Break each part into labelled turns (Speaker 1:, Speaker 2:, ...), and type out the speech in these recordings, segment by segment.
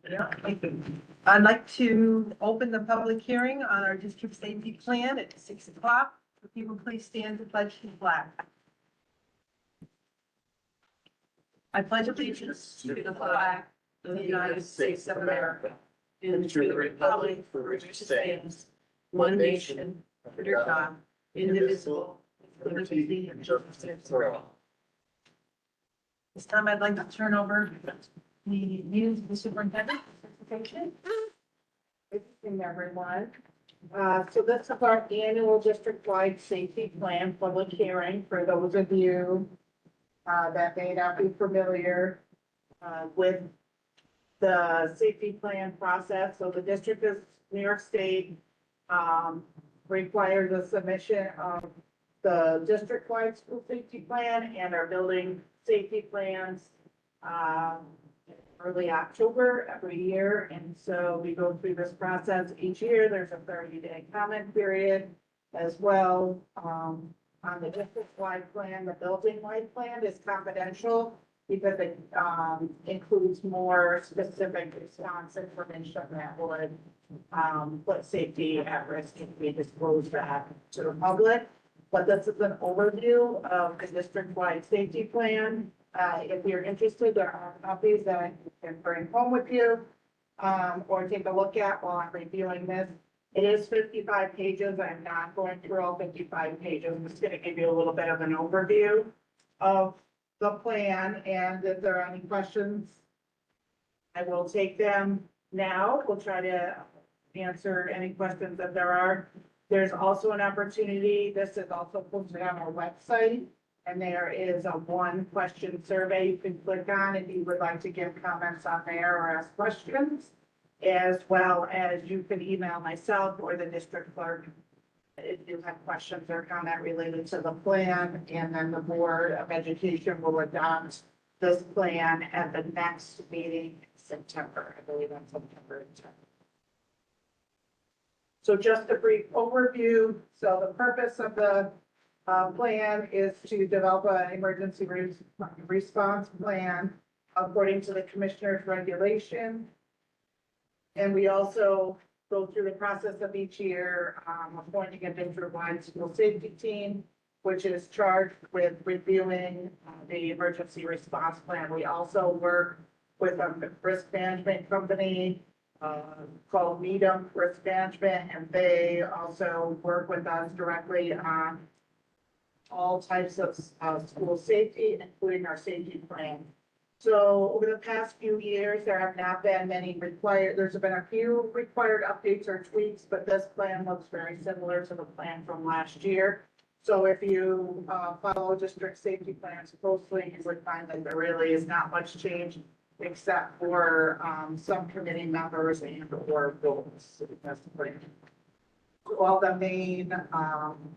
Speaker 1: Yeah. I'd like to open the public hearing on our district safety plan at 6 o'clock. If people please stand to pledge the flag. I pledge allegiance to the flag of the United States of America and to the republic for which it stands, one nation, under God, indivisible, with liberty and justice for all. This time I'd like to turn over the news to the superintendent.
Speaker 2: Good evening, everyone. So this is our annual district-wide safety plan public hearing for those of you that may not be familiar with the safety plan process. So the district is New York State requires a submission of the district-wide school safety plan and our building safety plans early October every year. And so we go through this process each year. There's a 30-day comment period as well. On the district-wide plan, the building-wide plan is confidential because it includes more specific response information that would put safety at risk if we disclose that to the public. But this is an overview of the district-wide safety plan. If you're interested, there are copies that you can bring home with you or take a look at while I'm reviewing this. It is 55 pages. I'm not going through all 55 pages. I'm just going to give you a little bit of an overview of the plan. And if there are any questions, I will take them now. We'll try to answer any questions that there are. There's also an opportunity. This is also posted on our website. And there is a 1-question survey you can click on if you would like to give comments on there or ask questions, as well as you can email myself or the district clerk if you have questions or comment related to the plan. And then the Board of Education will adopt this plan at the next meeting in September. I believe on September 10th. So just a brief overview. So the purpose of the plan is to develop an emergency response plan according to the commissioner's regulation. And we also go through the process of each year appointing a district-wide school safety team, which is charged with reviewing the emergency response plan. We also work with a risk management company called Needham Risk Management, and they also work with us directly on all types of school safety, including our safety plan. So over the past few years, there have not been many there's been a few required updates or tweaks, but this plan looks very similar to the plan from last year. So if you follow district safety plans closely, you would find that there really is not much change except for some committee members and or goals. That's the plan. All the main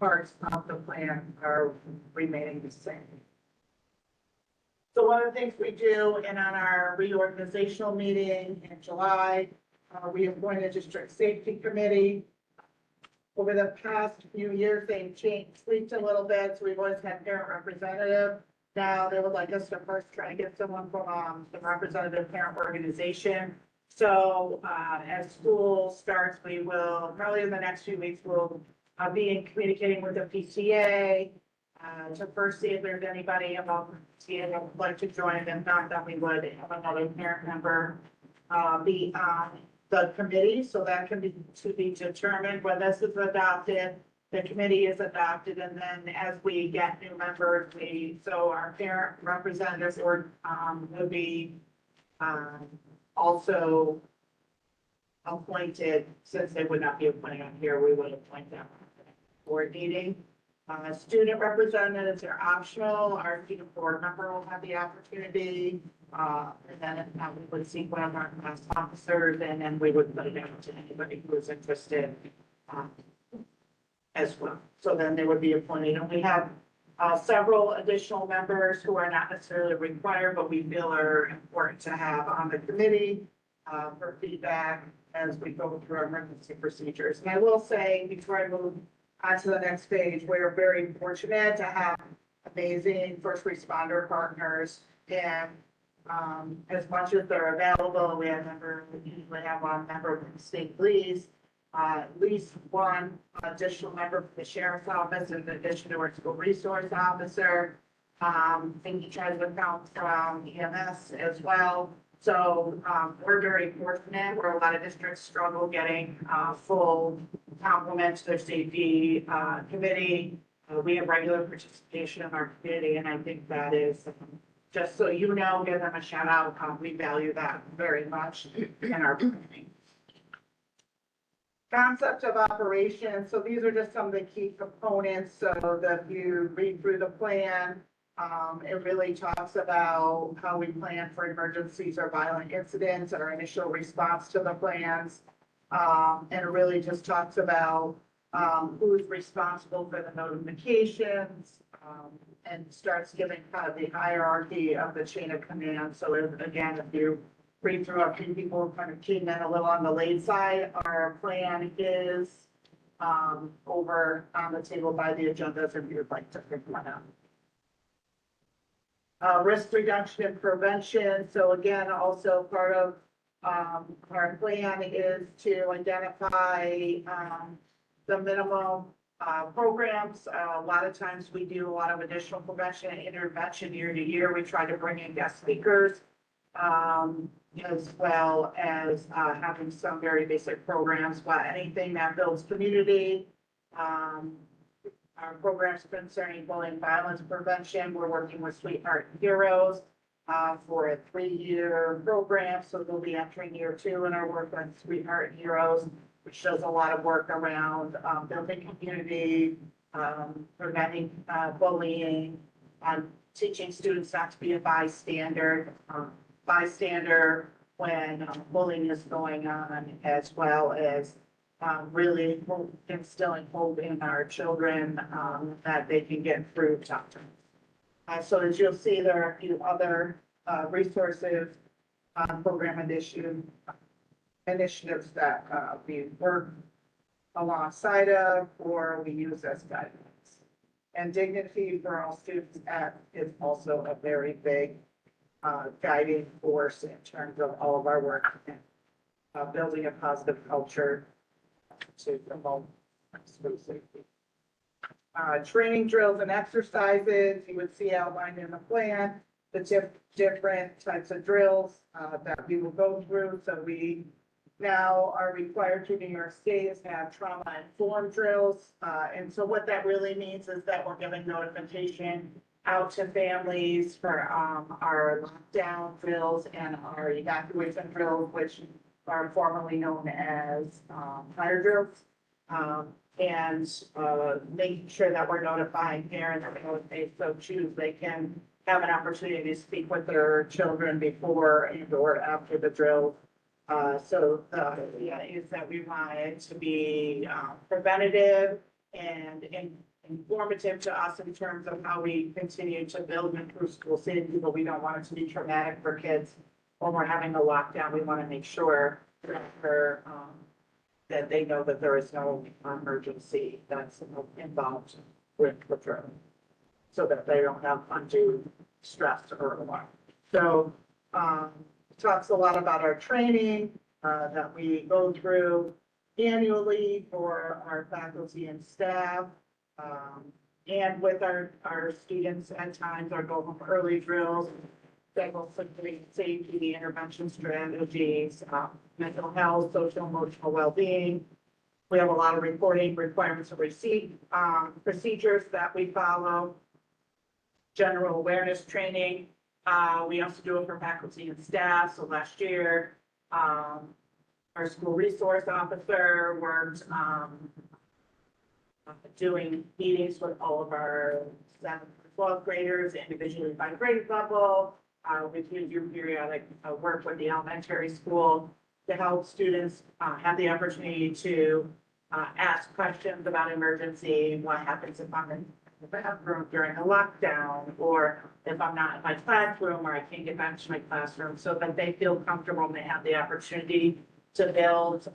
Speaker 2: parts of the plan are remaining the same. So one of the things we do, and on our reorganizational meeting in July, we appointed a district safety committee. Over the past few years, they've tweaked a little bit. So we've always had parent representative. Now they would like us to first try to get someone from the representative parent organization. So as school starts, we will probably in the next few weeks, we'll be communicating with the PTA to first see if there's anybody above the PTA that would like to join. If not, then we would have another parent member be on the committee. So that can be to be determined when this is adopted. The committee is adopted, and then as we get new members, so our parent representatives will be also appointed. Since they would not be appointed on here, we would appoint them board meeting. Student representatives are optional. Our student board member will have the opportunity, and then if not, we would seek one of our class officers, and then we would put it out to anybody who is interested as well. So then they would be appointed, and we have several additional members who are not necessarily required, but we feel are important to have on the committee for feedback as we go through our emergency procedures. And I will say, before I move on to the next page, we're very fortunate to have amazing first responder partners, and as much as they're available, we usually have one member from the state police, at least one additional member from the sheriff's office in addition to our school resource officer. And each has a count from EMS as well. So, we're very fortunate where a lot of districts struggle getting, full complement to their safety, committee. We have regular participation in our community, and I think that is, just so you know, give them a shout out. We value that very much in our planning. Concept of operations. So these are just some of the key components. So that if you read through the plan, it really talks about how we plan for emergencies or violent incidents, our initial response to the plans. And it really just talks about who's responsible for the notifications, and starts giving kind of the hierarchy of the chain of command. So again, if you read through, a few people kind of came in a little on the late side, our plan is over on the table by the agendas if you'd like to pick one up. Risk reduction and prevention. So again, also part of our plan is to identify the minimum programs. A lot of times we do a lot of additional prevention and intervention year to year. We try to bring in guest speakers, as well as having some very basic programs, but anything that builds community. Our programs concerning bullying violence prevention, we're working with Sweetheart Heroes for a 3-year program. So they'll be entering year 2 in our work on Sweetheart Heroes, which does a lot of work around building community, preventing bullying, teaching students not to be a bystander when bullying is going on, as well as really instilling hope in our children that they can get through tough times. So as you'll see, there are a few other resources, program initiatives that we work alongside of or we use as guidance. And dignity for all students is also a very big guiding force in terms of all of our work in building a positive culture to promote school safety. Training drills and exercises, you would see outlined in the plan, the different types of drills that we will go through. So we now are required to New York State is have trauma-informed drills. And so what that really means is that we're giving notification out to families for our lockdown drills and our evacuation drills, which are formerly known as fire drills. And making sure that we're notifying parents that if they so choose, they can have an opportunity to speak with their children before and or after the drill. So the idea is that we want it to be preventative and informative to us in terms of how we continue to build and improve school safety, but we don't want it to be traumatic for kids when we're having a lockdown. We want to make sure that they know that there is no emergency that's involved with the drill, so that they don't have undue stress or alarm. So it talks a lot about our training that we go through annually for our faculty and staff. And with our students at times, our go home early drills, safety, intervention strategies, mental health, social emotional well-being. We have a lot of reporting requirements of receipt, procedures that we follow, general awareness training. We also do it for faculty and staff. So last year, our school resource officer worked doing meetings with all of our 7th to 12th graders individually by grade level. We do periodic work with the elementary school to help students have the opportunity to ask questions about emergency, what happens if I'm in the bathroom during a lockdown, or if I'm not in my classroom or I can't get back to my classroom, so that they feel comfortable and they have the opportunity to build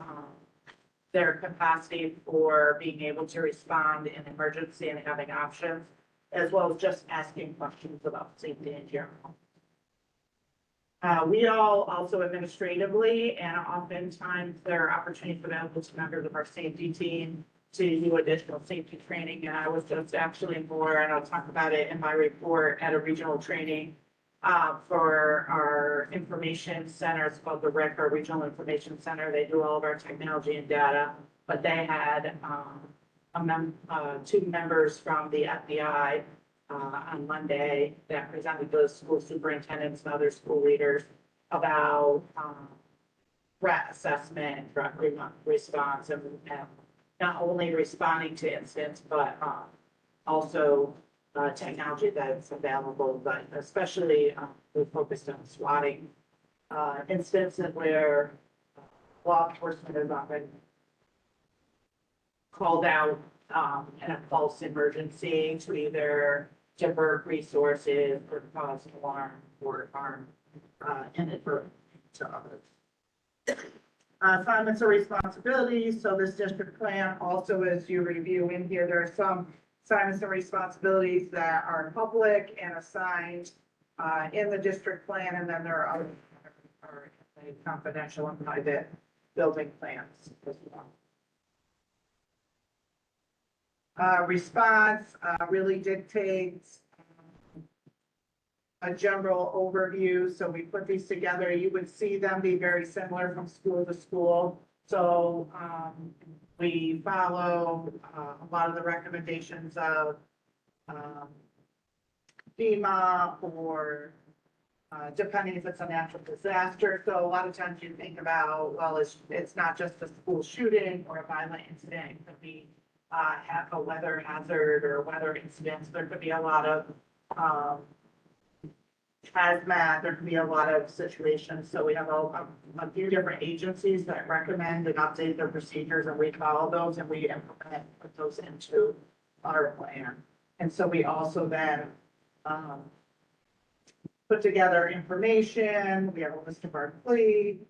Speaker 2: their capacity for being able to respond in emergency and having options, as well as just asking questions about safety in general. We all also administratively, and oftentimes there are opportunities available to members of our safety team to do additional safety training. And I was just actually more, and I'll talk about it in my report, at a regional training for our information center. It's called the RIC, our Regional Information Center. They do all of our technology and data, but they had two members from the FBI on Monday that presented to school superintendents and other school leaders about threat assessment, threat response, and not only responding to incidents, but also technology that's available, but especially we focused on swatting incidents where law enforcement is often called out in a false emergency to either divert resources or cause alarm or harm inadvertently to others. Assignments or responsibilities. So this district plan also, as you review in here, there are some assignments and responsibilities that are public and assigned in the district plan, and then there are other that are confidential and private building plans as well. Response really dictates a general overview. So we put these together. You would see them be very similar from school to school. So we follow a lot of the recommendations of FEMA or depending if it's a natural disaster. So a lot of times you think about, well, it's not just a school shooting or a violent incident. It could be have a weather hazard or weather incidents. There could be a lot of hazmat. There could be a lot of situations. So we have a few different agencies that recommend and update their procedures, and we follow those and we implement, put those into our plan. And so we also then put together information. We have a list of our fleet.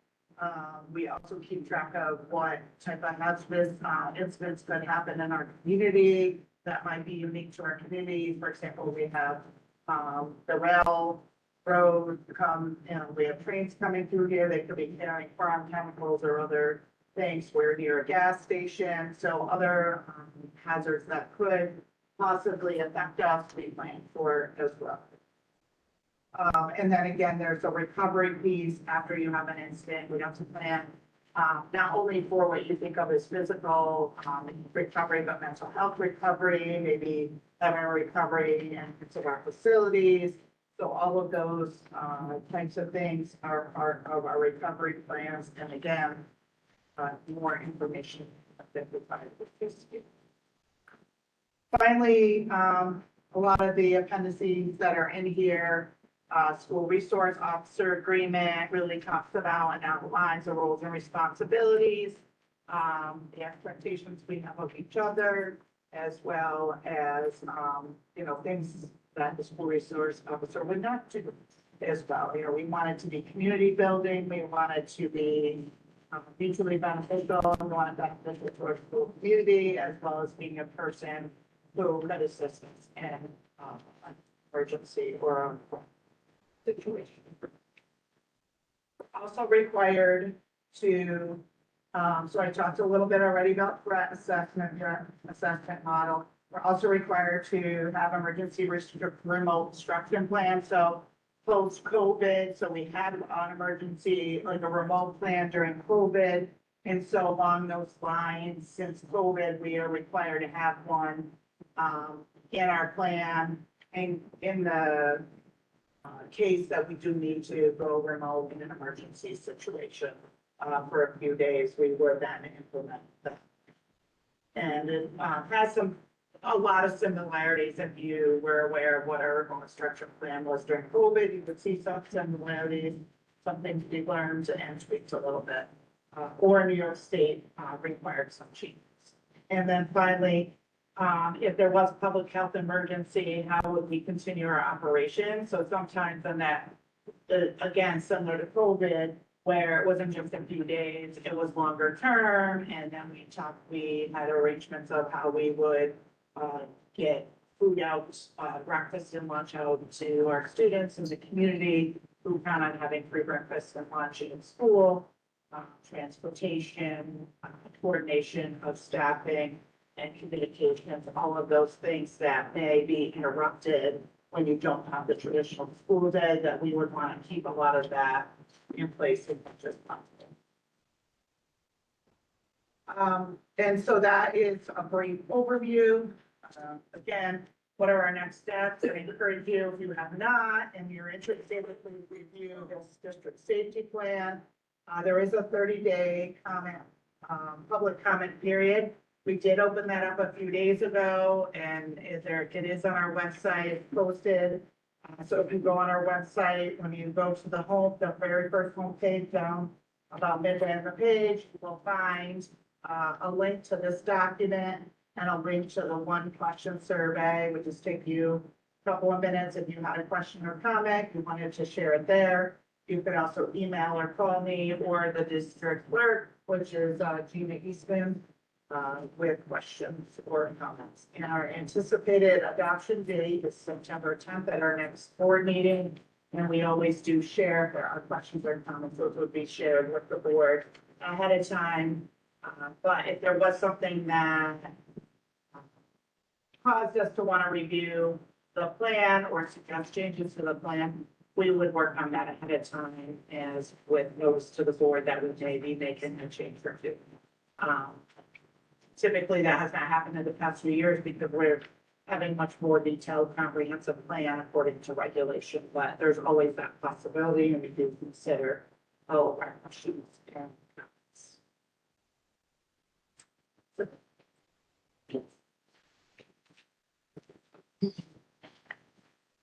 Speaker 2: We also keep track of what type of hazardous incidents could happen in our community that might be unique to our community. For example, we have the rail road come, we have trains coming through here. They could be carrying farm chemicals or other things. We're near a gas station. So other hazards that could possibly affect us, we plan for as well. And then again, there's a recovery piece after you have an incident. We have to plan not only for what you think of as physical recovery, but mental health recovery, maybe veteran recovery in some of our facilities. So all of those types of things are part of our recovery plans. And again, more information that we find with this. Finally, a lot of the appendices that are in here, school resource officer agreement really talks about and outlines the roles and responsibilities, the expectations we have of each other, as well as, things that the school resource officer would not do as well. We want it to be community building. We want it to be mutually beneficial. We want it beneficial to our school community, as well as being a person who could assist us in an emergency or situation. Also required to, so I talked a little bit already about threat assessment model. We're also required to have emergency remote instruction plan. So post-COVID, so we had an emergency, like a remote plan during COVID. And so along those lines, since COVID, we are required to have one in our plan. And in the case that we do need to go remote in an emergency situation for a few days, we would then implement that. And it has a lot of similarities. If you were aware of what our remote instruction plan was during COVID, you would see some similarities, some things we learned and tweaked a little bit. Or New York State required some changes. And then finally, if there was a public health emergency, how would we continue our operation? So sometimes in that, again, similar to COVID, where it wasn't just a few days, it was longer term. And then we had arrangements of how we would get food out, breakfast and lunch out to our students in the community. who count on having free breakfast and lunch in school, transportation, coordination of staffing and communications, all of those things that may be interrupted when you don't have the traditional school day, that we would want to keep a lot of that in place as much as possible. And so that is a brief overview. Again, what are our next steps? I encourage you, if you have not, and you're interested, please review this district safety plan. There is a 30-day comment, public comment period. We did open that up a few days ago, and it is on our website, it's posted. So if you go on our website, when you go to the very first home page down about midway on the page, you will find a link to this document and a link to the one question survey, which just take you a couple of minutes. If you had a question or comment, you wanted to share it there. You could also email or call me or the district clerk, which is Gina Eastman, with questions or comments. And our anticipated adoption date is September 10th at our next board meeting. And we always do share if there are questions or comments, those would be shared with the board ahead of time. But if there was something that caused us to want to review the plan or suggest changes to the plan, we would work on that ahead of time as with notice to the board that we may be making a change or two. Typically, that has not happened in the past few years because we're having much more detailed, comprehensive plan according to regulation, but there's always that possibility, and we do consider all of our questions and comments.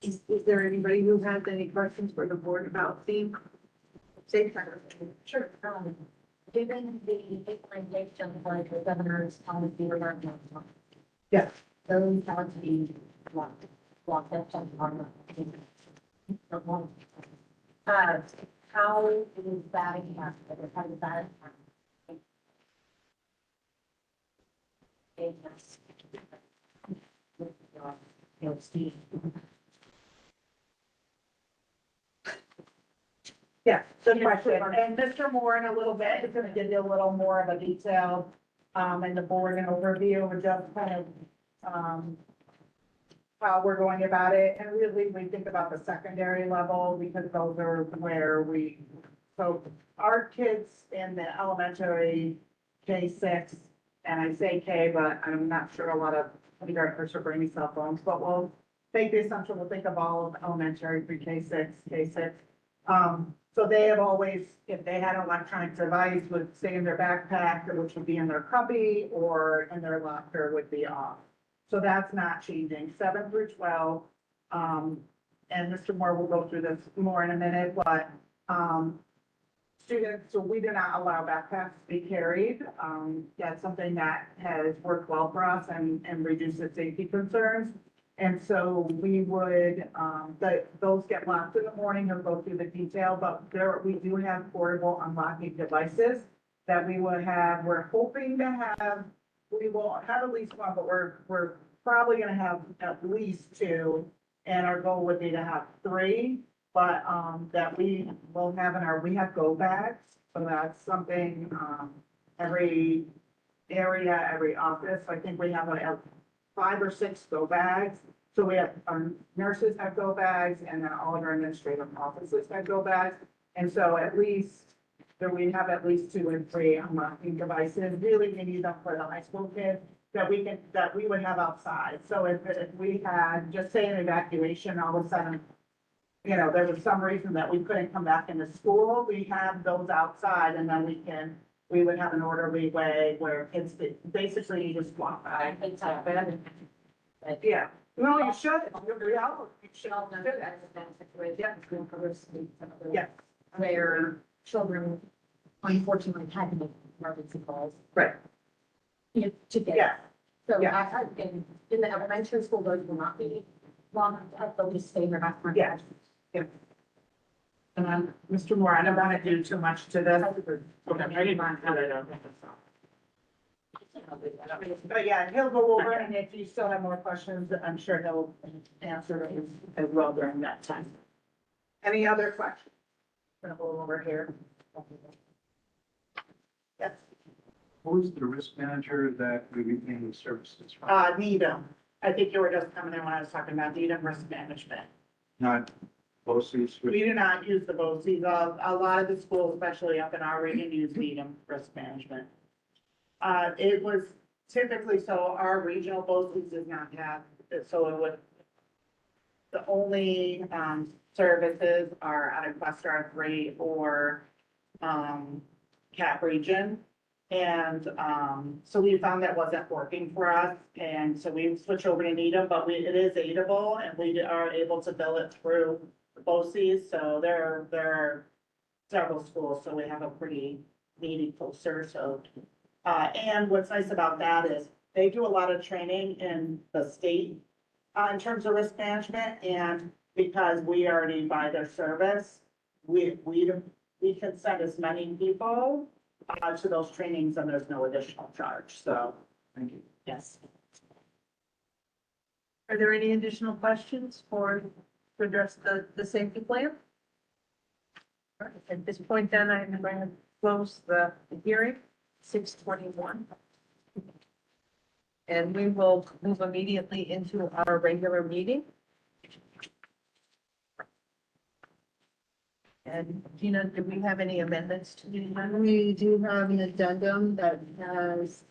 Speaker 1: Is there anybody who has any questions for the board about the safe harbor?
Speaker 3: Sure. Given the implementation of the governor's policy regarding that,
Speaker 2: Yeah.
Speaker 3: those have to be blocked up on how is that impacted? How does that impact? Steve.
Speaker 2: Yeah, good question. And Mr. Moore in a little bit is going to give you a little more of a detail, and the board an overview of just kind of, how we're going about it. And really, we think about the secondary level because those are where so our kids in the elementary K6, and I say K, but I'm not sure a lot of kindergartners are bringing cell phones, but we'll take the assumption, we'll think of all of elementary pre-K6, K6. So they have always, if they had an electronic device, would stay in their backpack, which would be in their cubby, or in their locker would be off. So that's not changing, 7 through 12. And Mr. Moore will go through this more in a minute, but students, so we do not allow backpacks to be carried. That's something that has worked well for us and reduces safety concerns. And so we would, those get locked in the morning and go through the detail, but we do have portable unlocking devices that we would have, we're hoping to have, we will have at least one, but we're probably gonna have at least 2. And our goal would be to have 3, but, that we will have we have go bags. So that's something, every area, every office, I think we have 5 or 6 go bags. So we have, our nurses have go bags, and then all of our administrative offices have go bags. And so at least, we have at least 2 and 3 unlocking devices. Really, we need them for the high school kids that we would have outside. So if we had, just say an evacuation, all of a sudden, you know, there was some reason that we couldn't come back into school, we have those outside, and then we would have an orderly way where kids basically you just walk by.
Speaker 3: It's happened.
Speaker 2: Yeah, no, you should, you should. Yeah.
Speaker 3: Where children unfortunately had to make emergency calls.
Speaker 2: Right.
Speaker 3: To get.
Speaker 2: Yeah.
Speaker 3: So
Speaker 2: Yeah.
Speaker 3: in the elementary school, those will not be locked up, they'll just stay in their bathroom.
Speaker 2: Yeah. And Mr. Moore, I don't want to do too much to this. Okay, I didn't mind how that. But yeah, he'll go over, and if you still have more questions, I'm sure he'll answer as well during that time. Any other questions? Over here. Yes,
Speaker 4: Who's the risk manager that we retain the services from?
Speaker 2: Needham. I think you were just coming in when I was talking about Needham risk management.
Speaker 4: Not BOCES?
Speaker 2: We do not use the BOCES. A lot of the schools, especially up in our region, use Needham risk management. It was typically, so our regional BOCES does not have, so it would, the only, services are out of Cluster R3 or, CAP region. And, so we found that wasn't working for us, and so we switched over to Needham, but it is aidable, and we are able to bill it through BOCES, so there are several schools, so we have a pretty meaningful source of. And what's nice about that is they do a lot of training in the state, in terms of risk management, and because we already buy their service, we can send as many people to those trainings and there's no additional charge, so,
Speaker 4: Thank you.
Speaker 2: yes.
Speaker 1: Are there any additional questions to address the safety plan? All right, at this point, then, I'm going to close the hearing, 6:21. And we will move immediately into our regular meeting. And Gina, do we have any amendments to the agenda?
Speaker 5: We do have an addendum that has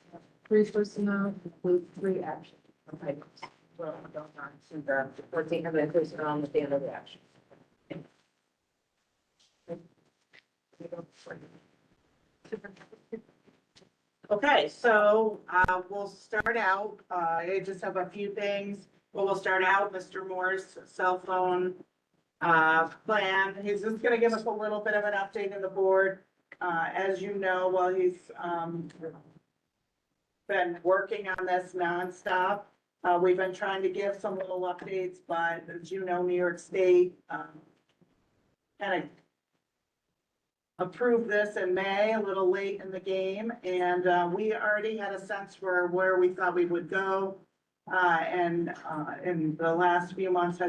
Speaker 5: 3 personnel, include 3 action items.
Speaker 1: Well, going on to the 1400 personnel on the standard action.
Speaker 2: Okay, so, we'll start out, I just have a few things. Well, we'll start out, Mr. Moore's cell phone, plan. He's just gonna give us a little bit of an update of the board. As you know, well, he's, been working on this nonstop. We've been trying to give some little updates, but as you know, New York State, kind of approved this in May, a little late in the game, and we already had a sense for where we thought we would go. And in the last few months,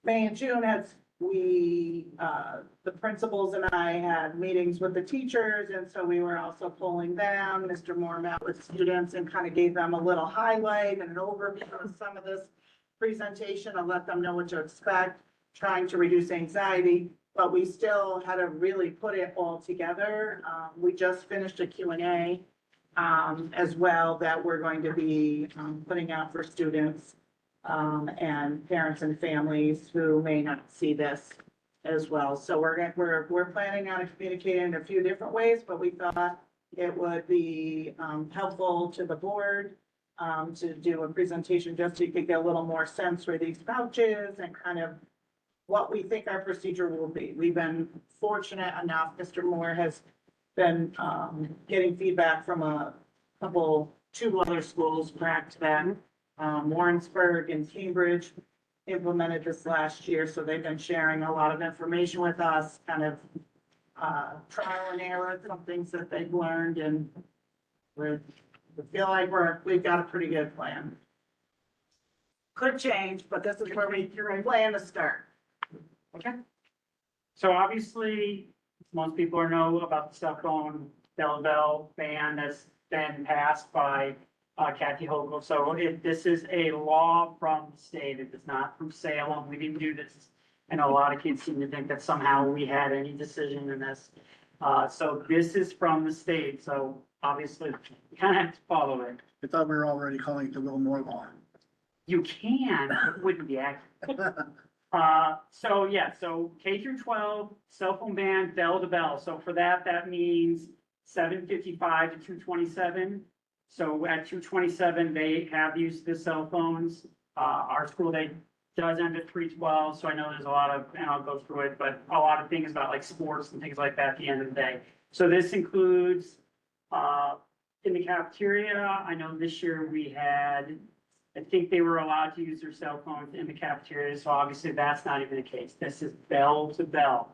Speaker 2: May and June, the principals and I had meetings with the teachers, and so we were also polling them. Mr. Moore met with students and kind of gave them a little highlight and an overview of some of this presentation and let them know what to expect, trying to reduce anxiety. But we still had to really put it all together. We just finished a Q&A as well that we're going to be putting out for students and parents and families who may not see this as well. So we're planning on communicating in a few different ways, but we thought it would be helpful to the board to do a presentation just so you could get a little more sense for these vouchers and kind of what we think our procedure will be. We've been fortunate enough, Mr. Moore has been getting feedback from two other schools, correct, that Warrensburg and Cambridge implemented this last year, so they've been sharing a lot of information with us, kind of trial and error, some things that they've learned, and we feel like we've got a pretty good plan. Could change, but this is where we plan to start.
Speaker 6: Okay. So obviously, most people know about the cell phone bell ban that's been passed by Kathy Hochul. So this is a law from the state. It is not from Salem. We didn't do this. I know a lot of kids seem to think that somehow we had any decision in this. So this is from the state. So obviously, you kind of have to follow it.
Speaker 7: I thought we were already calling it the Will Moore Law.
Speaker 6: You can, it wouldn't be accurate. So yeah, so K through 12, cell phone ban, bell to bell. So for that, that means 7:55 to 2:27. So at 2:27, they have used the cell phones. Our school day does end at 3:12. So I know there's a lot of, and I'll go through it, but a lot of things about like sports and things like that at the end of the day. So this includes, in the cafeteria, I know this year we had, I think they were allowed to use their cell phones in the cafeteria, so obviously that's not even the case. This is bell to bell.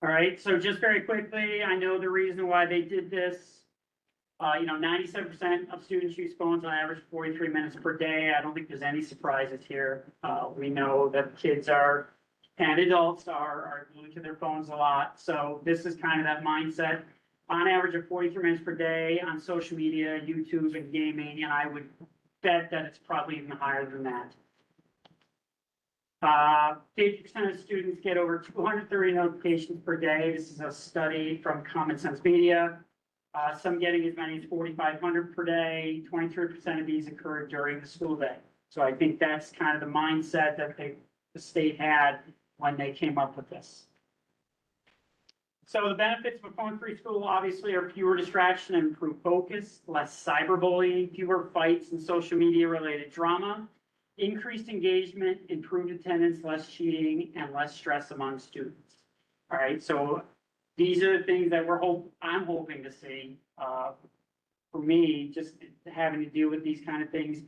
Speaker 6: All right, so just very quickly, I know the reason why they did this. 97% of students use phones on average 43 minutes per day. I don't think there's any surprises here. We know that kids are And adults are glued to their phones a lot, so this is kind of that mindset. On average of 43 minutes per day on social media, YouTube and gaming, and I would bet that it's probably even higher than that. 50% of students get over 230 notifications per day. This is a study from Common Sense Media. Some getting as many as 4,500 per day. 23% of these occur during the school day. So I think that's kind of the mindset that the state had when they came up with this. So the benefits of a phone-free school obviously are fewer distraction and improved focus, less cyberbullying, fewer fights and social media related drama, increased engagement, improved attendance, less cheating, and less stress among students. All right, so these are the things that I'm hoping to see. For me, just having to deal with these kind of things.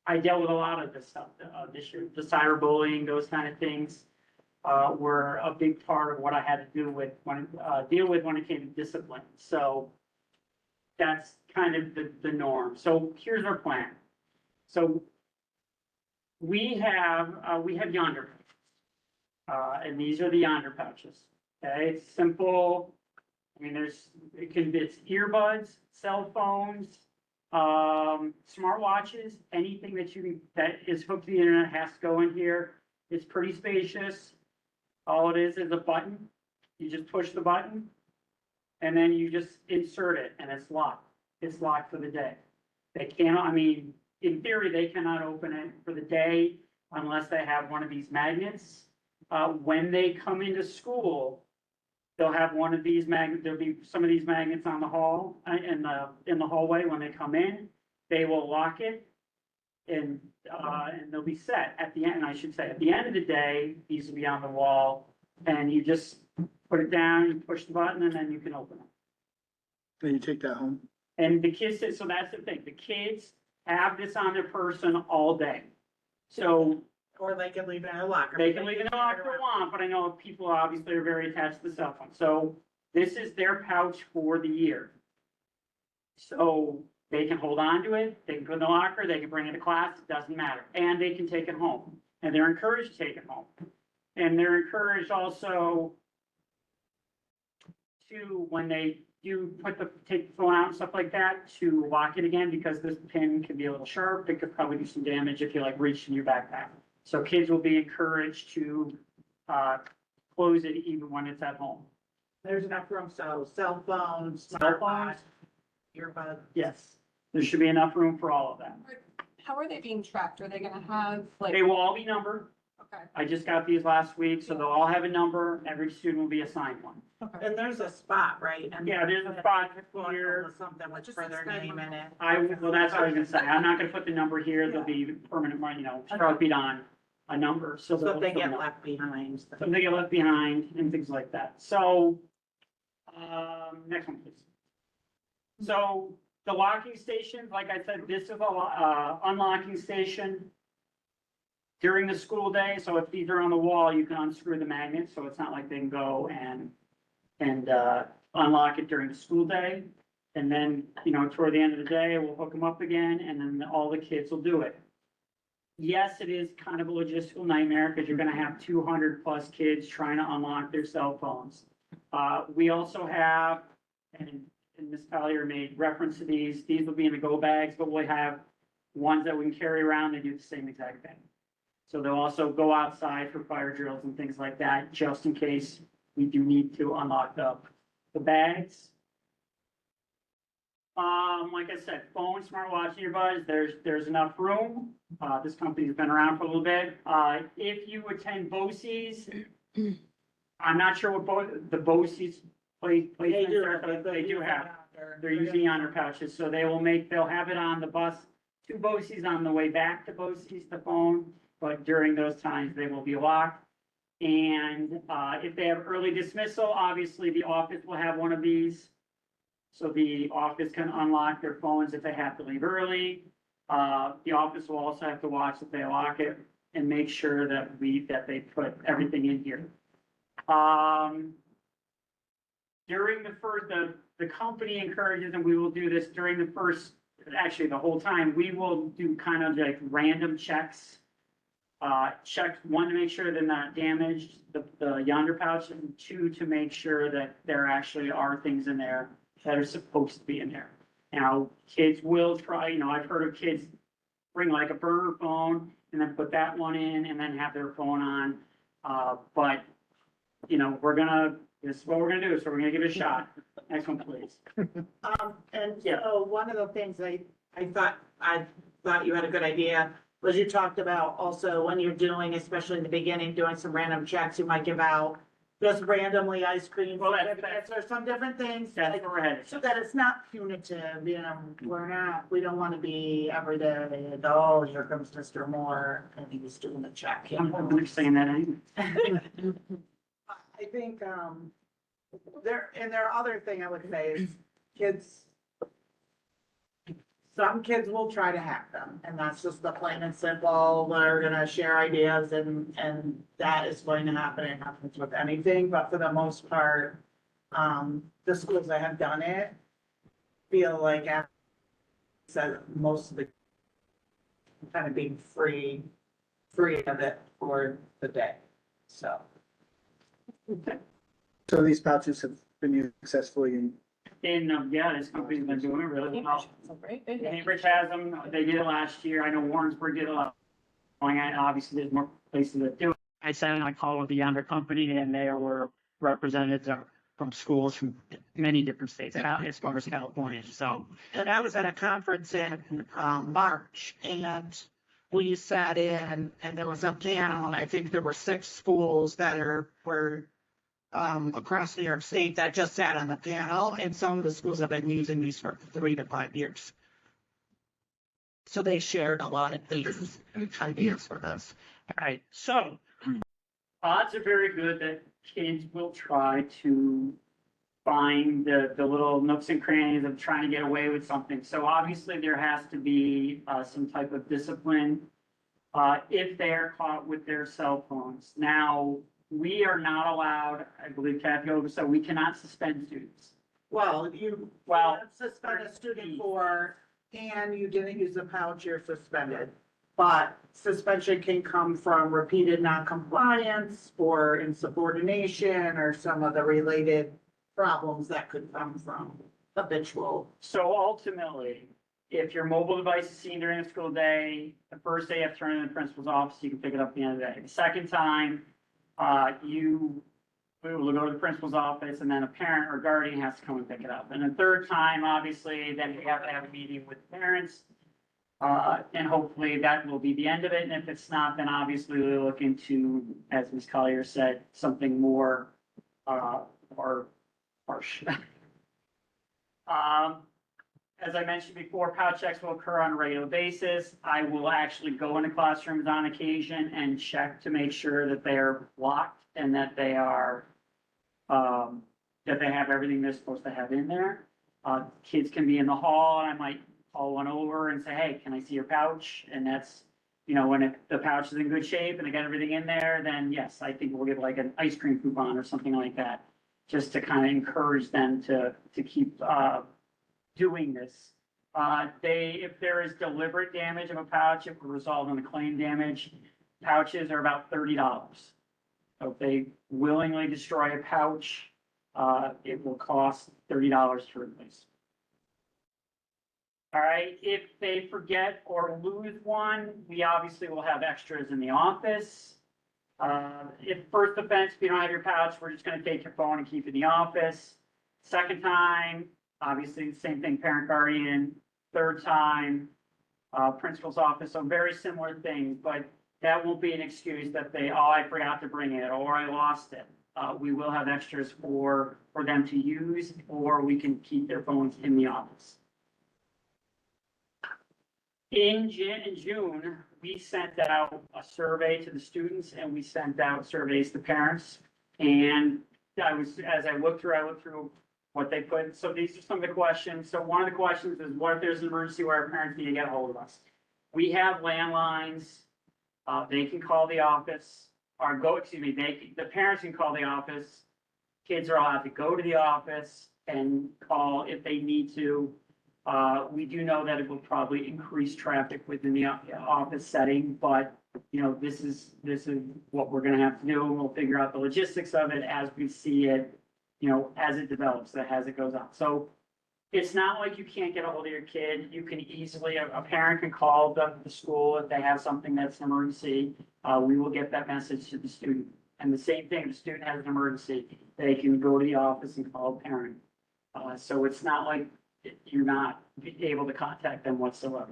Speaker 6: I dealt with a lot of this stuff this year, the cyberbullying, those kind of things. Were a big part of what I had to deal with when it came to discipline. So that's kind of the norm. So here's our plan. So we have yonder, and these are the yonder pouches. Okay, it's simple. I mean, it's earbuds, cell phones, smartwatches, anything that is hooked to the internet has to go in here. It's pretty spacious. All it is a button. You just push the button and then you just insert it and it's locked. It's locked for the day. They cannot, I mean, in theory, they cannot open it for the day unless they have one of these magnets. When they come into school, they'll have one of these magnets. There'll be some of these magnets on the hall, in the hallway when they come in. They will lock it and they'll be set at the end. I should say, at the end of the day, these will be on the wall and you just put it down, you push the button and then you can open them.
Speaker 7: Then you take that home.
Speaker 6: And the kids, so that's the thing, the kids have this on their person all day. So
Speaker 2: Or they can leave it in a locker.
Speaker 6: they can leave it in a locker if they want, but I know people obviously are very attached to the cell phone. So this is their pouch for the year. So they can hold on to it, they can put it in the locker, they can bring it to class, it doesn't matter. And they can take it home. And they're encouraged to take it home. And they're encouraged also to, when they do take the phone out and stuff like that, to lock it again, because this pin can be a little sharp. It could probably do some damage if you like reach in your backpack. So kids will be encouraged to close it even when it's at home.
Speaker 2: There's enough room, so cell phones,
Speaker 6: Cell phones,
Speaker 2: earbuds.
Speaker 6: yes, there should be enough room for all of that.
Speaker 5: How are they being tracked? Are they gonna have like,
Speaker 6: They will all be numbered.
Speaker 5: okay,
Speaker 6: I just got these last week, so they'll all have a number. Every student will be assigned one.
Speaker 5: okay.
Speaker 2: And there's a spot, right? And
Speaker 6: Yeah, there's a spot here.
Speaker 2: or something with
Speaker 5: Just
Speaker 2: for their
Speaker 5: explain
Speaker 2: name
Speaker 5: what-
Speaker 2: in it.
Speaker 6: Well, that's what I was gonna say. I'm not gonna put the number here. There'll be permanent, sharpied on a number, so.
Speaker 2: So if they
Speaker 6: they'll
Speaker 2: get
Speaker 6: know.
Speaker 2: left behind.
Speaker 6: So they get left behind and things like that. So, next one, please. So the locking station, like I said, this is a unlocking station during the school day. So if these are on the wall, you can unscrew the magnets. So it's not like they can go and unlock it during the school day. And then, toward the end of the day, we'll hook them up again and then all the kids will do it. Yes, it is kind of a logistical nightmare because you're gonna have 200+ kids trying to unlock their cell phones. We also have, and Ms. Collier made reference to these will be in the go bags, but we'll have ones that we can carry around. They do the same exact thing. So they'll also go outside for fire drills and things like that, just in case we do need to unlock the bags. Like I said, phone, smartwatch, earbuds, there's enough room. This company's been around for a little bit. If you attend BOCES, I'm not sure what the BOCES placements are, but they do have. They're using yonder pouches, so they'll have it on the bus to BOCES on the way back to BOCES, the phone, but during those times, they will be locked. And, if they have early dismissal, obviously the office will have one of these. So the office can unlock their phones if they have to leave early. The office will also have to watch that they lock it and make sure that they put everything in here. During the company encourages, and we will do this during the first, actually the whole time, we will do kind of like random checks Checked, one, to make sure they're not damaged, the yonder pouch, and two, to make sure that there actually are things in there that are supposed to be in there. Now, kids will try, I've heard of kids bring like a burner phone and then put that one in and then have their phone on. But, this is what we're gonna do, so we're gonna give it a shot. Next one, please.
Speaker 2: And
Speaker 6: Yeah.
Speaker 2: so one of the things I thought you had a good idea was you talked about also when you're doing, especially in the beginning, doing some random checks, you might give out just randomly ice cream.
Speaker 6: Well, that's-
Speaker 2: Or some different things.
Speaker 6: That's
Speaker 2: like,
Speaker 6: where we're headed.
Speaker 2: so that it's not punitive, we don't want to be every day, oh, here comes Mr. Moore and he's doing the check.
Speaker 6: I'm saying that anyway.
Speaker 2: I think, there are other thing I would say is kids, some kids will try to hack them, and that's just the plain and simple, we're gonna share ideas and that is going to happen. It happens with anything, but for the most part, the schools that have done it feel like said most of the kind of being free of it for the day, so.
Speaker 7: So these pouches have been used successfully in
Speaker 6: And, yeah, this company's been doing it really well. Cambridge has them, they did it last year, I know Warrensburg did it last. Obviously, there's more places that do it. I said, I called the Yonder company, and they were representatives from schools from many different states, as far as California, so.
Speaker 8: And I was at a conference in March, and we sat in, and there was a panel, and I think there were 6 schools that were across New York State that just sat on the panel, and some of the schools have been using these for 3 to 5 years. So they shared a lot of these ideas for this.
Speaker 6: All right, so odds are very good that kids will try to find the little nooks and crannies of trying to get away with something. So obviously there has to be some type of discipline if they are caught with their cell phones. Now, we are not allowed, I believe Kathy said, we cannot suspend students.
Speaker 2: Well, you
Speaker 6: Well,
Speaker 2: suspend a student for, and you didn't use the pouch, you're suspended. But suspension can come from repeated noncompliance or insubordination or some of the related problems that could come from habitual.
Speaker 6: So ultimately, if your mobile device is seen during the school day, the first day you have to turn it in the principal's office, you can pick it up at the end of the day. The second time, we will go to the principal's office, and then a parent or guardian has to come and pick it up. And the third time, obviously, then we have to have a meeting with parents. And hopefully that will be the end of it. And if it's not, then obviously we'll look into, as Ms. Collier said, something more, or harsh. As I mentioned before, pouch checks will occur on a regular basis. I will actually go into classrooms on occasion and check to make sure that they are locked and that they are, that they have everything they're supposed to have in there. Kids can be in the hall, and I might call one over and say, hey, can I see your pouch? And that's, when the pouch is in good shape and they got everything in there, then yes, I think we'll get like an ice cream coupon or something like that, just to kind of encourage them to keep, doing this. If there is deliberate damage of a pouch, it will result in a claim damage. Pouches are about $30. So if they willingly destroy a pouch, it will cost $30 to replace. All right, if they forget or lose one, we obviously will have extras in the office. If first offense, if you don't have your pouch, we're just gonna take your phone and keep it in the office. Second time, obviously the same thing, parent guardian. Third time, principal's office, so very similar things, but that won't be an excuse that I forgot to bring it, or I lost it. We will have extras for them to use, or we can keep their phones in the office. In June, we sent out a survey to the students, and we sent out surveys to parents. And as I looked through what they put. So these are some of the questions. So one of the questions is, what if there's an emergency where our parents need to get a hold of us? We have landlines. They can call the office, the parents can call the office. Kids are allowed to go to the office and call if they need to. We do know that it will probably increase traffic within the office setting, but, you know, this is what we're gonna have to do. We'll figure out the logistics of it as we see it, you know, as it develops, as it goes on. So it's not like you can't get a hold of your kid. You can easily, a parent can call the school if they have something that's an emergency. We will get that message to the student. And the same thing, if the student has an emergency, they can go to the office and call a parent. So it's not like you're not able to contact them whatsoever.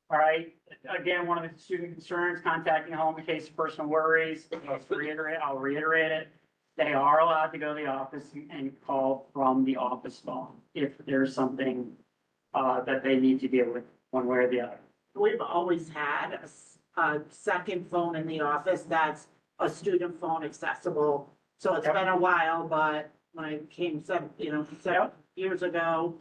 Speaker 6: All right, again, one of the student concerns, contacting home in case of personal worries. I'll reiterate it. They are allowed to go to the office and call from the office phone if there's something that they need to deal with one way or the other.
Speaker 9: We've always had a second phone in the office that's a student phone accessible. So it's been a while, but when I came seven years ago,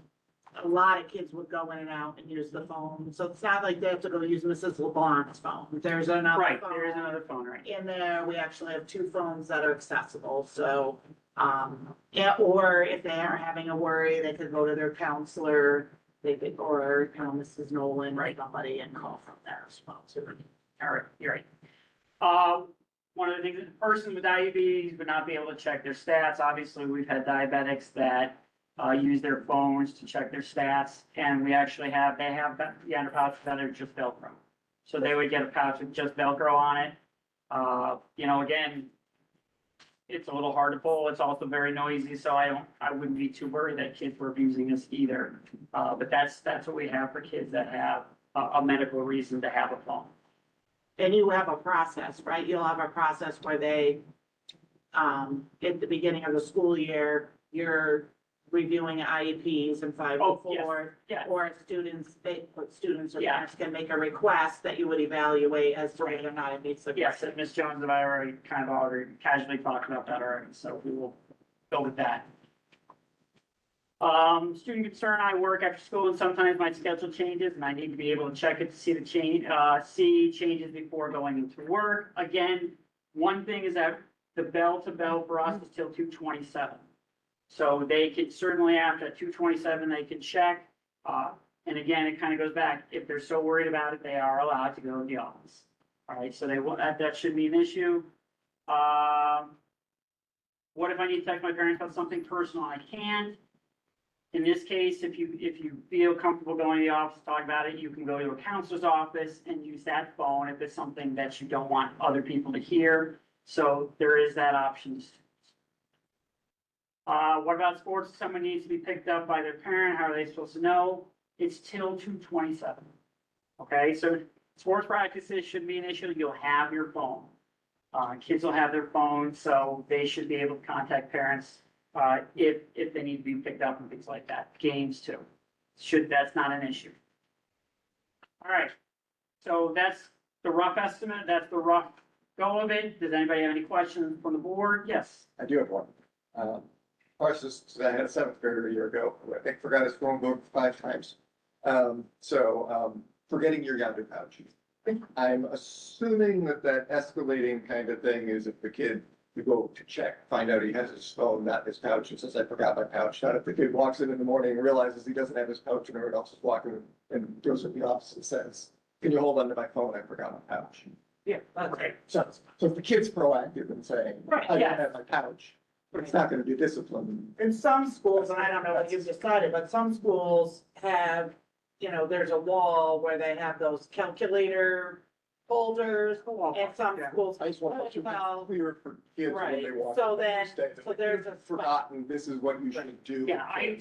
Speaker 9: a lot of kids would go in and out and use the phone. So it's not like they have to go use Mrs. LeBlanc's phone. There's another
Speaker 6: Right,
Speaker 9: phone.
Speaker 6: there is another phone, right?
Speaker 9: In there, we actually have two phones that are accessible, so, yeah, or if they are having a worry, they could go to their counselor, they could, or, you know, Mrs. Nolan, or somebody and call from there as well, too.
Speaker 6: All right, you're right. One of the things, a person with diabetes would not be able to check their stats. Obviously, we've had diabetics that use their phones to check their stats, and they have the pouches that are just Velcro. So they would get a pouch with just Velcro on it. You know, again, it's a little hard to pull. It's also very noisy, so I wouldn't be too worried that kids were abusing this either. But that's what we have for kids that have a medical reason to have a phone.
Speaker 9: And you have a process, right? You'll have a process where they, at the beginning of the school year, you're reviewing IEPs and 504.
Speaker 6: Yeah.
Speaker 9: Or students or
Speaker 6: Yeah.
Speaker 9: parents can make a request that you would evaluate as to whether or not it meets the.
Speaker 6: Yes, and Ms. Jones and I already casually talked about that already, so we will go with that. Student concern, I work after school and sometimes my schedule changes and I need to be able to check it to see the see changes before going into work. Again, one thing is that the bell to bell for us is till 2:27. So they can certainly after 2:27, they can check. And again, it kind of goes back, if they're so worried about it, they are allowed to go to the office. All right, so that shouldn't be an issue. What if I need to text my parents about something personal? I can't. In this case, if you feel comfortable going to the office, talk about it, you can go to a counselor's office and use that phone if it's something that you don't want other people to hear. So there is that option. What about sports? If someone needs to be picked up by their parent, how are they supposed to know? It's till 2:27. Okay, so sports practices shouldn't be an issue. You'll have your phone. Kids will have their phones, so they should be able to contact parents if they need to be picked up and things like that. Games too. That's not an issue. All right, so that's the rough estimate. That's the rough go of it. Does anybody have any questions from the board? Yes.
Speaker 10: I do have one. I had a seventh grader a year ago, who I think forgot his phone book 5 times. Forgetting your yonder pouch. I'm assuming that escalating kind of thing is if the kid, you go to check, find out he has his phone, not his pouch, and says, I forgot my pouch. Not if the kid walks in the morning and realizes he doesn't have his pouch and everyone else is walking and goes to the office and says, can you hold on to my phone? I forgot my pouch.
Speaker 9: Yeah, okay.
Speaker 10: So if the kid's proactive and saying,
Speaker 9: Right,
Speaker 10: I
Speaker 9: yeah.
Speaker 10: don't have my pouch, it's not gonna be disciplined.
Speaker 9: In some schools, and I don't know what you've decided, but some schools have, you know, there's a wall where they have those calculator holders, and some schools.
Speaker 10: I just want to
Speaker 9: Well,
Speaker 10: be clear for kids when they
Speaker 9: right,
Speaker 10: walk.
Speaker 9: so
Speaker 10: in,
Speaker 9: then,
Speaker 10: understand that
Speaker 9: so there's a.
Speaker 10: Forgotten, this is what you should do.
Speaker 6: Yeah, I do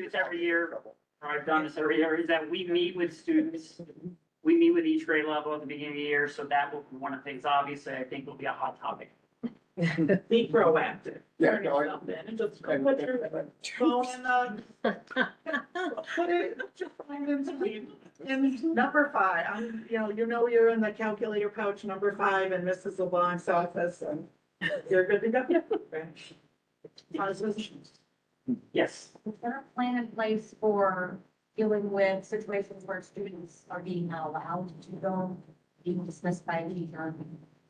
Speaker 6: this every year, or I've done this every year, is that we meet with students. We meet with each grade level at the beginning of the year, so that will be one of the things, obviously, I think will be a hot topic.
Speaker 9: Be proactive.
Speaker 10: Yeah,
Speaker 9: Turn
Speaker 10: no,
Speaker 9: yourself in and just
Speaker 10: and-
Speaker 9: put your phone in the. Put it, put your phone in number 5, you know you're in the calculator pouch number 5 in Mrs. LeBlanc's office and you're good to go.
Speaker 6: Yes.
Speaker 3: Is there a plan in place for dealing with situations where students are being not allowed to go, being dismissed by a teacher,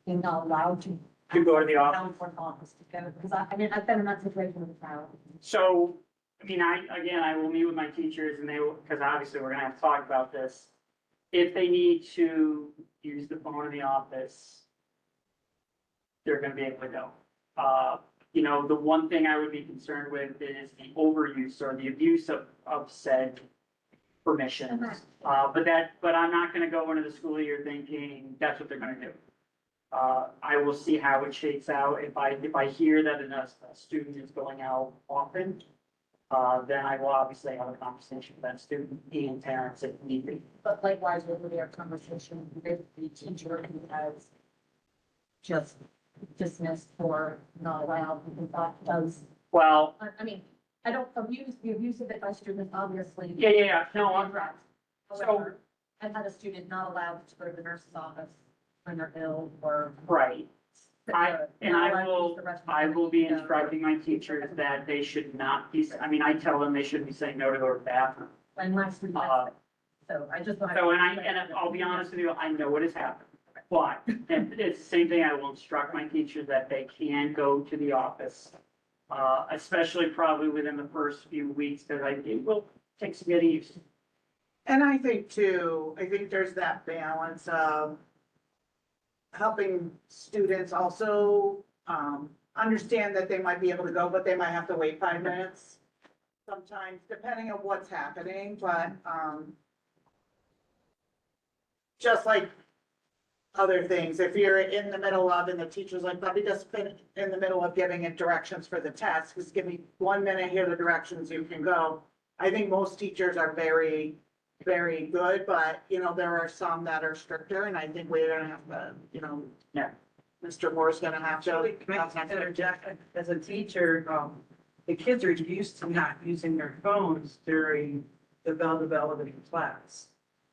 Speaker 3: being not allowed to?
Speaker 6: To go to the office.
Speaker 3: Office to go, because I've been in that situation with a child.
Speaker 6: So I mean, I will meet with my teachers and they will, because obviously we're gonna have to talk about this. If they need to use the phone in the office, they're gonna be able to go. You know, the one thing I would be concerned with is the overuse or the abuse of said permissions. But I'm not gonna go into the school year thinking that's what they're gonna do. I will see how it shakes out. If I hear that a student is going out often, then I will obviously have a conversation with that student and parents if need be.
Speaker 3: But likewise, will there be a conversation with the teacher who has just dismissed or not allowed, because that does,
Speaker 6: Well,
Speaker 3: I mean, I don't abuse, the abuse of it by students, obviously.
Speaker 6: yeah, no,
Speaker 3: Addressed. However, I've had a student not allowed to go to the nurse's office when they're ill or.
Speaker 6: right. I
Speaker 3: not allowed to use the restroom
Speaker 6: I
Speaker 3: when
Speaker 6: will
Speaker 3: they
Speaker 6: be
Speaker 3: need to go.
Speaker 6: instructing my teachers that they should not be, I mean, I tell them they shouldn't be saying no to go to the bathroom.
Speaker 3: When my student. So I just.
Speaker 6: So, and I'll be honest with you, I know what has happened. But, and it's the same thing, I will instruct my teachers that they can go to the office. Especially probably within the first few weeks, because it will take some getting used to.
Speaker 2: And I think too, I think there's that balance of helping students also, understand that they might be able to go, but they might have to wait 5 minutes. Sometimes, depending on what's happening, but, just like other things, if you're in the middle of, and the teacher's like, let me just finish in the middle of giving it directions for the test, just give me 1 minute, here are the directions, you can go. I think most teachers are very, very good, but, you know, there are some that are stricter, and I think we're gonna have to, you know.
Speaker 6: Yeah.
Speaker 2: Mr. Moore's gonna have to.
Speaker 1: Actually, can I just interject? As a teacher, the kids are used to not using their phones during the bell of class.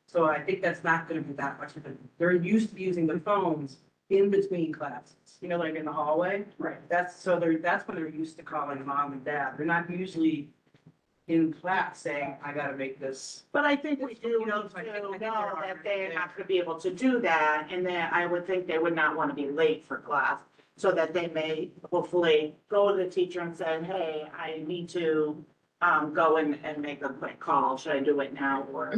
Speaker 1: So I think that's not gonna be that much of it. They're used to using the phones in between classes, you know, like in the hallway.
Speaker 6: Right.
Speaker 1: That's when they're used to calling mom and dad. They're not usually in class saying, I gotta make this.
Speaker 2: But I think we do,
Speaker 1: You know,
Speaker 2: know
Speaker 1: I think
Speaker 2: that they're not gonna be able to do that, and then I would think they would not wanna be late for class. So that they may hopefully go to the teacher and say, hey, I need to, go and make a quick call, should I do it now or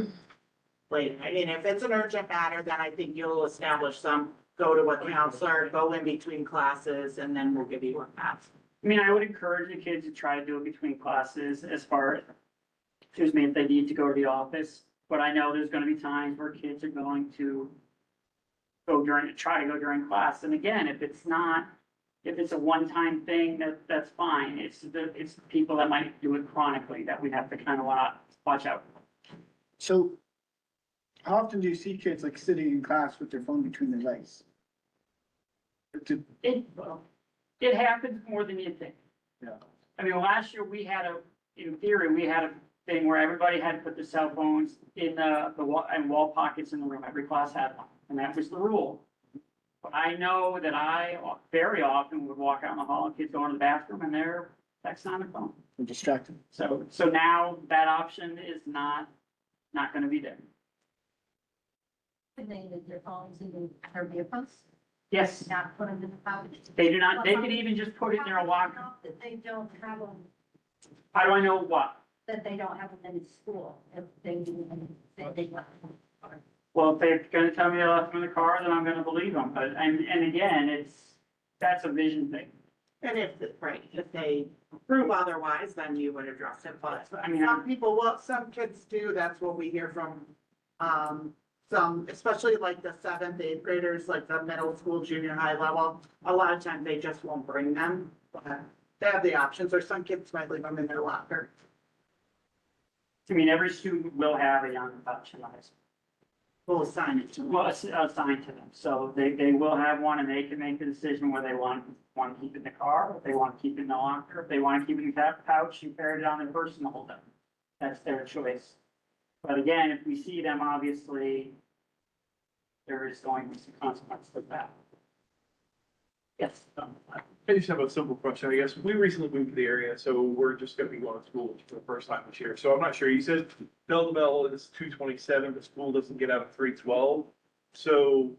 Speaker 2: later? I mean, if it's an urgent matter, then I think you'll establish some, go to a counselor, go in between classes, and then we'll give you a pass.
Speaker 6: I mean, I would encourage the kids to try to do it between classes as far as, excuse me, if they need to go to the office. But I know there's gonna be times where kids are going to try to go during class. And again, if it's a one-time thing, that's fine. It's the people that might do it chronically that we have to kind of watch out.
Speaker 7: So how often do you see kids like sitting in class with their phone between their legs?
Speaker 6: It happens more than you think.
Speaker 7: Yeah.
Speaker 6: I mean, last year in theory, we had a thing where everybody had to put their cell phones in wall pockets in the room. Every class had one, and that was the rule. But I know that I very often would walk out in the hall and kids go into the bathroom and they're texting on their phone.
Speaker 7: They're distracted.
Speaker 6: So now that option is not gonna be there.
Speaker 3: Can they leave their phones in their vehicles?
Speaker 6: Yes,
Speaker 3: Not put them in the pouch?
Speaker 6: they do not, they could even just put it in their locker.
Speaker 3: That they don't have them,
Speaker 6: How do I know what?
Speaker 3: that they don't have them in school, if they do, they left them.
Speaker 6: Well, if they're gonna tell me they left them in the car, then I'm gonna believe them, but, and again, that's a vision thing.
Speaker 9: And if they prove otherwise, then you would address it, but
Speaker 6: I mean,
Speaker 2: Some people, well, some kids do, that's what we hear from, some, especially like the 7th, 8th graders, like the middle school, junior high level. A lot of times they just won't bring them, but they have the options, or some kids might leave them in their locker.
Speaker 6: I mean, every student will have a young touch in high school.
Speaker 2: We'll assign it to them.
Speaker 6: Well, it's assigned to them, so they will have one and they can make the decision whether they want to keep it in the car, if they want to keep it in the locker, if they want to keep it in that pouch, you carry it on their person the whole time. That's their choice. But again, if we see them, obviously, there is going to be some consequences of that. Yes.
Speaker 4: I just have a simple question, I guess. We recently moved to the area, so we're just gonna be going to school for the first time this year. So I'm not sure, you said bell to bell is 2:27, but school doesn't get out at 3:12. So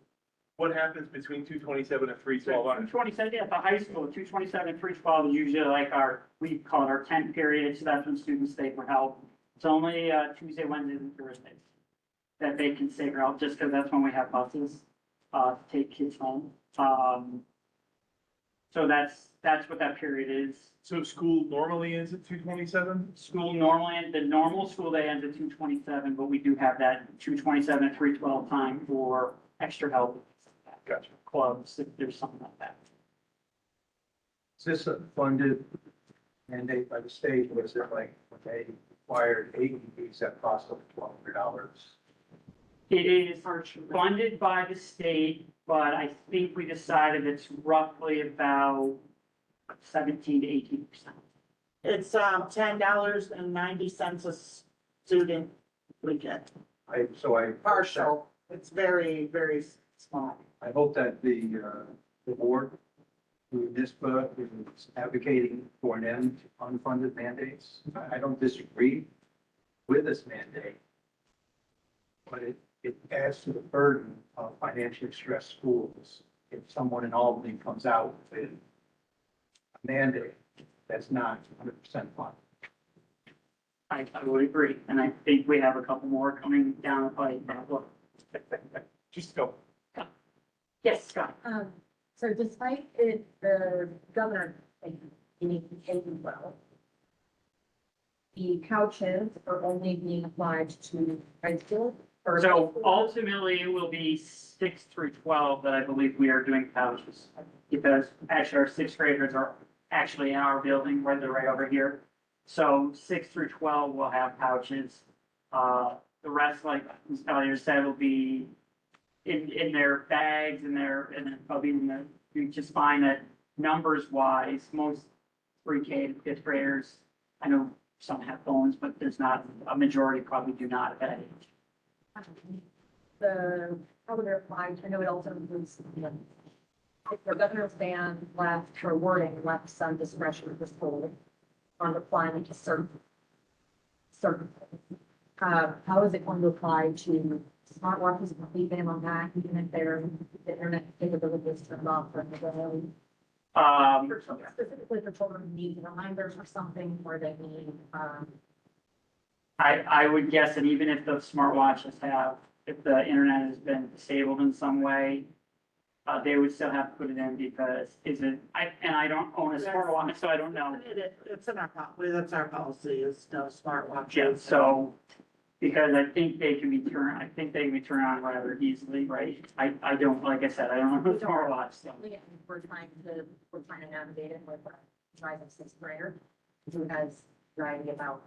Speaker 4: what happens between 227 and 312?
Speaker 6: Two twenty-seven, yeah, at the high school, 227, 312 is usually like we call it our 10th period, so that's when students stay for help. It's only Tuesday, Wednesdays, and Thursdays that they can stay for help, just because that's when we have buses to take kids home. So that's what that period is.
Speaker 4: So school normally ends at 227?
Speaker 6: School normally, the normal school day ends at 227, but we do have that 227 to 312 time for extra help.
Speaker 4: Gotcha.
Speaker 6: Clubs, if there's something like that.
Speaker 11: Is this a funded mandate by the state, or is it like they required AEDs that cost them $1,200?
Speaker 6: It is funded by the state, but I think we decided it's roughly about 17 to 18%.
Speaker 9: It's, $10.90 a student we get. Partial, it's very, very small.
Speaker 11: I hope that the board, through NISBA, is advocating for an end to unfunded mandates. I don't disagree with this mandate, but it adds to the burden of financially stressed schools if someone in Albany comes out with a mandate that's not 100% funded.
Speaker 6: I would agree, and I think we have a couple more coming down the pipe.
Speaker 4: Just go.
Speaker 6: Yes, Scott.
Speaker 3: So despite it, the governor being well, the couches are only being applied to high school. Or
Speaker 6: So ultimately, it will be 6 through 12 that I believe we are doing pouches. Because actually our sixth graders are actually in our building, right, they're right over here. So 6 through 12 will have pouches. The rest, like Ms. Collier said, will be in their bags and then probably you just find that numbers wise, most pre-K to fifth graders, I know some have phones, but there's not, a majority probably do not at that age.
Speaker 3: The governor applied, I know it also includes, if the governor's ban left, or wording left some discretion for school on applying to certain. How is it going to apply to smartwatches, leave them on that, even if their the internet capabilities turned off or anything? For children, specifically for children who need reminders or something where they need,
Speaker 6: I would guess that even if the smartwatches if the internet has been disabled in some way, they would still have to put it in because I don't own a smartwatch, so I don't know.
Speaker 9: It's in our policy, that's our policy, is no smartwatches.
Speaker 6: Yeah, so, because I think they can be turned on rather easily, right? I don't, like I said, I don't know the smartwatch, so.
Speaker 3: we're trying to navigate it with a rising sixth grader who has writing about.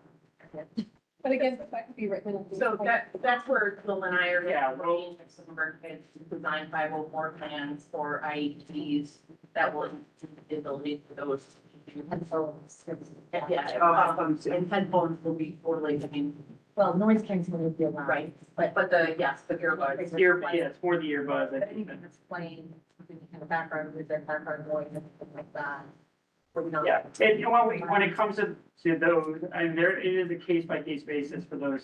Speaker 5: But again, that could be written in.
Speaker 1: So that's where Bill and I are.
Speaker 6: Yeah,
Speaker 1: Rolling with some of our kids to design 504 plans for IEPs that will include the ability for those.
Speaker 3: Headphones.
Speaker 1: Yeah, and headphones will be for like, I mean,
Speaker 3: Well, noise canceling would be allowed.
Speaker 1: right, but the earbuds.
Speaker 6: Yeah, it's for the earbuds, I
Speaker 3: But
Speaker 6: think.
Speaker 3: anything that's playing in the background with their background noise, anything like that. Or not.
Speaker 6: Yeah, and when it comes to those, I mean, it is a case by case basis for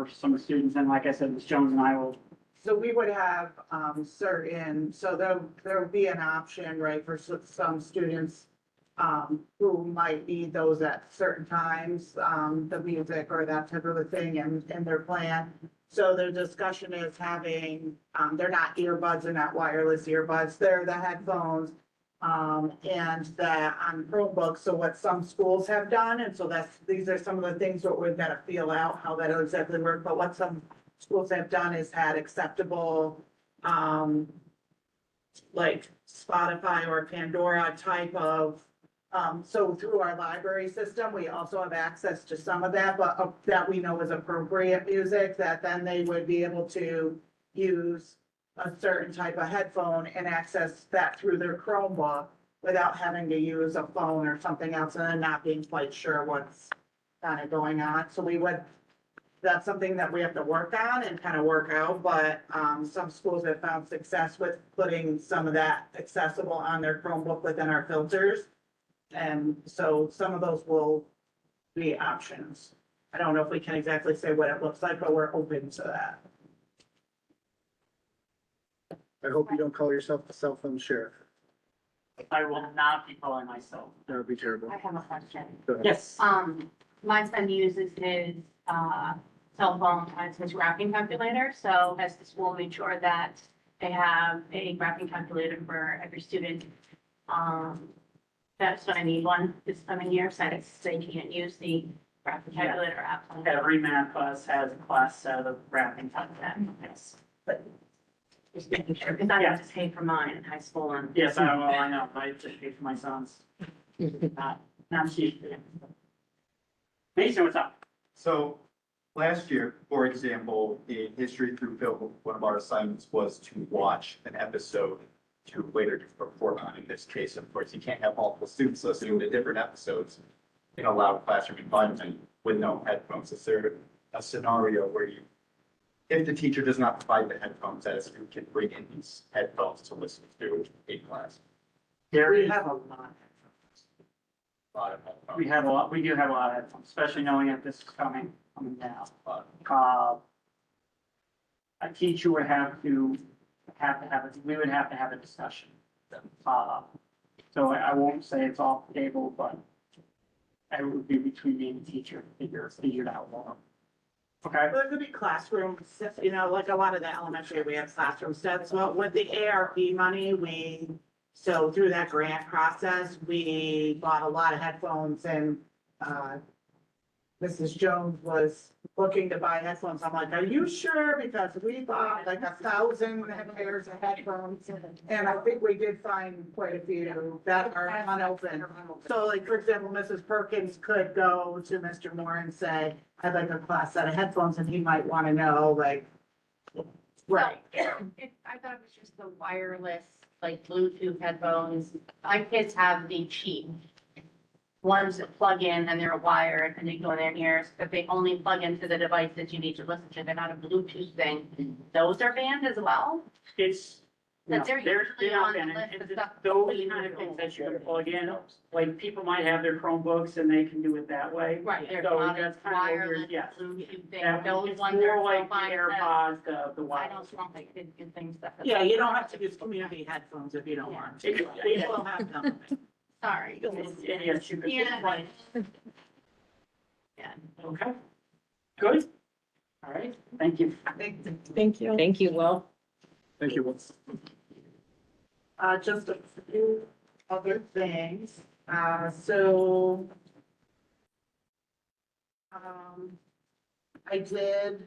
Speaker 6: some of the students, and like I said, Ms. Jones and I will.
Speaker 2: So we would have, there would be an option, right, for some students, who might need those at certain times, the music or that type of a thing in their plan. So the discussion is having, they're not earbuds, they're not wireless earbuds, they're the headphones. And that on Chromebooks, so what some schools have done, and so these are some of the things that we've got to feel out how that'll exactly work, but what some schools have done is had acceptable, like Spotify or Pandora type of, so through our library system, we also have access to some of that, but that we know is appropriate music, that then they would be able to use a certain type of headphone and access that through their Chromebook without having to use a phone or something else and then not being quite sure what's kind of going on. So that's something that we have to work on and kind of work out, but some schools have found success with putting some of that accessible on their Chromebook within our filters. And so some of those will be options. I don't know if we can exactly say what it looks like, but we're open to that.
Speaker 7: I hope you don't call yourself the cell phone sheriff.
Speaker 6: I will not be calling myself.
Speaker 7: That would be terrible.
Speaker 3: I have a question.
Speaker 7: Go ahead.
Speaker 6: Yes.
Speaker 3: My son uses his, cell phone as his graphing calculator, so has the school made sure that they have a graphing calculator for every student? That's what I need one this coming year, so that they can't use the graphing calculator app.
Speaker 6: Every math class has a class set of graphing calculators. Yes.
Speaker 3: Just making sure, because I have to pay for mine in high school and.
Speaker 6: Yes, I know. I just paid for my son's. Not cheap. Mason, what's up?
Speaker 12: So last year, for example, in history through film, one of our assignments was to watch an episode to later report on. In this case, of course, you can't have multiple students listening to different episodes in a loud classroom environment with no headphones. Is there a scenario where you, if the teacher does not provide the headphones, that a student can bring in these headphones to listen to a class?
Speaker 6: There
Speaker 9: We
Speaker 6: is
Speaker 9: have a lot.
Speaker 12: A lot of headphones.
Speaker 6: we do have a lot of headphones, especially knowing that this is coming down. A teacher would we would have to have a discussion. So I won't say it's off the table, but it would be between me and the teacher, figured out more. Okay,
Speaker 9: Well, it could be classroom, you know, like a lot of the elementary, we have classroom sets. Well, with the ARP money, so through that grant process, we bought a lot of headphones and, Mrs. Jones was looking to buy headphones. I'm like, are you sure? Because we bought like 1,000 pairs of headphones. And I think we did find quite a few that are unopened. So like, for example, Mrs. Perkins could go to Mr. Moore and say, I'd like a class set of headphones, and he might want to know, like, right.
Speaker 3: I thought it was just the wireless, like Bluetooth headphones. My kids have the cheap ones that plug in and they're wired and they go in their ears, but they only plug into the device that you need to listen to. They're not a Bluetooth thing. Those are banned as well?
Speaker 6: it's, no,
Speaker 3: But they're
Speaker 6: they're
Speaker 3: usually
Speaker 6: not
Speaker 3: on the
Speaker 6: banned.
Speaker 3: list of
Speaker 6: And
Speaker 3: stuff
Speaker 6: those
Speaker 3: we
Speaker 6: kind of
Speaker 3: know.
Speaker 6: things that you can plug in, like people might have their Chromebooks and they can do it that way.
Speaker 3: Right, there's a
Speaker 6: So
Speaker 3: lot of
Speaker 6: that's kind of what we're,
Speaker 3: wireless
Speaker 6: yes.
Speaker 3: Bluetooth things.
Speaker 6: That
Speaker 3: Those
Speaker 6: it's
Speaker 3: ones are
Speaker 6: more like the
Speaker 3: fine.
Speaker 6: AirPods, the
Speaker 3: I
Speaker 6: wireless.
Speaker 3: don't want my kids get things that.
Speaker 9: Yeah, you don't have to use community headphones if you don't want to. We will have them.
Speaker 3: Sorry.
Speaker 6: Yes, you could.
Speaker 3: Yeah.
Speaker 6: Right.
Speaker 3: Yeah.
Speaker 6: Okay, good. All right, thank you.
Speaker 1: Thank you. Thank you, Will.
Speaker 7: Thank you.
Speaker 9: Just a few other things, so. I did,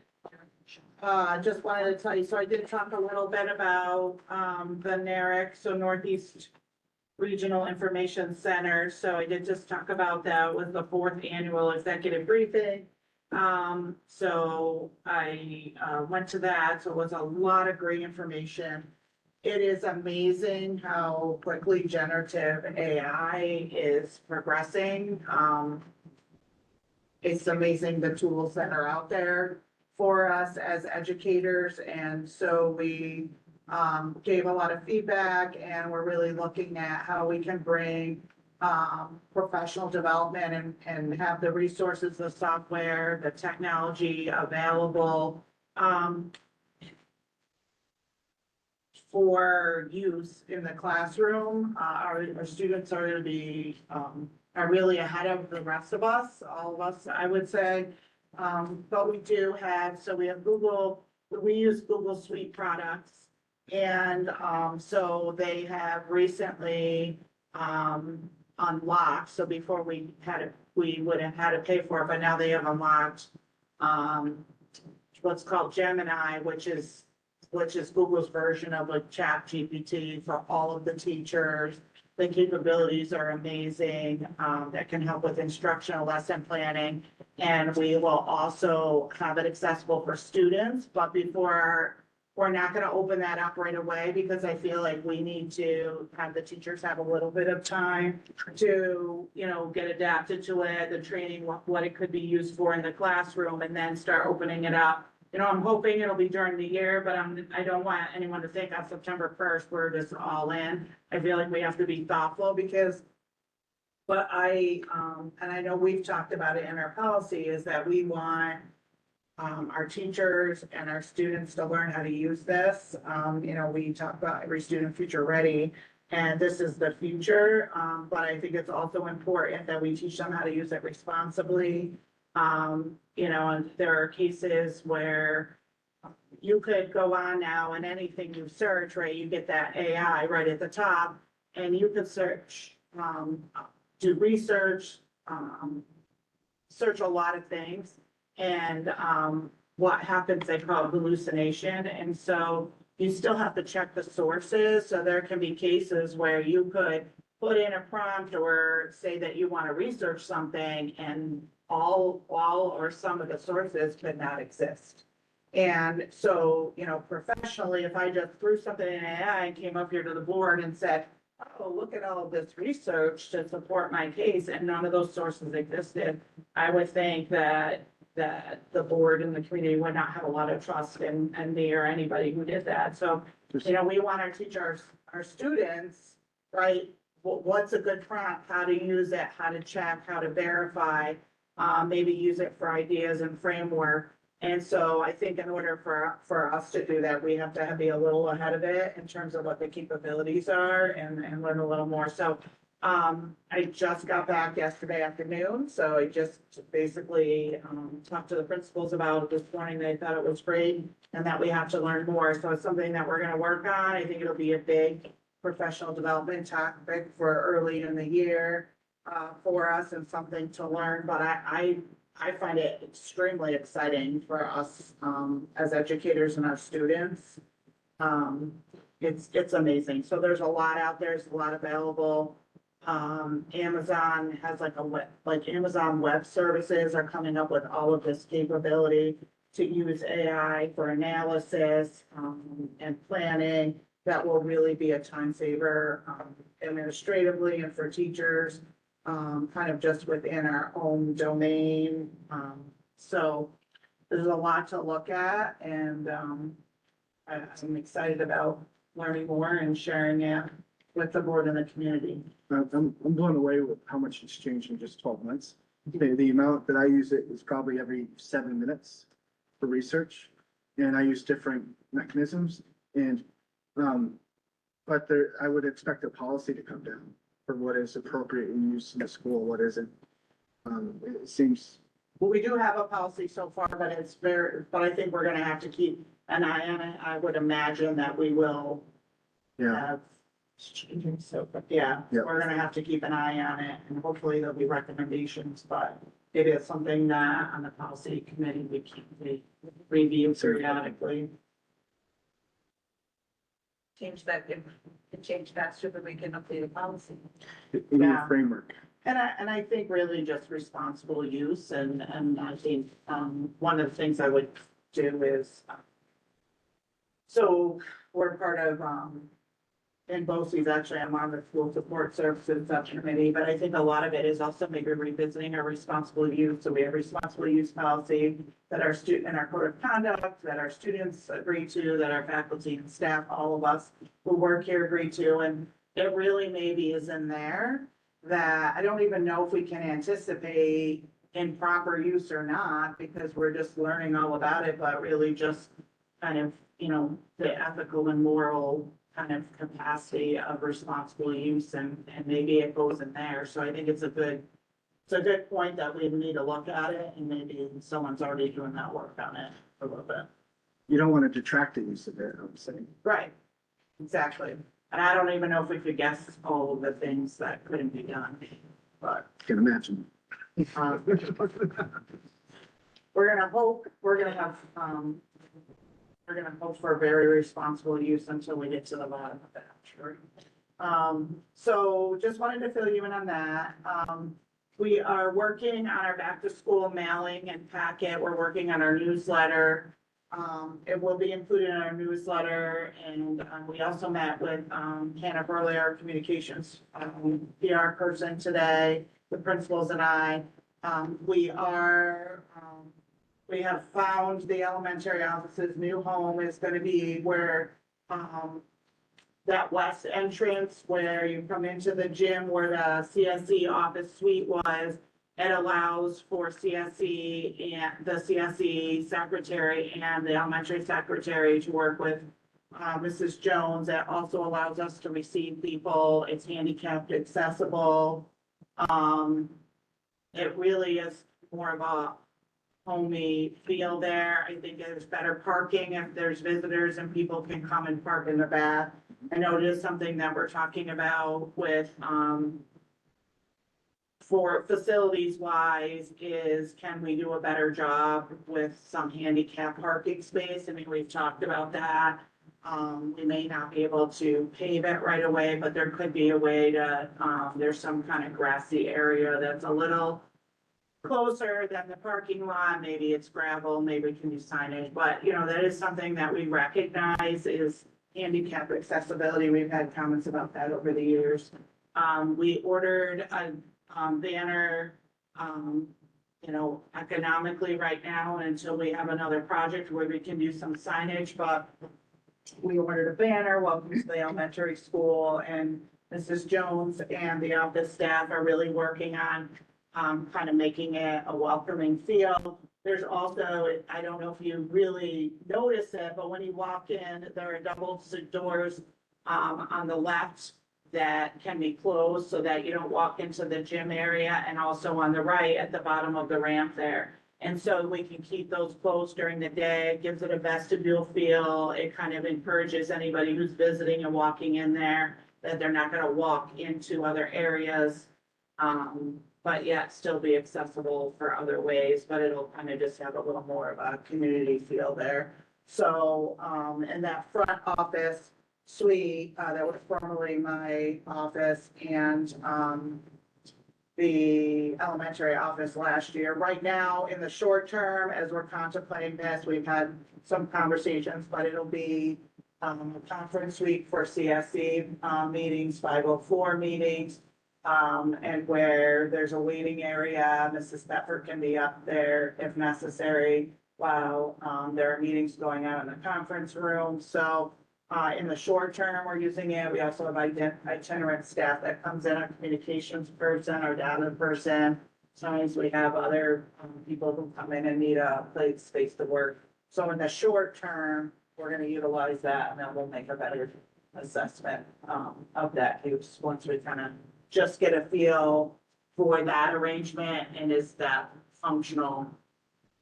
Speaker 9: just wanted to tell you, so I did talk a little bit about, the NARIC, so Northeast Regional Information Center, so I did just talk about that with the 4th annual executive briefing. So I, went to that, so it was a lot of great information. It is amazing how quickly generative AI is progressing. It's amazing the tools that are out there for us as educators. And so we gave a lot of feedback, and we're really looking at how we can bring professional development and have the resources, the software, the technology available for use in the classroom. Our students are going to be, are really ahead of the rest of us, all of us, I would say. But we do have, so we have Google, we use Google Suite products. And so they have recently unlocked, so before we would have had to pay for it, but now they have unlocked what's called Gemini, which is Google's version of like ChatGPT for all of the teachers. The capabilities are amazing, that can help with instructional lesson planning. And we will also have it accessible for students, but we're not gonna open that up right away because I feel like we need to have the teachers have a little bit of time to, get adapted to it, the training, what it could be used for in the classroom, and then start opening it up. I'm hoping it'll be during the year, but I don't want anyone to think on September 1st, we're just all in. I feel like we have to be thoughtful because and I know we've talked about it in our policy, is that we want
Speaker 2: our teachers and our students to learn how to use this. We talk about every student future ready, and this is the future. But I think it's also important that we teach them how to use it responsibly. And there are cases where you could go on now and anything you search, right, you get that AI right at the top, and you could search, do research, search a lot of things. And what happens, they call it hallucination. And so you still have to check the sources. So there can be cases where you could put in a prompt or say that you want to research something, and all or some of the sources could not exist. And so, professionally, if I just threw something in AI and came up here to the board and said, oh, look at all of this research to support my case, and none of those sources existed, I would think that the board and the community would not have a lot of trust in me or anybody who did that. So, we want to teach our students, right, what's a good prompt, how to use it, how to check, how to verify, maybe use it for ideas and framework. And so I think in order for us to do that, we have to be a little ahead of it in terms of what the capabilities are and learn a little more. So I just got back yesterday afternoon, so I just basically talked to the principals about it this morning. They thought it was great and that we have to learn more. So it's something that we're going to work on. I think it'll be a big professional development topic for early in the year for us, and something to learn. But I find it extremely exciting for us as educators and our students. It's amazing. So there's a lot out there. There's a lot available. Amazon has Amazon Web Services are coming up with all of this capability to use AI for analysis and planning. That will really be a time saver administratively and for teachers. Kind of just within our own domain. So there's a lot to look at, and I'm excited about learning more and sharing it with the board and the community.
Speaker 7: I'm blown away with how much it's changed in just 12 months. The amount that I use it is probably every 7 minutes for research, and I use different mechanisms. And but I would expect a policy to come down for what is appropriate in use in the school, what isn't. It seems.
Speaker 2: Well, we do have a policy so far, but I think we're gonna have to keep an eye on it. I would imagine that we will have. It's changing, so, but yeah, we're gonna have to keep an eye on it, and hopefully there'll be recommendations, but it is something that on the policy committee, we review periodically.
Speaker 1: Change that, change faster than we can update a policy.
Speaker 7: In your framework.
Speaker 2: And I think really just responsible use, and I think, one of the things I would do is, so we're part of, in BOCES, actually, I'm on the school support services subcommittee, but I think a lot of it is also maybe revisiting our responsible use. So we have responsible use policy that our and our code of conduct, that our students agree to, that our faculty and staff, all of us who work here agree to, and it really maybe is in there that I don't even know if we can anticipate improper use or not, because we're just learning all about it, but really just kind of, the ethical and moral kind of capacity of responsible use, and maybe it goes in there. So I think it's a good point that we need to look at it, and maybe someone's already doing that work on it a little bit.
Speaker 7: You don't want to detract the use of it, I'm saying.
Speaker 2: Right, exactly. And I don't even know if we could guess all of the things that couldn't be done, but.
Speaker 7: Can imagine.
Speaker 2: We're gonna hope for very responsible use until we get to the bottom of that, sure. So just wanted to fill you in on that. We are working on our back to school mailing and packet. We're working on our newsletter. It will be included in our newsletter, and we also met with Hannah Burley, our communications PR person today, the principals and I. We have found the elementary office's new home is going to be where that west entrance where you come into the gym where the CSE office suite was,
Speaker 9: It allows for CSE and the CSE secretary and the elementary secretary to work with Mrs. Jones. That also allows us to receive people. It's handicapped accessible. It really is more of a homey feel there. I think there's better parking if there's visitors and people can come and park in the back. I know it is something that we're talking about with, for facilities wise, is can we do a better job with some handicap parking space? I mean, we've talked about that. We may not be able to pave it right away, but there could be a way to, there's some kind of grassy area that's a little closer than the parking lot. Maybe it's gravel, maybe we can use signage, but you know, that is something that we recognize is handicap accessibility. We've had comments about that over the years. We ordered a banner, you know, economically right now until we have another project where we can do some signage, but we ordered a banner, welcome to the elementary school, and Mrs. Jones and the office staff are really working on kind of making it a welcoming feel. There's also, I don't know if you really notice it, but when you walk in, there are double doors on the left that can be closed so that you don't walk into the gym area, and also on the right at the bottom of the ramp there. And so we can keep those closed during the day. It gives it a vestibule feel. It kind of encourages anybody who's visiting and walking in there that they're not going to walk into other areas, but yet still be accessible for other ways. But it'll kind of just have a little more of a community feel there. So in that front office suite, that was formerly my office and the elementary office last year. Right now, in the short term, as we're contemplating this, we've had some conversations, but it'll be a conference suite for CSE meetings, 504 meetings, and where there's a waiting area. Mrs. Thetford can be up there if necessary while there are meetings going on in the conference room. So in the short term, we're using it. We also have itinerant staff that comes in, a communications person or data person. Sometimes we have other people who come in and need a place space to work. So in the short term, we're going to utilize that, and then we'll make a better assessment of that use once we kind of just get a feel for that arrangement and is that functional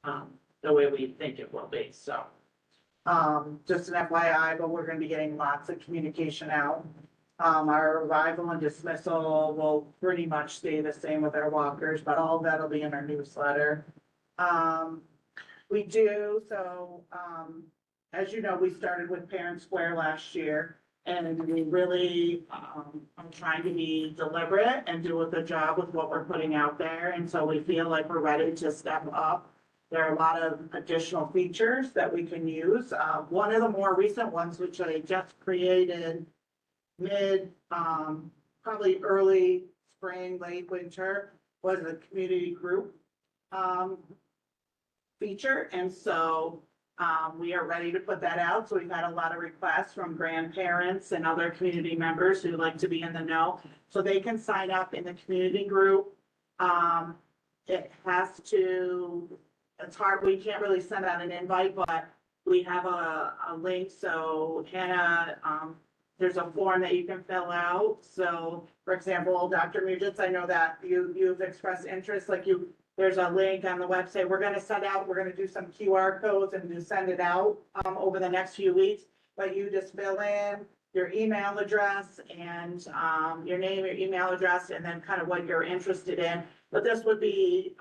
Speaker 9: the way we think it will be. So. Just an FYI, but we're gonna be getting lots of communication out. Our arrival and dismissal will pretty much stay the same with our walkers, but all of that'll be in our newsletter. We do, so, as you know, we started with Parent Square last year, and we really, I'm trying to be deliberate and do a good job with what we're putting out there, and so we feel like we're ready to step up. There are a lot of additional features that we can use. One of the more recent ones, which I just created probably early spring, late winter, was a community group feature. And so we are ready to put that out. So we've had a lot of requests from grandparents and other community members who like to be in the know. So they can sign up in the community group. It has to, it's hard, we can't really send out an invite, but we have a link. So Hannah, there's a form that you can fill out. So for example, Dr. Mujitz, I know that you've expressed interest, like there's a link on the website. We're gonna send out, we're gonna do some QR codes and just send it out over the next few weeks. But you just fill in your email address and your name, your email address, and then kind of what you're interested in. But this would be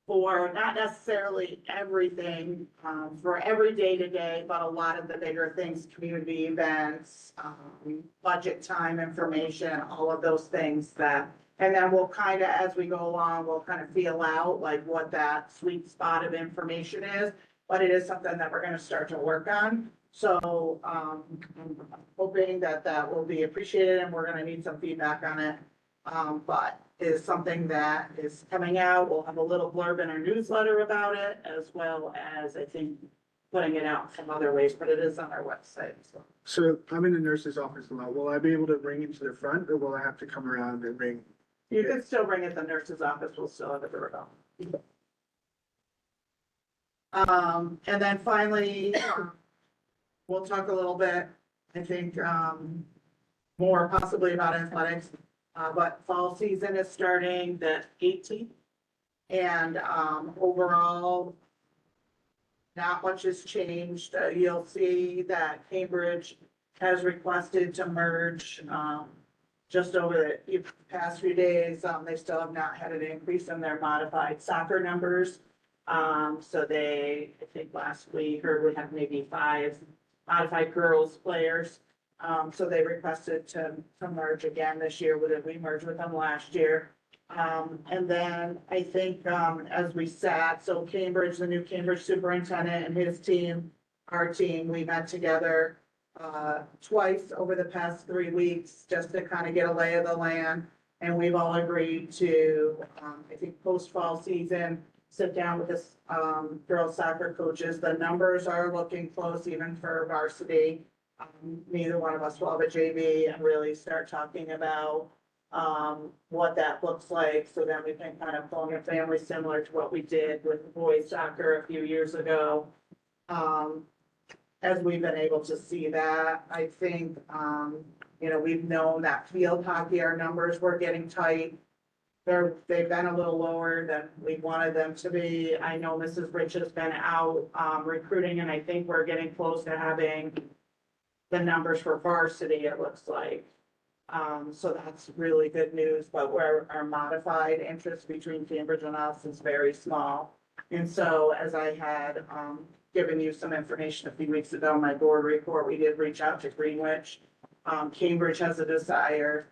Speaker 9: for not necessarily everything, for every day-to-day, but a lot of the bigger things, community events, budget time information, all of those things that, and then we'll kind of, as we go along, we'll kind of feel out like what that sweet spot of information is, but it is something that we're going to start to work on. So I'm hoping that that will be appreciated, and we're going to need some feedback on it. But is something that is coming out. We'll have a little blurb in our newsletter about it, as well as, I think, putting it out some other ways, but it is on our website.
Speaker 7: So I'm in the nurse's office a lot. Will I be able to bring it to the front, or will I have to come around and bring
Speaker 2: You can still bring it, the nurse's office will still have a doorbell. And then finally, we'll talk a little bit, I think, more possibly about athletics. But fall season is starting the 18th. And, overall, not much has changed. You'll see that Cambridge has requested to merge, just over the past few days. They still have not had an increase in their modified soccer numbers. So they, I think last week, or we have maybe 5 modified girls players. So they requested to merge again this year, we merged with them last year. And then I think, as we sat, so Cambridge, the new Cambridge superintendent and his team, our team, we met together twice over the past 3 weeks, just to kind of get a lay of the land. And we've all agreed to, I think post-fall season, sit down with this, girls soccer coaches. The numbers are looking close even for varsity. Neither one of us will have a JV, and really start talking about what that looks like. So then we can kind of form a family similar to what we did with boys soccer a few years ago. As we've been able to see that, I think, we've known that field hockey, our numbers were getting tight. They've been a little lower than we wanted them to be. I know Mrs. Rich has been out, recruiting, and I think we're getting close to having the numbers for varsity, it looks like. So that's really good news, but where our modified interest between Cambridge and us is very small. And so as I had, given you some information a few weeks ago, my board report, we did reach out to Greenwich. Cambridge has a desire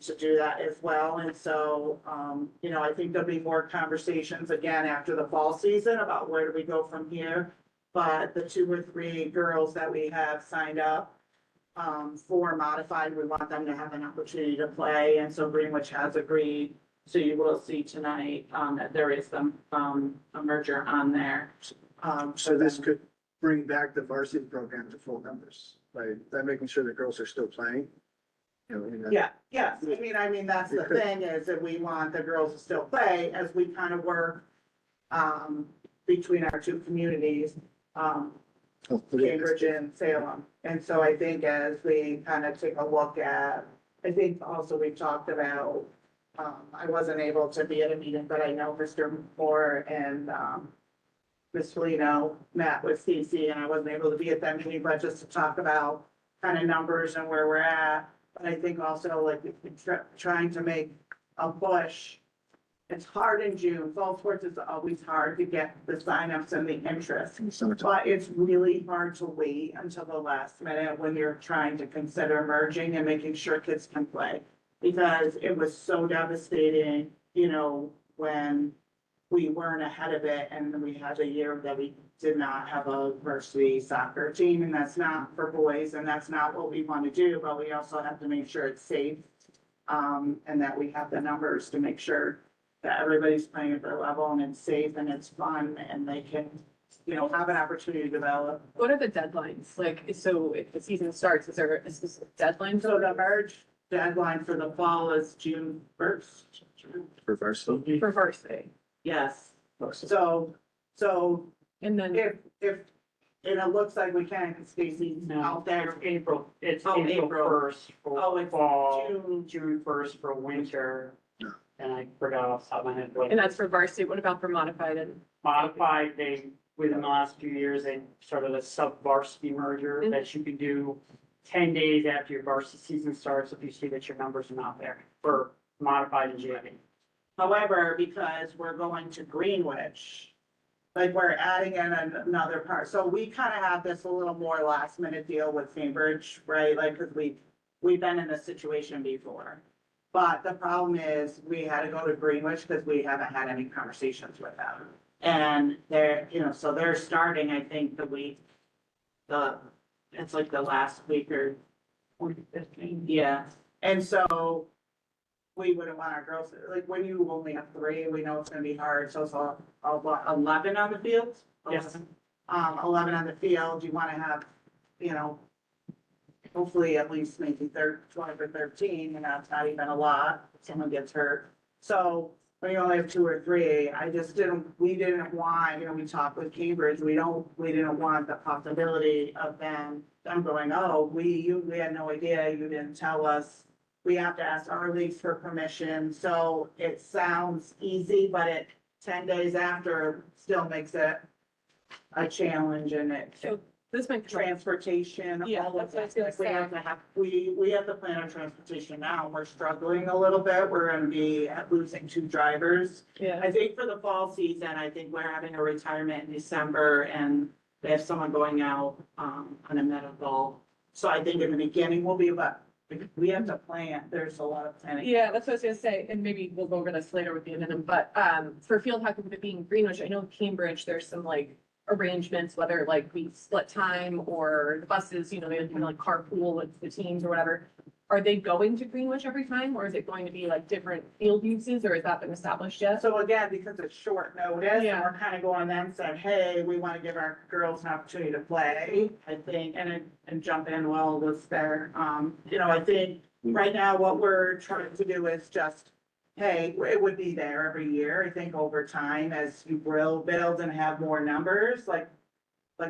Speaker 2: to do that as well. And so, I think there'll be more conversations again after the fall season about where do we go from here. But the 2 or 3 girls that we have signed up, for modified, we want them to have an opportunity to play. And so Greenwich has agreed. So you will see tonight, that there is a merger on there.
Speaker 7: So this could bring back the varsity program to full numbers, right? By making sure the girls are still playing.
Speaker 2: Yeah, yes, I mean, that's the thing, is that we want the girls to still play as we kind of work, between our 2 communities, Cambridge and Salem. And so I think as we kind of take a look at, I think also we talked about, I wasn't able to be at a meeting, but I know Mr. Moore and, Ms. Felino met with Cece, and I wasn't able to be at that meeting, but just to talk about kind of numbers and where we're at. But I think also, like, trying to make a push. It's hard in June. Fall sports is always hard to get the signups and the interest. But it's really hard to wait until the last minute when you're trying to consider merging and making sure kids can play. Because it was so devastating, when we weren't ahead of it, and we had a year that we did not have a varsity soccer team, and that's not for boys, and that's not what we want to do, but we also have to make sure it's safe. And that we have the numbers to make sure that everybody's playing at their level and it's safe and it's fun and they can, have an opportunity to develop.
Speaker 1: What are the deadlines? Like, so if the season starts, is there a specific deadline?
Speaker 2: So the merge deadline for the fall is June 1st.
Speaker 7: For varsity.
Speaker 1: For varsity.
Speaker 2: Yes. So
Speaker 1: And then,
Speaker 2: if, and it looks like we can, Stacy,
Speaker 6: No,
Speaker 2: out there.
Speaker 6: April, it's
Speaker 2: Oh,
Speaker 6: April
Speaker 2: April.
Speaker 6: 1st
Speaker 2: Oh,
Speaker 6: for
Speaker 2: it's
Speaker 6: fall,
Speaker 2: June.
Speaker 6: June 1st for winter.
Speaker 7: No.
Speaker 6: And I forgot off the top of my head what.
Speaker 1: and that's for varsity. What about for modified and?
Speaker 6: Modified, within the last few years, they started a sub-varsity merger
Speaker 1: Mhm.
Speaker 6: that you can do 10 days after your varsity season starts if you see that your numbers are not there for modified and JV.
Speaker 2: However, because we're going to Greenwich, like we're adding in another part. So we kind of have this a little more last minute deal with Cambridge, right? Like, cause we've been in this situation before. But the problem is we had to go to Greenwich because we haven't had any conversations with them. And they're, so they're starting, I think, it's like the last week or 15. Yeah. And so we wouldn't want our girls, like, when you only have 3, we know it's gonna be hard. So it's 11 on the field.
Speaker 6: Yes.
Speaker 2: 11 on the field. You want to have,
Speaker 9: hopefully at least maybe 12 or 13, and that's not even a lot, if someone gets hurt. So when you only have 2 or 3, we didn't want, we talked with Cambridge, we didn't want the possibility of them going, oh, we had no idea, you didn't tell us. We have to ask our leagues for permission, so it sounds easy, but 10 days after still makes it a challenge, and
Speaker 1: So this might.
Speaker 9: transportation,
Speaker 1: Yeah,
Speaker 9: all of
Speaker 1: that's what I was
Speaker 9: that.
Speaker 1: gonna
Speaker 9: We have to have, we have to plan our transportation now. We're struggling a little bit. We're gonna be losing 2 drivers.
Speaker 1: Yeah.
Speaker 9: I think for the fall season, I think we're having a retirement in December, and they have someone going out, on a medical. So I think in the beginning will be, but we have to plan. There's a lot of planning.
Speaker 1: Yeah, that's what I was gonna say, and maybe we'll go over this later with the addendum, but, for field hockey, with it being Greenwich, I know Cambridge, there's some like arrangements, whether like we split time or the buses, they kind of like carpool with the teams or whatever. Are they going to Greenwich every time, or is it going to be like different field uses, or has that been established yet?
Speaker 9: So again, because it's short notice, and
Speaker 1: Yeah.
Speaker 9: we're kind of going then said, hey, we want to give our girls an opportunity to play, I think, and jump in while was there. I think right now what we're trying to do is just, hey, it would be there every year. I think over time, as you build and have more numbers, like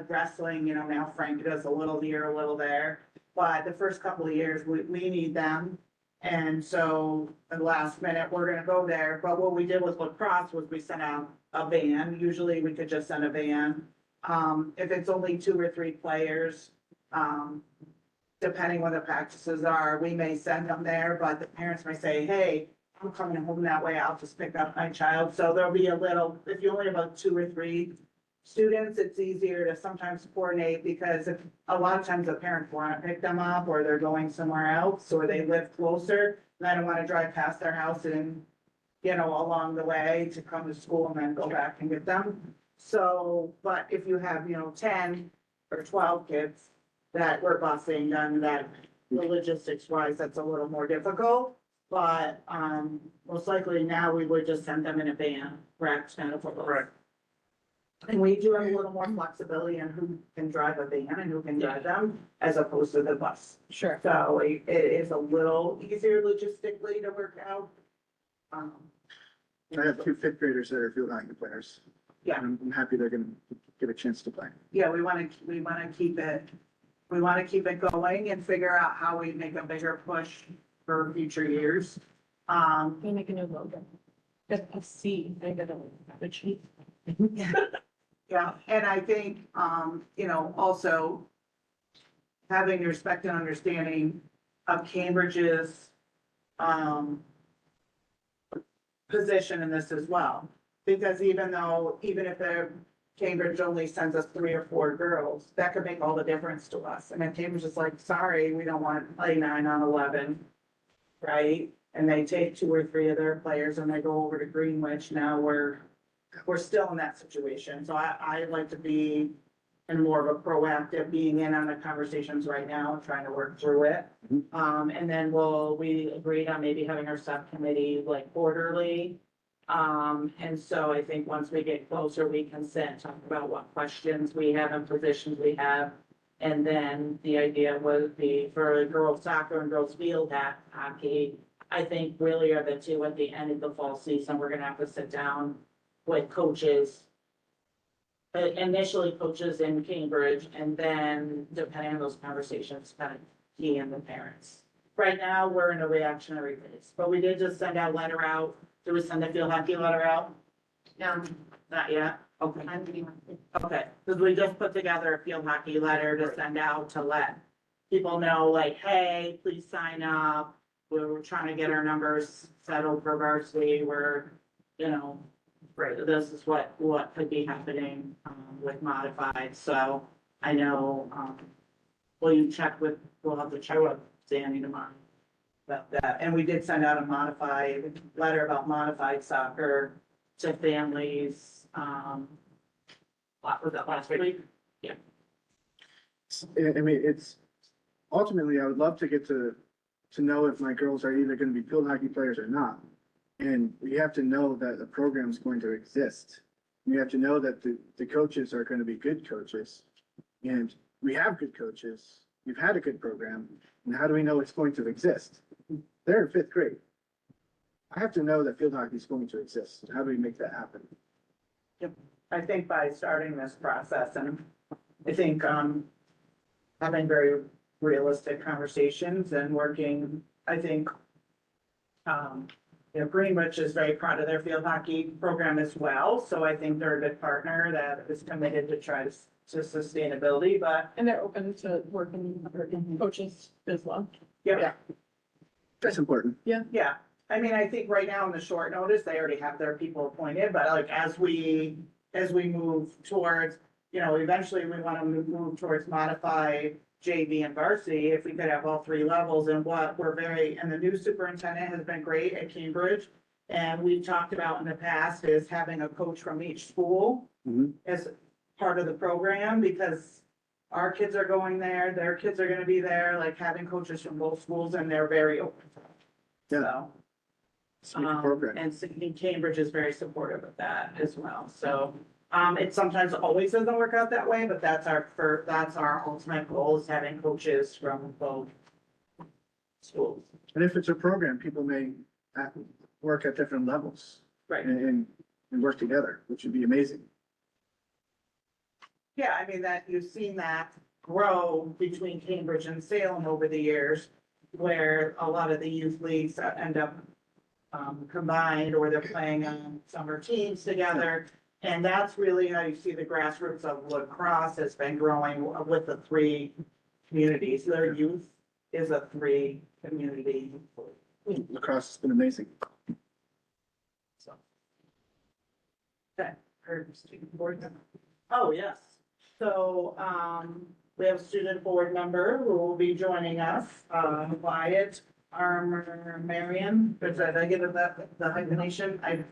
Speaker 9: wrestling, now Frank does a little here, a little there. But the first couple of years, we need them. And so the last minute, we're gonna go there. But what we did with lacrosse was we sent out a van. Usually we could just send a van. If it's only 2 or 3 players, depending when the practices are, we may send them there, but the parents may say, hey, I'm coming home that way, I'll just pick up my child. So there'll be a little, if you only have about 2 or 3 students, it's easier to sometimes coordinate, because a lot of times the parents want to pick them up, or they're going somewhere else, or they live closer, and I don't want to drive past their house and, along the way to come to school and then go back and get them. So, but if you have, 10 or 12 kids that we're busing, then that, the logistics wise, that's a little more difficult. But, most likely now we would just send them in a van, correct?
Speaker 4: Correct.
Speaker 9: And we do have a little more flexibility on who can drive a van and who can drive them, as opposed to the bus.
Speaker 1: Sure.
Speaker 9: So it is a little easier logistically to work out.
Speaker 7: I have 2 5th graders that are field hockey players.
Speaker 9: Yeah.
Speaker 7: And I'm happy they're gonna get a chance to play.
Speaker 9: Yeah, we want to keep it going and figure out how we make a bigger push for future years.
Speaker 1: We make a new logo. That's a C, I got a cheat.
Speaker 9: Yeah, and I think, also having respect and understanding of Cambridge's, position in this as well. Because even if Cambridge only sends us 3 or 4 girls, that could make all the difference to us. And if Cambridge is like, sorry, we don't want to play 9 on 11, right? And they take 2 or 3 of their players and they go over to Greenwich, now we're still in that situation. So I like to be in more of a proactive, being in on the conversations right now and trying to work through it. And then we agreed on maybe having our subcommittee like quarterly. And so I think once we get closer, we can sit and talk about what questions we have and positions we have. And then the idea would be for girls soccer and girls field hockey, I think really are the 2 at the end of the fall season. We're gonna have to sit down with coaches. Initially coaches in Cambridge, and then depending on those conversations, kind of key in the parents. Right now, we're in a reactionary phase, but we did just send a letter out. Did we send a field hockey letter out? No, not yet. Okay. Okay, because we just put together a field hockey letter to send out to let people know, like, hey, please sign up. We're trying to get our numbers settled for varsity. We're, this is what could be happening, with modified. So I know, we'll have to check with Danny tomorrow about that. And we did send out a letter about modified soccer to families, was that last week? Yeah.
Speaker 7: I mean, it's ultimately, I would love to get to know if my girls are either gonna be field hockey players or not. And we have to know that the program's going to exist. We have to know that the coaches are gonna be good coaches. And we have good coaches, you've had a good program, and how do we know it's going to exist? They're in fifth grade. I have to know that field hockey is going to exist. How do we make that happen?
Speaker 2: I think by starting this process, and I think, having very realistic conversations and working, I think, Greenwich is very proud of their field hockey program as well, so I think they're a good partner that is committed to try to sustainability, but.
Speaker 5: And they're open to working with coaches as well.
Speaker 2: Yeah.
Speaker 7: That's important.
Speaker 2: Yeah, I mean, I think right now in the short notice, they already have their people appointed, but like as we move towards, eventually we want to move towards modify JV and varsity, if we could have all three levels, and and the new superintendent has been great at Cambridge. And we've talked about in the past is having a coach from each school
Speaker 7: Mhm.
Speaker 2: as part of the program, because our kids are going there, their kids are gonna be there, like having coaches from both schools, and they're very open.
Speaker 7: Yeah.
Speaker 2: So,
Speaker 7: Speaking program.
Speaker 2: and Cambridge is very supportive of that as well, so. It sometimes always doesn't work out that way, but that's our ultimate goal, is having coaches from both schools.
Speaker 7: And if it's a program, people may work at different levels
Speaker 2: Right.
Speaker 7: and work together, which would be amazing.
Speaker 2: Yeah, I mean, that, you've seen that grow between Cambridge and Salem over the years, where a lot of the youth leagues end up combined, or they're playing on summer teams together. And that's really how you see the grassroots of lacrosse has been growing with the three communities. Their youth is a three community.
Speaker 7: Lacrosse has been amazing.
Speaker 2: So. Okay, heard student board member. Oh, yes. So, we have a student board member who will be joining us, Wyatt Armour Marion. Did I get the hyphenation? I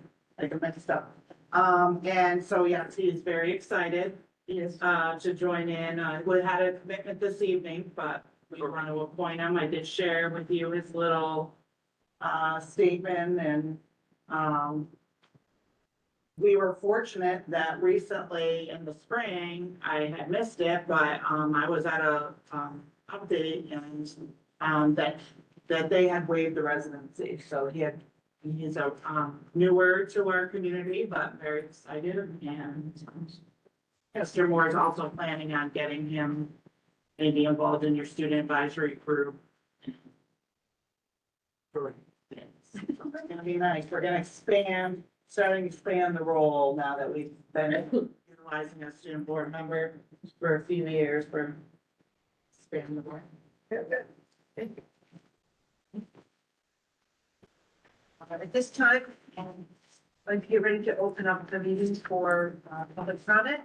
Speaker 2: messed up. And so, yes, he's very excited. To join in. We had a commitment this evening, but we want to appoint him. I did share with you his little, statement, and, we were fortunate that recently in the spring, I had missed it, but, I was at a, update, and, that they had waived the residency, so he's a, newer to our community, but very excited, and Esther Moore is also planning on getting him maybe involved in your student advisory group. It's gonna be nice, we're gonna starting to expand the role now that we've been utilizing a student board member for a few years, for expanding the board. Thank you.
Speaker 1: At this time, I'd get ready to open up the meetings for public comment.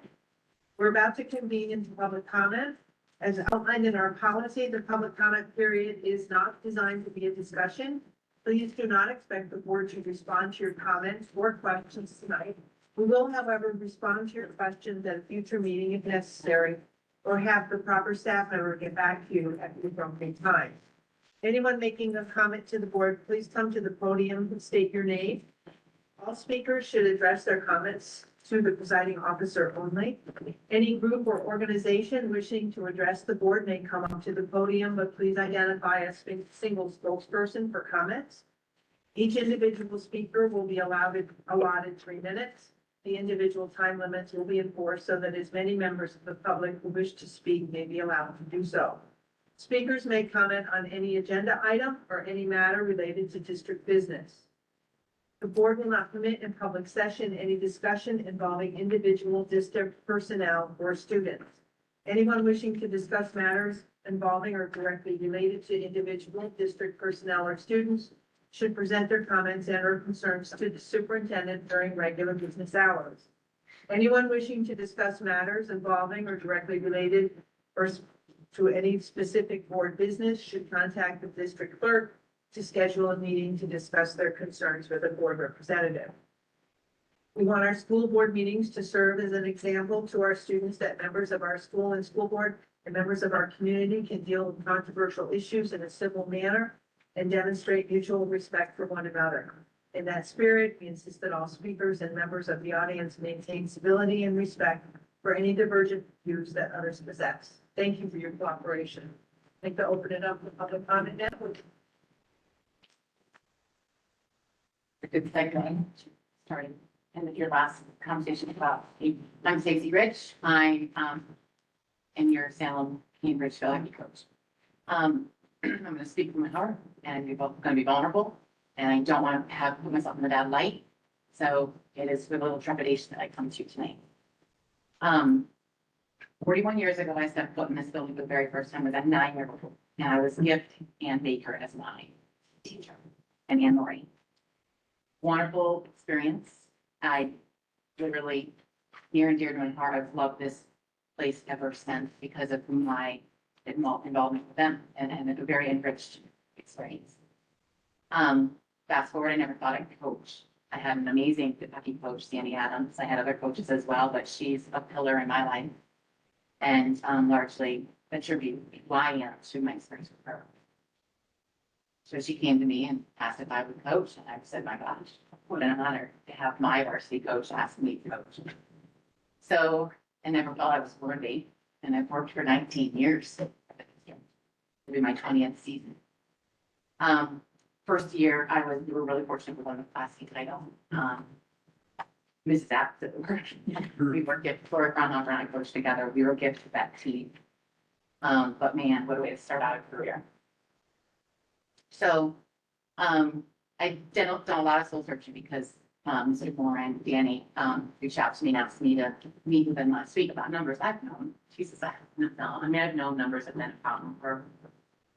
Speaker 1: We're about to convene into public comment. As outlined in our policy, the public comment period is not designed to be a discussion. Please do not expect the board to respond to your comments or questions tonight. We will, however, respond to your questions at a future meeting if necessary, or have the proper staff member get back to you at the appropriate time. Anyone making a comment to the board, please come to the podium and state your name. All speakers should address their comments to the presiding officer only. Any group or organization wishing to address the board may come up to the podium, but please identify a single spokesperson for comments. Each individual speaker will be allotted 3 minutes. The individual time limits will be enforced so that as many members of the public who wish to speak may be allowed to do so. Speakers may comment on any agenda item or any matter related to district business. The board will not permit in public session any discussion involving individual district personnel or students. Anyone wishing to discuss matters involving or directly related to individual district personnel or students should present their comments and or concerns to the superintendent during regular business hours. Anyone wishing to discuss matters involving or directly related or to any specific board business should contact the district clerk to schedule a meeting to discuss their concerns with a board representative. We want our school board meetings to serve as an example to our students that members of our school and school board and members of our community can deal with controversial issues in a civil manner and demonstrate mutual respect for one another. In that spirit, we insist that all speakers and members of the audience maintain civility and respect for any divergent views that others possess. Thank you for your cooperation. like to open it up to public comment now.
Speaker 3: A good segue, starting, and with your last conversation about, I'm Stacey Rich, I'm in your Salem, Cambridge, hockey coach. I'm gonna speak from my heart, and we're both gonna be vulnerable, and I don't want to have put myself in a bad light, so it is with a little trepidation that I come to you tonight. 41 years ago, I stepped foot in this building for the very first time as a 9-year-old, and I was gift and baker as my teacher, and Anne Marie. Wonderful experience. I literally, near and dear to my heart, I've loved this place ever since because of my involvement with them and a very enriched experience. Fast forward, I never thought I'd coach. I had an amazing hockey coach, Sandy Adams. I had other coaches as well, but she's a pillar in my life and largely attribute who I am to my experience with her. So she came to me and asked if I would coach, and I said, my gosh, what an honor to have my varsity coach ask me to coach. So I never felt I was worthy, and I've worked for 19 years. It'll be my 20th season. First year, we were really fortunate with one of the class C title. Mrs. Apt, we were gifted, Flora Groundhog and I coached together. We were gifted that team. But man, what a way to start out a career. So, I done a lot of soul searching because, Mr. Moore and Danny, reached out to me and asked me to meet with them last week about numbers. I've known, Jesus, I've known numbers have been a problem for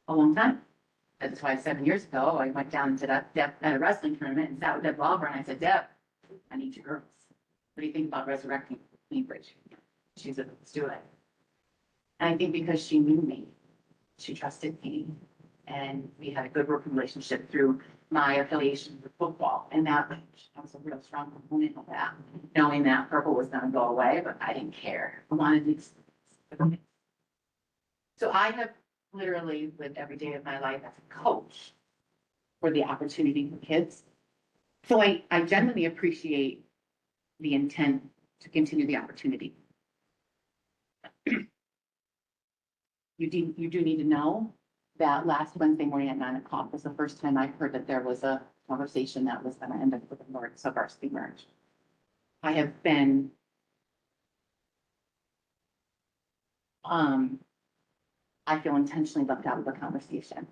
Speaker 3: a long time. That's why 7 years ago, I went down to Deb at a wrestling tournament and sat with Deb Lawver and I said, Deb, I need you girls. What do you think about resurrecting Cambridge? She said, let's do it. And I think because she knew me, she trusted me, and we had a good working relationship through my affiliation with football. And that was a real strong component of that, knowing that purple was going to go away, but I didn't care. I wanted to. So I have literally lived every day of my life as a coach for the opportunity for kids. So I genuinely appreciate the intent to continue the opportunity. You do need to know that last Wednesday morning at 9 o'clock was the first time I heard that there was a conversation that was going to end up with the varsity merge. I have been I feel intentionally left out of the conversation.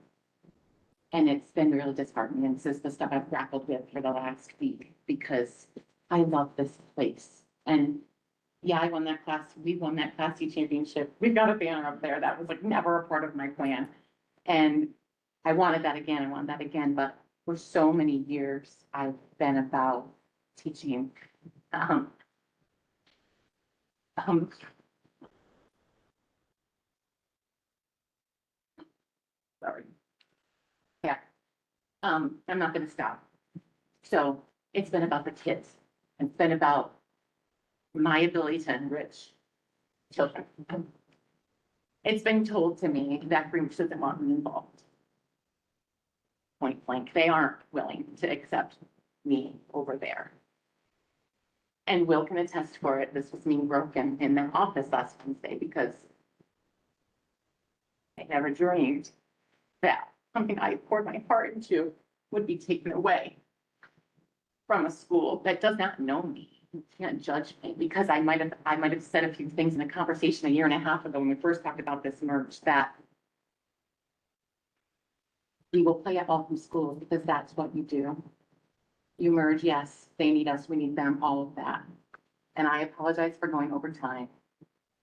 Speaker 3: And it's been really disheartening. And this is the stuff I've grappled with for the last week because I love this place. And yeah, I won that class. We won that Class C championship. We've got a banner up there. That was like never a part of my plan. And I wanted that again. I want that again. But for so many years, I've been about teaching. Sorry. Yeah. I'm not going to stop. So it's been about the kids. It's been about my ability to enrich children. It's been told to me that group doesn't want me involved. Point blank, they aren't willing to accept me over there. And Will can attest for it. This was me broken in the office last Wednesday because I never dreamed that something I poured my heart into would be taken away from a school that does not know me. You can't judge me because I might have said a few things in a conversation 1.5 years ago when we first talked about this merge that we will play at all from schools because that's what you do. You merge, yes, they need us, we need them, all of that. And I apologize for going over time,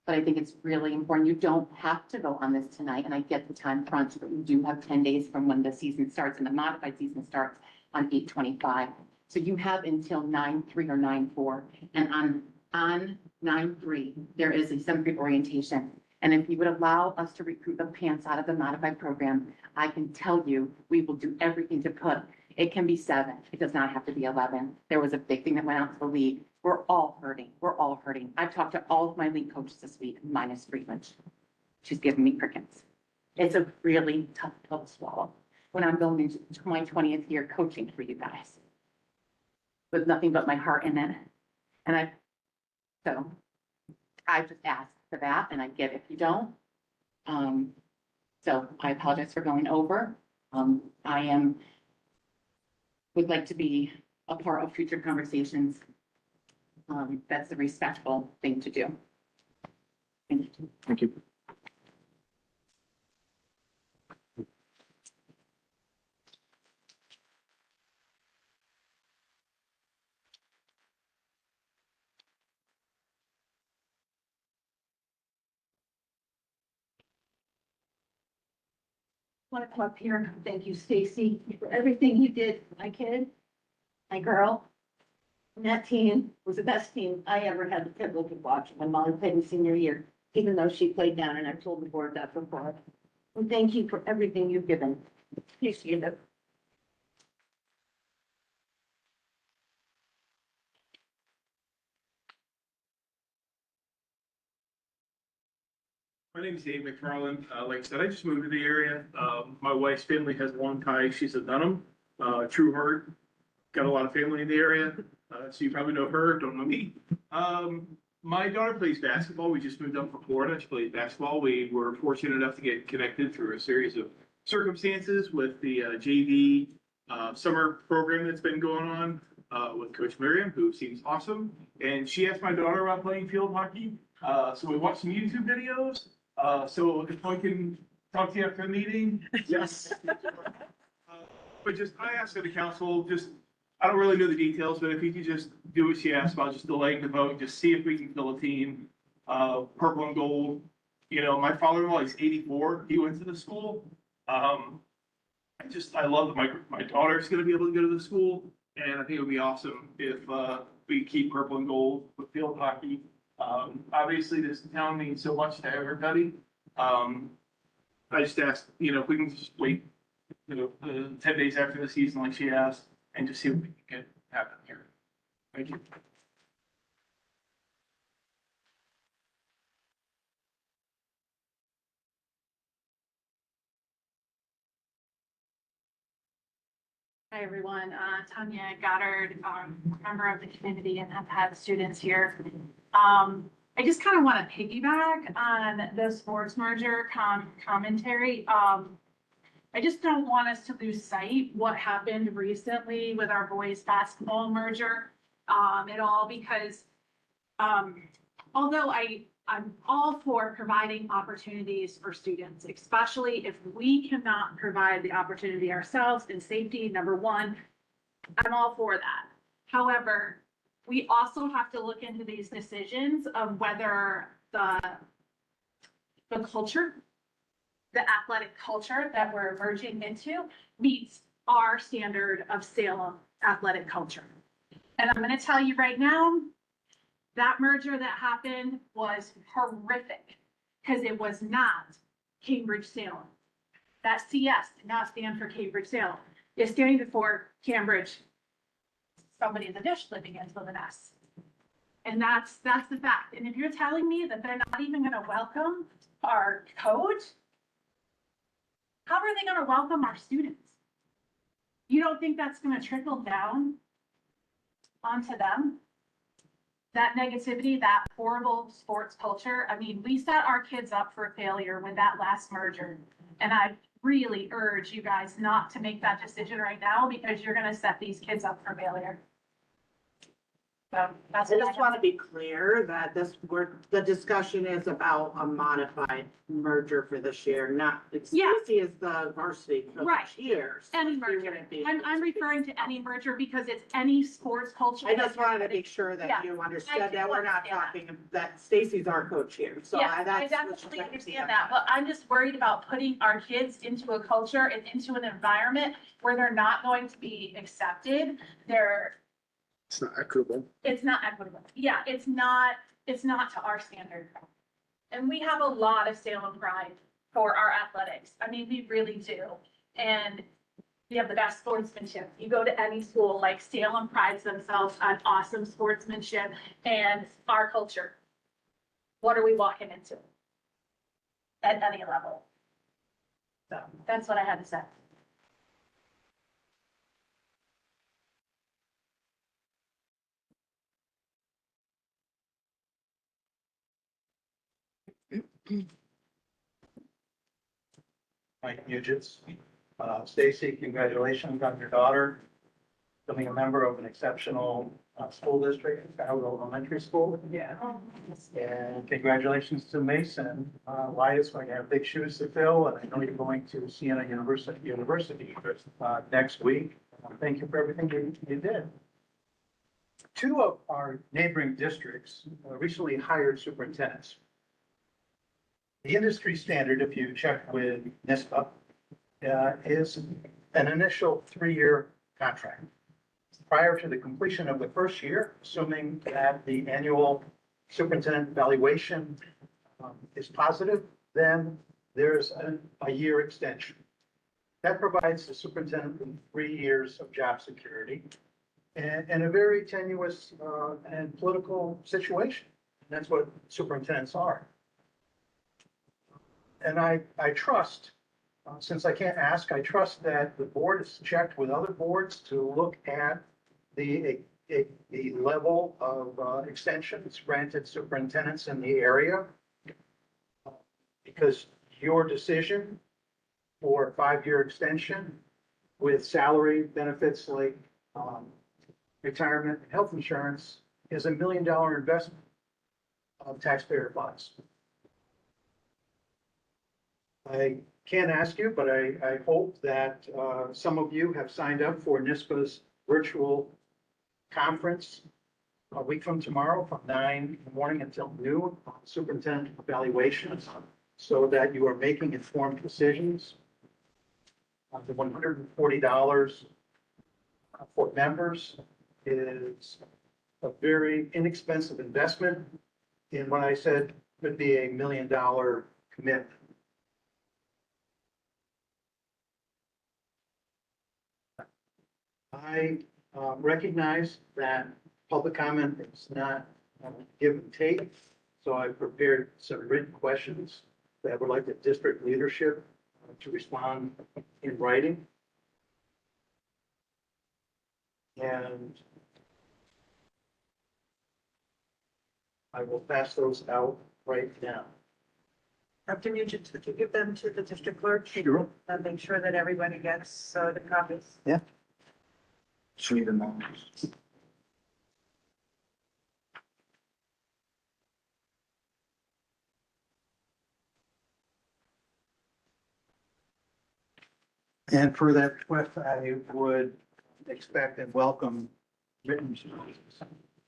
Speaker 3: but I think it's really important. You don't have to go on this tonight, and I get the time crunch, but you do have 10 days from when the season starts, and the modified season starts on 8/25. So you have until 9/3 or 9/4, and on 9/3, there is a 7th grade orientation. And if you would allow us to recruit the pants out of the modified program, I can tell you, we will do everything to put, it can be 7. It does not have to be 11. There was a big thing that went out to the league. We're all hurting. We're all hurting. I've talked to all of my league coaches this week, minus Friedland. She's giving me crickets. It's a really tough pill to swallow when I'm going into my 20th year coaching for you guys with nothing but my heart in it. And I just asked for that, and I get it if you don't.
Speaker 13: So I apologize for going over. Would like to be a part of future conversations. That's a respectful thing to do. Thank you.
Speaker 7: Thank you.
Speaker 3: Want to come up here and thank you, Stacy, for everything you did for my kid, my girl. And that team was the best team I ever had the privilege of watching when Molly played in senior year, even though she played down, and I've told the board that before. And thank you for everything you've given. Appreciate it.
Speaker 4: My name is Dave McFarland. Like I said, I just moved to the area. My wife's family has long ties. She's a Dunham, true heart. Got a lot of family in the area. So you probably know her, don't know me. My daughter plays basketball. We just moved up from Florida. She plays basketball. We were fortunate enough to get connected through a series of circumstances with the JV summer program that's been going on with Coach Miriam, who seems awesome. And she asked my daughter about playing field hockey. So we watched some YouTube videos. So if I can talk to you after the meeting. Yes. But just, I asked the council, I don't really know the details, but if you could just do what she asked about, just delaying the vote, just see if we can fill a team, purple and gold. You know, my father-in-law is 84. He went to the school. I love that my daughter's gonna be able to go to the school, and I think it would be awesome if, we keep purple and gold with field hockey. Obviously, this town means so much to everybody. I just asked, if we can just wait, 10 days after the season like she asked, and just see what we can get happen here. Thank you.
Speaker 14: Hi, everyone. Tanya Goddard, member of the community, and have had students here. I just kind of want to piggyback on the sports merger commentary. I just don't want us to lose sight what happened recently with our boys basketball merger at all, because although I'm all for providing opportunities for students, especially if we cannot provide the opportunity ourselves in safety, number one, I'm all for that. However, we also have to look into these decisions of whether the culture, the athletic culture that we're merging into meets our standard of Salem athletic culture. And I'm going to tell you right now, that merger that happened was horrific because it was not Cambridge Salem. That CS did not stand for Cambridge Salem. It stands for Cambridge, somebody in the dish living into the nest. And that's the fact. And if you're telling me that they're not even going to welcome our coach, how are they going to welcome our students? You don't think that's going to trickle down onto them? That negativity, that horrible sports culture. I mean, we set our kids up for failure with that last merger. And I really urge you guys not to make that decision right now, because you're going to set these kids up for failure. So that's
Speaker 9: I
Speaker 14: what
Speaker 9: just want to be clear that the discussion is about a modified merger for this year, not,
Speaker 14: Yeah.
Speaker 9: Stacy is the varsity coach
Speaker 14: Right.
Speaker 9: here. so
Speaker 14: Any
Speaker 9: you're
Speaker 14: merger.
Speaker 9: gonna be-
Speaker 14: I'm referring to any merger because it's any sports culture.
Speaker 9: I just wanted to make sure that
Speaker 14: Yeah,
Speaker 9: you
Speaker 14: I
Speaker 9: understood
Speaker 14: do
Speaker 9: that we're not
Speaker 14: understand
Speaker 9: talking, that Stacy's our coach here, so
Speaker 14: Yes, I
Speaker 9: that's.
Speaker 14: definitely understand that, but I'm just worried about putting our kids into a culture and into an environment where they're not going to be accepted.
Speaker 7: It's not equitable.
Speaker 14: It's not equitable. Yeah, it's not to our standard. And we have a lot of Salem pride for our athletics. I mean, we really do. And we have the best sportsmanship. You go to any school, like Salem prides themselves on awesome sportsmanship and our culture. What are we walking into? At any level. So that's what I had to say.
Speaker 11: Mike Mugits. Stacy, congratulations on your daughter becoming a member of an exceptional school district, Skywood Elementary School.
Speaker 2: Yeah.
Speaker 11: And congratulations to Mason. Wyatt's going to have big shoes to fill, and I know you're going to Siena University next week. Thank you for everything you did. Two of our neighboring districts recently hired superintendents. The industry standard, if you check with NISPA, is an initial 3-year contract. Prior to the completion of the first year, assuming that the annual superintendent evaluation is positive, then there's a year extension. That provides the superintendent with 3 years of job security and a very tenuous and political situation. That's what superintendents are. And I trust, since I can't ask, I trust that the board has checked with other boards to look at the level of extensions granted superintendents in the area. Because your decision for a 5-year extension with salary benefits like retirement and health insurance is $1 million investment of taxpayer funds. I can't ask you, but I hope that some of you have signed up for NISPA's virtual conference a week from tomorrow from 9 in the morning until noon on superintendent evaluations so that you are making informed decisions. The $140 for members is a very inexpensive investment in what I said could be $1 million commitment. I recognize that public comment is not give and take, so I prepared some written questions that I would like the district leadership to respond in writing. And I will pass those out right now.
Speaker 2: Dr. Nugent, could you give them to the district clerk?
Speaker 7: Sure.
Speaker 2: And make sure that everybody gets the copies.
Speaker 7: Yeah. Sweet enough. And for that request, I would expect and welcome written responses.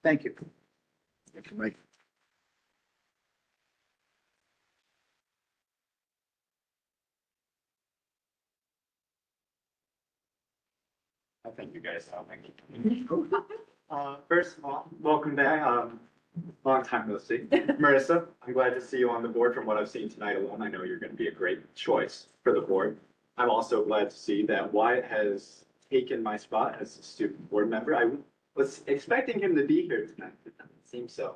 Speaker 7: Thank you. Thank you, Mike.
Speaker 12: Thank you guys. First of all, welcome back. Long time no see. Marissa, I'm glad to see you on the board. From what I've seen tonight alone, I know you're going to be a great choice for the board. I'm also glad to see that Wyatt has taken my spot as a student board member. I was expecting him to be here tonight, but it doesn't seem so.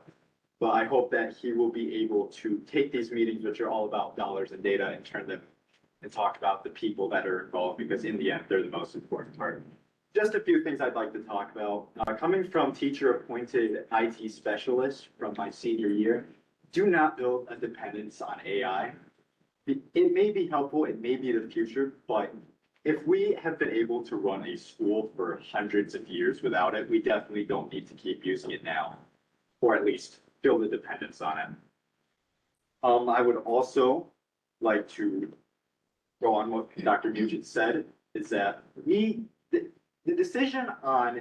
Speaker 12: But I hope that he will be able to take these meetings, which are all about dollars and data, and turn them and talk about the people that are involved, because in the end, they're the most important part. Just a few things I'd like to talk about. Coming from teacher-appointed IT specialist from my senior year, do not build a dependence on AI. It may be helpful, it may be the future, but if we have been able to run a school for hundreds of years without it, we definitely don't need to keep using it now, or at least build a dependence on it. I would also like to go on what Dr. Nugent said, is that the decision on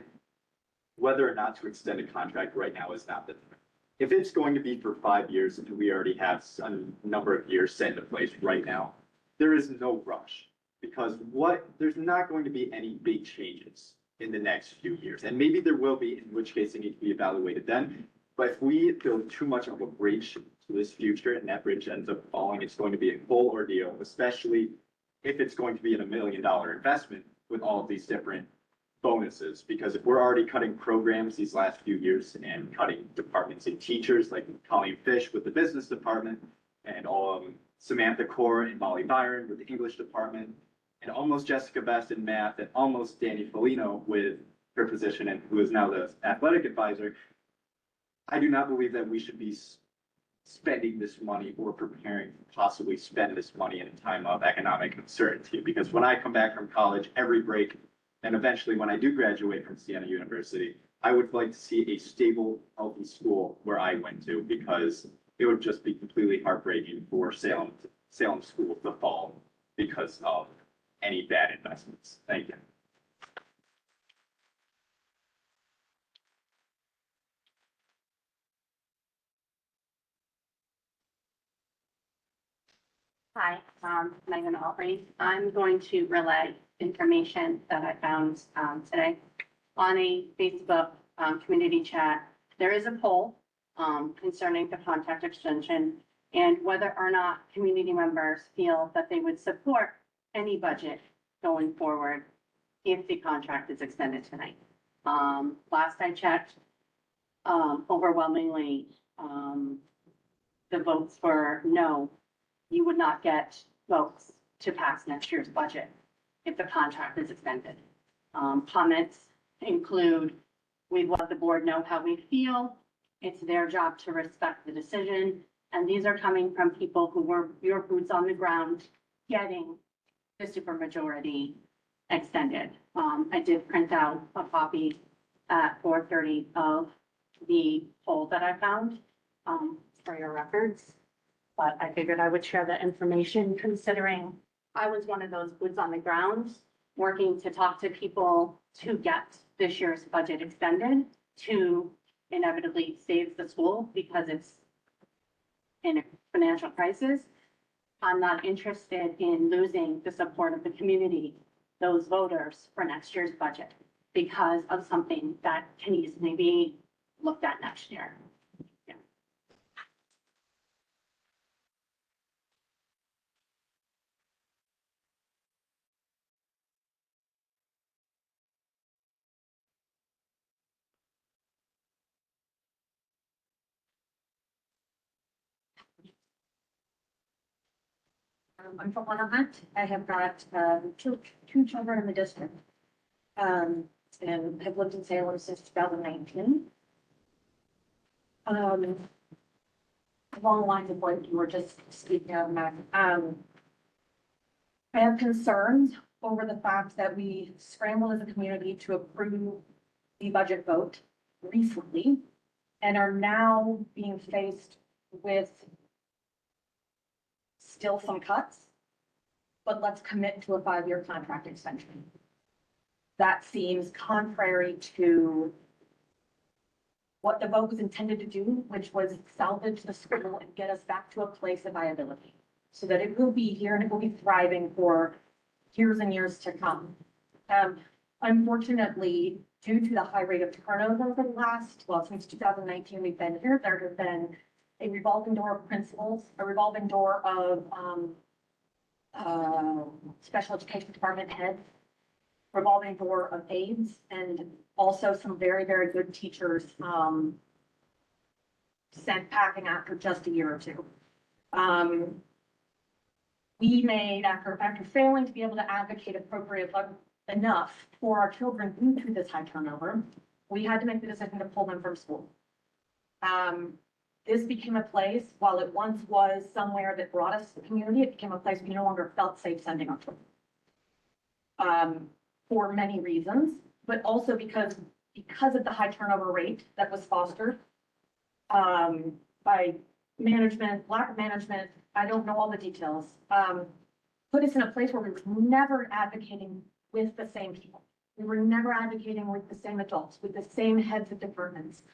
Speaker 12: whether or not to extend a contract right now is not the time. If it's going to be for 5 years and we already have a number of years set into place right now, there is no rush, because there's not going to be any big changes in the next few years. And maybe there will be, in which case it needs to be evaluated then. But if we build too much of a bridge to this future and that bridge ends up falling, it's going to be a full ordeal, especially if it's going to be a $1 million investment with all of these different bonuses. Because if we're already cutting programs these last few years and cutting departments and teachers, like Colleen Fish with the business department, and all Samantha Core and Molly Byron with the English department, and almost Jessica Best in math, and almost Danny Folino with her position, and who is now the athletic advisor, I do not believe that we should be spending this money or preparing to possibly spend this money in a time of economic uncertainty. Because when I come back from college, every break, and eventually when I do graduate from Siena University, I would like to see a stable, healthy school where I went to, because it would just be completely heartbreaking for Salem schools to fall because of any bad investments. Thank you.
Speaker 13: Hi, Megan Albrey. I'm going to relay information that I found today on a Facebook community chat. There is a poll concerning the contract extension and whether or not community members feel that they would support any budget going forward if the contract is extended tonight. Last I checked, overwhelmingly, the votes were no. You would not get votes to pass next year's budget if the contract is extended. Comments include, we'd let the board know how we feel. It's their job to respect the decision. And these are coming from people who were your boots on the ground getting the supermajority extended. I did print out a copy at 4:30 of the poll that I found for your records. But I figured I would share that information considering I was one of those boots on the ground working to talk to people to get this year's budget extended to inevitably save the school because it's in a financial crisis. I'm not interested in losing the support of the community, those voters, for next year's budget because of something that can easily be looked at next year.
Speaker 3: I'm from Hunt. I have got two children in the district. And have lived in Salem since 2019. Along the lines of what you were just speaking of, Mac. I have concerns over the fact that we scrambled as a community to approve the budget vote recently and are now being faced with still some cuts, but let's commit to a 5-year contract extension. That seems contrary to what the vote was intended to do, which was salvage the school and get us back to a place of viability so that it will be here and it will be thriving for years and years to come. Unfortunately, due to the high rate of turnover over the last, since 2019, we've been here, there have been a revolving door of principals, a revolving door of special education department heads, revolving door of aides, and also some very, very good teachers sent packing after just a year or two. We made, after failing to be able to advocate appropriate enough for our children due to this high turnover, we had to make the decision to pull them from school. This became a place, while it once was somewhere that brought us to the community, it became a place we no longer felt safe sending our children. For many reasons, but also because of the high turnover rate that was fostered by management, lack of management, I don't know all the details, put us in a place where we were never advocating with the same people. We were never advocating with the same adults, with the same heads of departments.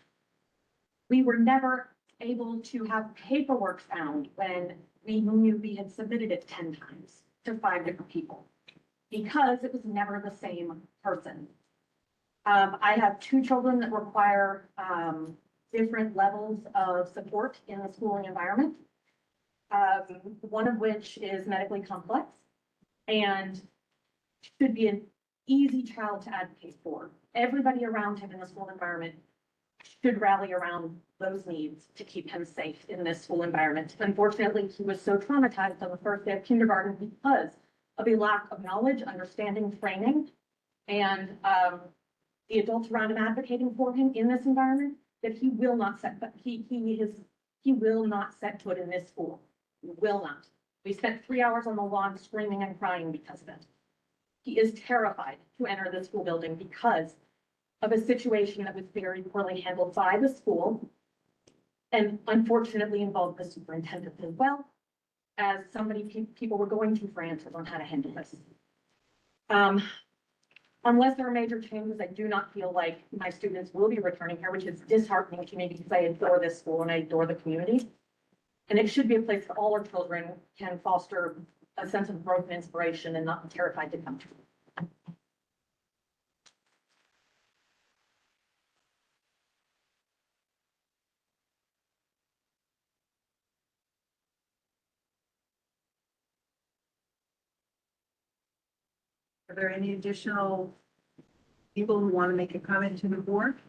Speaker 3: We were never able to have paperwork found when we knew we had submitted it 10 times to 5 different people because it was never the same person. I have 2 children that require different levels of support in the schooling environment. One of which is medically complex and should be an easy child to advocate for. Everybody around him in the school environment should rally around those needs to keep him safe in this school environment. Unfortunately, he was so traumatized on the first day of kindergarten because of a lack of knowledge, understanding, training, and the adults around him advocating for him in this environment that he will not set, but he is He will not set foot in this school, will not. We spent 3 hours on the lawn screaming and crying because of it. He is terrified to enter the school building because of a situation that was very poorly handled by the school and unfortunately involved the superintendent as well, as so many people were going to for answers on how to handle this. Unless there are major changes, I do not feel like my students will be returning here, which is disheartening to me because I adore this school and I adore the community. And it should be a place that all our children can foster a sense of growth and inspiration and not be terrified to come to.
Speaker 1: Are there any additional people who want to make a comment to the board?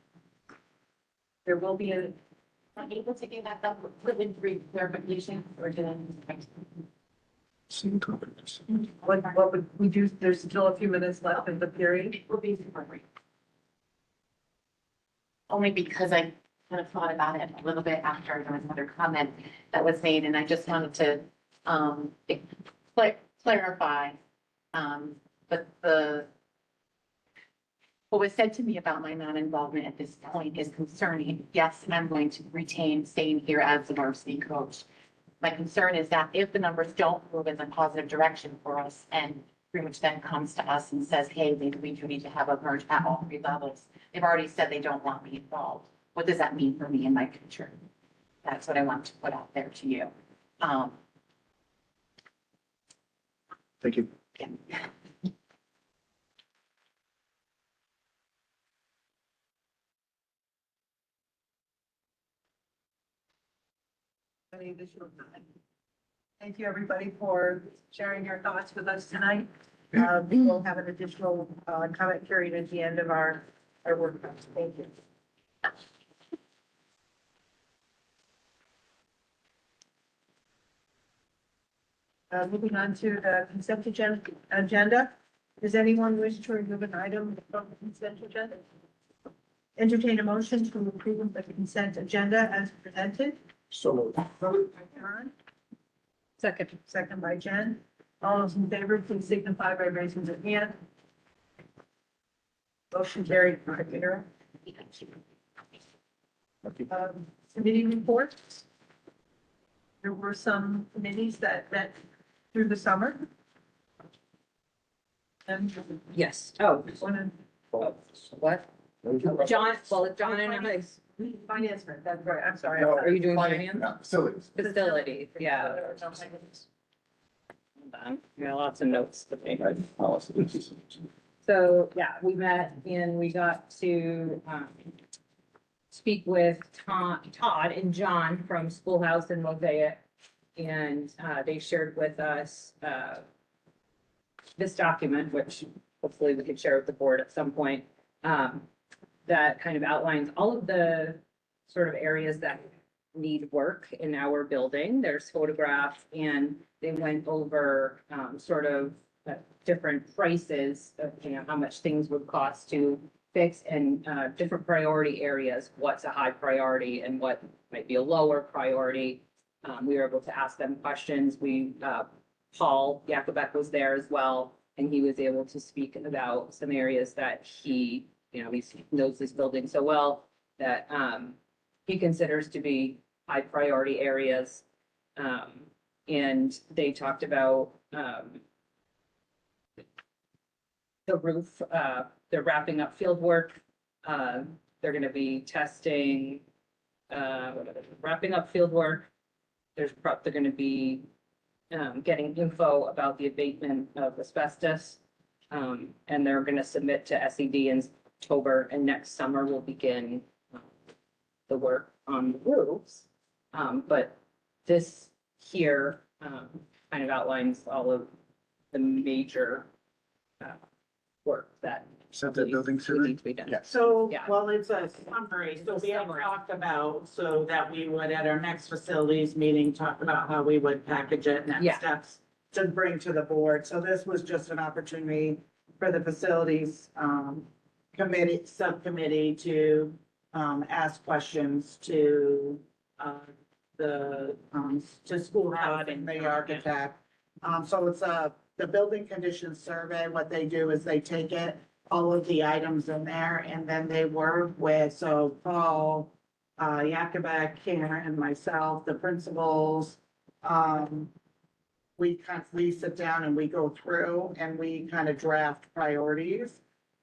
Speaker 1: There will be a,
Speaker 3: I'm able to give that within brief clarification or
Speaker 1: what would we do? There's still a few minutes left in the period.
Speaker 3: It will be super brief. Only because I kind of thought about it a little bit after there was another comment that was made, and I just wanted to clarify. But what was said to me about my non-involvement at this point is concerning. Yes, and I'm going to retain staying here as the varsity coach. My concern is that if the numbers don't move in a positive direction for us and pretty much then comes to us and says, hey, we do need to have a merge at all 3 levels. They've already said they don't want me involved. What does that mean for me and my future? That's what I want to put out there to you.
Speaker 7: Thank you.
Speaker 3: Yeah.
Speaker 1: Any additional comment? Thank you, everybody, for sharing your thoughts with us tonight. We will have an additional comment period at the end of our workshop. Thank you. Moving on to the consent agenda. Does anyone wish to remove an item from the consent agenda? Entertain a motion to approve the consent agenda as presented.
Speaker 7: So moved.
Speaker 1: John. Second by Jen. All those in favor, please signify by raising their hand. Motion carried 5-0. Committee reports. There were some committees that met through the summer. And
Speaker 15: Yes. Oh,
Speaker 1: one
Speaker 15: what? John, well, John and I,
Speaker 1: finance, that's right, I'm sorry.
Speaker 7: No,
Speaker 15: are you doing
Speaker 10: Finance,
Speaker 15: finance?
Speaker 10: no, Facilities.
Speaker 15: Facility, yeah. Hold on. We got lots of notes to make. So, yeah, we met and we got to, speak with Todd and John from Schoolhouse and Mosaic. And, they shared with us, this document, which hopefully we could share with the board at some point. That kind of outlines all of the sort of areas that need work in our building. There's photographs and they went over sort of different prices of, you know, how much things would cost to fix and different priority areas, what's a high priority and what might be a lower priority. We were able to ask them questions. Paul Yakubek was there as well, and he was able to speak about some areas that he, you know, he knows this building so well that he considers to be high priority areas. And they talked about the roof, they're wrapping up field work. They're gonna be testing, wrapping up field work. They're gonna be getting info about the abatement of asbestos. And they're gonna submit to SED in October, and next summer we'll begin the work on the roofs. But this here kind of outlines all of the major work that
Speaker 7: Set that building survey.
Speaker 15: needs to be done.
Speaker 7: Yes.
Speaker 9: So,
Speaker 15: Yeah.
Speaker 9: well, it's a summary, so we have talked about, so that we would at our next facilities meeting, talk about how we would package it,
Speaker 15: Yeah.
Speaker 9: next steps to bring to the board. So this was just an opportunity for the facilities, subcommittee to, ask questions to,
Speaker 2: to school house and the architect. So it's the building conditions survey. What they do is they take it, all of the items in there, and then they work with, so Paul, Yakubek, Karen, and myself, the principals. We sit down and we go through and we kind of draft priorities.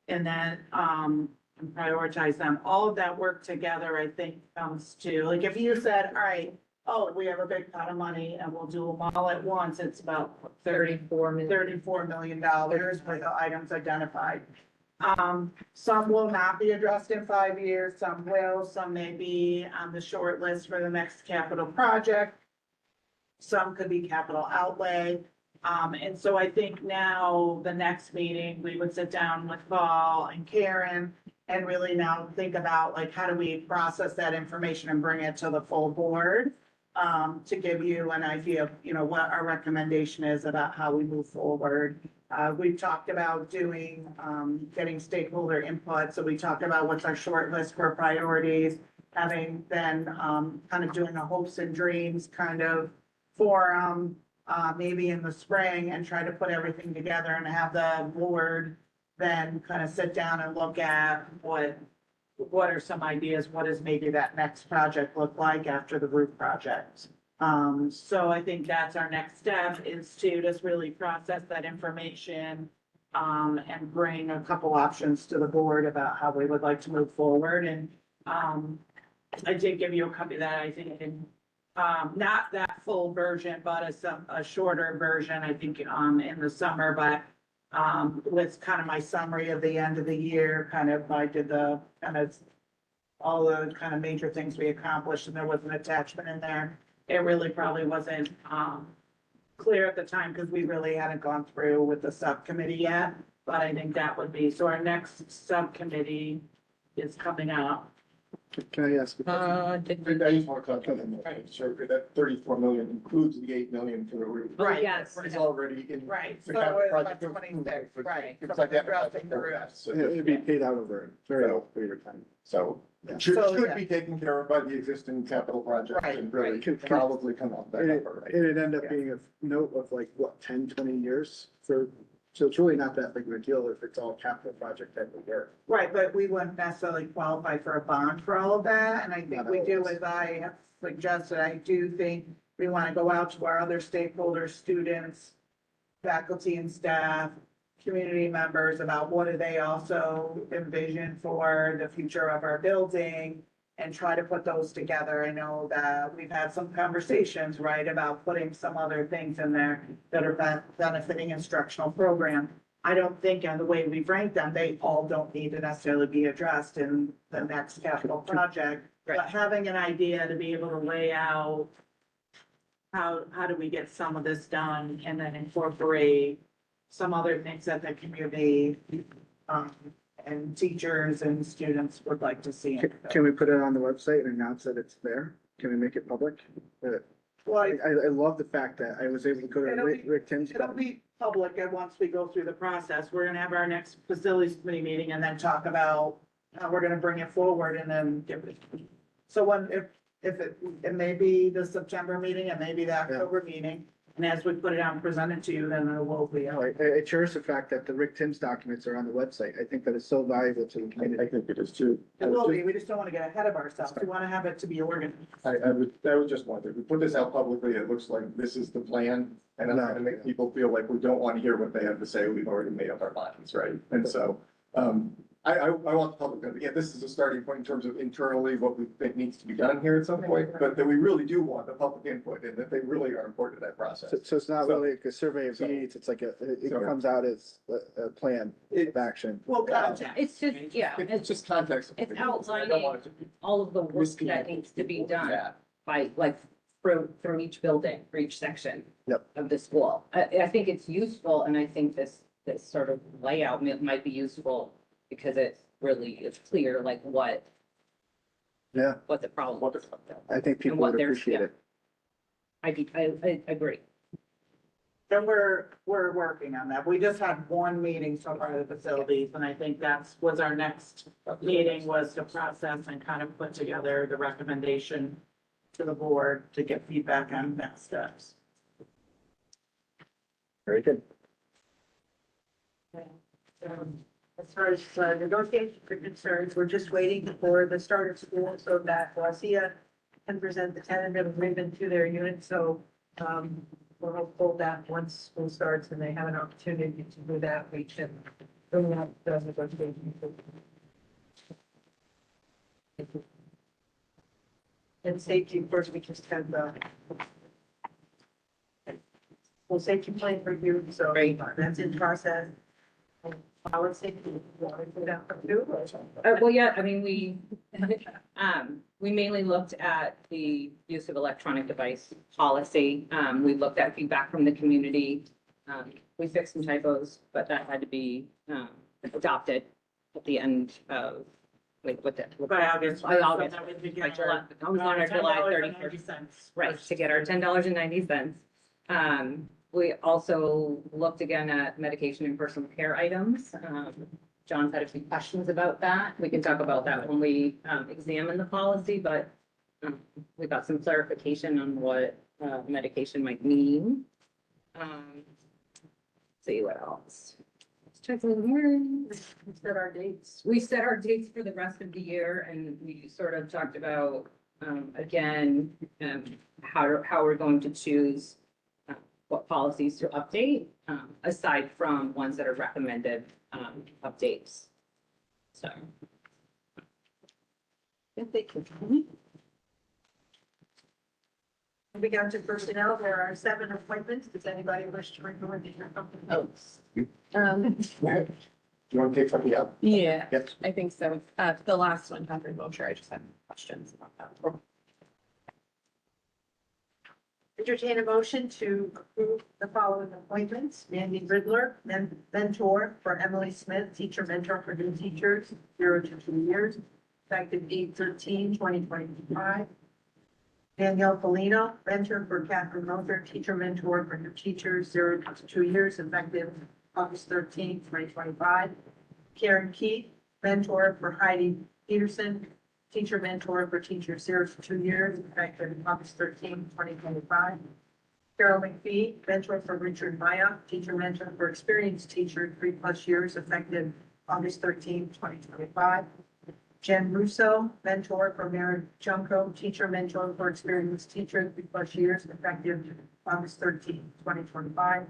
Speaker 2: And then, and prioritize them. All of that work together, I think, comes to, like, if you said, all right, oh, we have a big pot of money and we'll do them all at once, it's about $34 million for the items identified. Some will not be addressed in 5 years, some will, some may be on the short list for the next capital project. Some could be capital outlay. And so I think now the next meeting, we would sit down with Paul and Karen and really now think about, like, how do we process that information and bring it to the full board? To give you an idea of, you know, what our recommendation is about how we move forward. We've talked about doing, getting stakeholder input. So we talked about what's our short list for priorities, having then, kind of doing a hopes and dreams kind of forum, maybe in the spring, and try to put everything together and have the board then kind of sit down and look at what are some ideas, what does maybe that next project look like after the roof project? So I think that's our next step, is to just really process that information, and bring a couple options to the board about how we would like to move forward. And, I did give you a copy of that, I think, in, not that full version, but a shorter version, I think, in the summer, but with kind of my summary of the end of the year, kind of, I did the kind of all the kind of major things we accomplished, and there was an attachment in there. It really probably wasn't clear at the time because we really hadn't gone through with the subcommittee yet, but I think that would be, so our next subcommittee is coming up.
Speaker 7: Can I ask?
Speaker 10: I just want to comment, survey that 34 million includes the 8 million for the roof.
Speaker 2: Right.
Speaker 15: Yes.
Speaker 10: It's already in.
Speaker 2: Right,
Speaker 10: the
Speaker 2: so
Speaker 10: capital
Speaker 2: it's
Speaker 10: project
Speaker 2: about 26, right.
Speaker 10: It's
Speaker 2: So
Speaker 10: like that.
Speaker 2: addressing the roof.
Speaker 10: So
Speaker 7: It'd be paid out over a very long period of time.
Speaker 10: So
Speaker 7: Yeah.
Speaker 10: should
Speaker 2: So, yeah.
Speaker 10: be taken care of by the existing capital project
Speaker 2: Right,
Speaker 10: and really
Speaker 7: right.
Speaker 10: could probably come up that
Speaker 7: And it,
Speaker 10: number, right?
Speaker 7: it'd end up being a note of like, what, 10, 20 years for, so it's really not that big of a deal if it's all capital project type of work.
Speaker 2: Right, but we wouldn't necessarily qualify for a bond for all of that, and I think
Speaker 7: Not
Speaker 2: we do,
Speaker 7: always.
Speaker 2: as I have suggested, I do think we want to go out to our other stakeholders, students, faculty and staff, community members, about what do they also envision for the future of our building, and try to put those together. I know that we've had some conversations, right, about putting some other things in there that are benefiting instructional program. I don't think, and the way we've ranked them, they all don't need to necessarily be addressed in the next capital project. But having an idea to be able to lay out how do we get some of this done, and then incorporate some other things that the community, and teachers and students would like to see.
Speaker 7: Can we put it on the website and announce that it's there? Can we make it public?
Speaker 2: Well,
Speaker 7: I love the fact that I was able to go to
Speaker 2: It'll be-
Speaker 7: Rick Tim's.
Speaker 2: it'll be public, and once we go through the process, we're gonna have our next facilities committee meeting and then talk about how we're gonna bring it forward and then give it. So if it may be the September meeting, it may be the October meeting, and as we put it out and present it to you, then it will be.
Speaker 7: I cherish the fact that the Rick Tim's documents are on the website. I think that is so valuable to the
Speaker 10: I
Speaker 7: community.
Speaker 10: think it is too.
Speaker 2: It will be, we just don't wanna get ahead of ourselves, we wanna have it to be organized.
Speaker 10: I would just want to, if we put this out publicly, it looks like this is the plan. And I'm not gonna make people feel like we don't want to hear what they have to say. We've already made up our minds, right? And so, I want the public to, yeah, this is a starting point in terms of internally what we think needs to be done here at some point, but that we really do want the public input and that they really are important to that process.
Speaker 7: So it's not
Speaker 10: So-
Speaker 7: really like a survey of
Speaker 10: so-
Speaker 7: needs, it's like it
Speaker 10: so-
Speaker 7: comes out as a plan of action.
Speaker 2: Well, contact.
Speaker 15: It's just, yeah,
Speaker 10: It's just context.
Speaker 15: It's
Speaker 10: I don't want
Speaker 15: outlining
Speaker 10: it to be
Speaker 15: all of the work that
Speaker 10: misconnected
Speaker 15: needs to be
Speaker 10: with
Speaker 15: done
Speaker 10: that.
Speaker 15: by, like, through each building, for each section.
Speaker 7: Yep.
Speaker 15: Of the school. I think it's useful, and I think this sort of layout might be useful because it's clear, like, what the problem
Speaker 10: What
Speaker 15: is.
Speaker 10: the-
Speaker 7: I think people
Speaker 15: what
Speaker 7: would
Speaker 15: they're-
Speaker 7: appreciate
Speaker 15: yeah.
Speaker 7: it.
Speaker 15: I agree.
Speaker 2: And we're working on that. We just had one meeting so far of the facilities, and I think was our next meeting, was to process and kind of put together the recommendation
Speaker 9: to the board to get feedback on next steps.
Speaker 7: Very good.
Speaker 1: As far as negotiations are concerned, we're just waiting for the start of school so that Wasia can present the tentative agreement to their unit. So we're hopeful that once school starts and they have an opportunity to do that, we can bring up the negotiations. And safety, of course, we just had the full safety plan review, so that's in process. Policy,
Speaker 15: Well, yeah, I mean, we mainly looked at the use of electronic device policy. We looked at feedback from the community. We fixed some typos, but that had to be, adopted at the end of, like, what that.
Speaker 9: By August.
Speaker 15: By August.
Speaker 9: So that would be
Speaker 15: By
Speaker 9: our-
Speaker 15: July, I was on our July
Speaker 9: $10.90.
Speaker 15: 31st. Right, to get our $10.90. We also looked again at medication and personal care items. John's had a few questions about that. We can talk about that when we examine the policy, but we got some clarification on what medication might mean. See what else. Let's check the words.
Speaker 1: we set our dates.
Speaker 15: We set our dates for the rest of the year and we sort of talked about, again, how we're going to choose what policies to update, aside from ones that are recommended, updates. So.
Speaker 1: Thank you. We got to personnel. There are 7 appointments. Does anybody wish to report to your company?
Speaker 5: Oh.
Speaker 10: Do you want to take something up?
Speaker 5: Yeah,
Speaker 10: Yes.
Speaker 5: I think so. The last one, Catherine Wiltshire, I just had questions about that.
Speaker 1: Entertain a motion to approve the following appointments. Mandy Riddler, mentor for Emily Smith, teacher mentor for new teachers, 0 to 2 years, effective 8/13/2025. Danielle Polino, mentor for Catherine Moser, teacher mentor for new teachers, 0 to 2 years, effective August 13th, 2025. Karen Keith, mentor for Heidi Peterson, teacher mentor for teachers 0 to 2 years, effective August 13th, 2025. Carol McPhee, mentor for Richard Maya, teacher mentor for experienced teacher 3+ years, effective August 13th, 2025. Jen Russo, mentor for Mary Junko, teacher mentor for experienced teacher 3+ years, effective August 13th, 2025.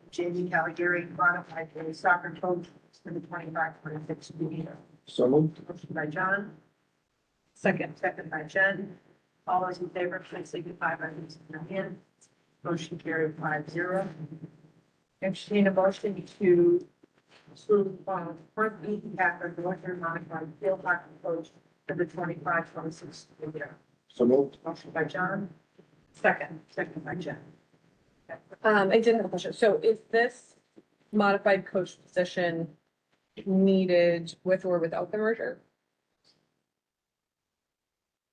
Speaker 1: Jamie Caligari, modified soccer coach for the 25-26 school year.
Speaker 10: So moved.
Speaker 1: Motion by John.
Speaker 5: Second.
Speaker 1: Second by Jen. All those in favor, please signify by raising your hand. Motion carried 5-0. Entertain a motion to approve, Front Eaton Catherine Northern modified field hockey coach for the 25-26 school year.
Speaker 10: So moved.
Speaker 1: Motion by John,
Speaker 5: Second.
Speaker 1: second by Jen.
Speaker 5: I did have a question. So is this modified coach position needed with or without the merger?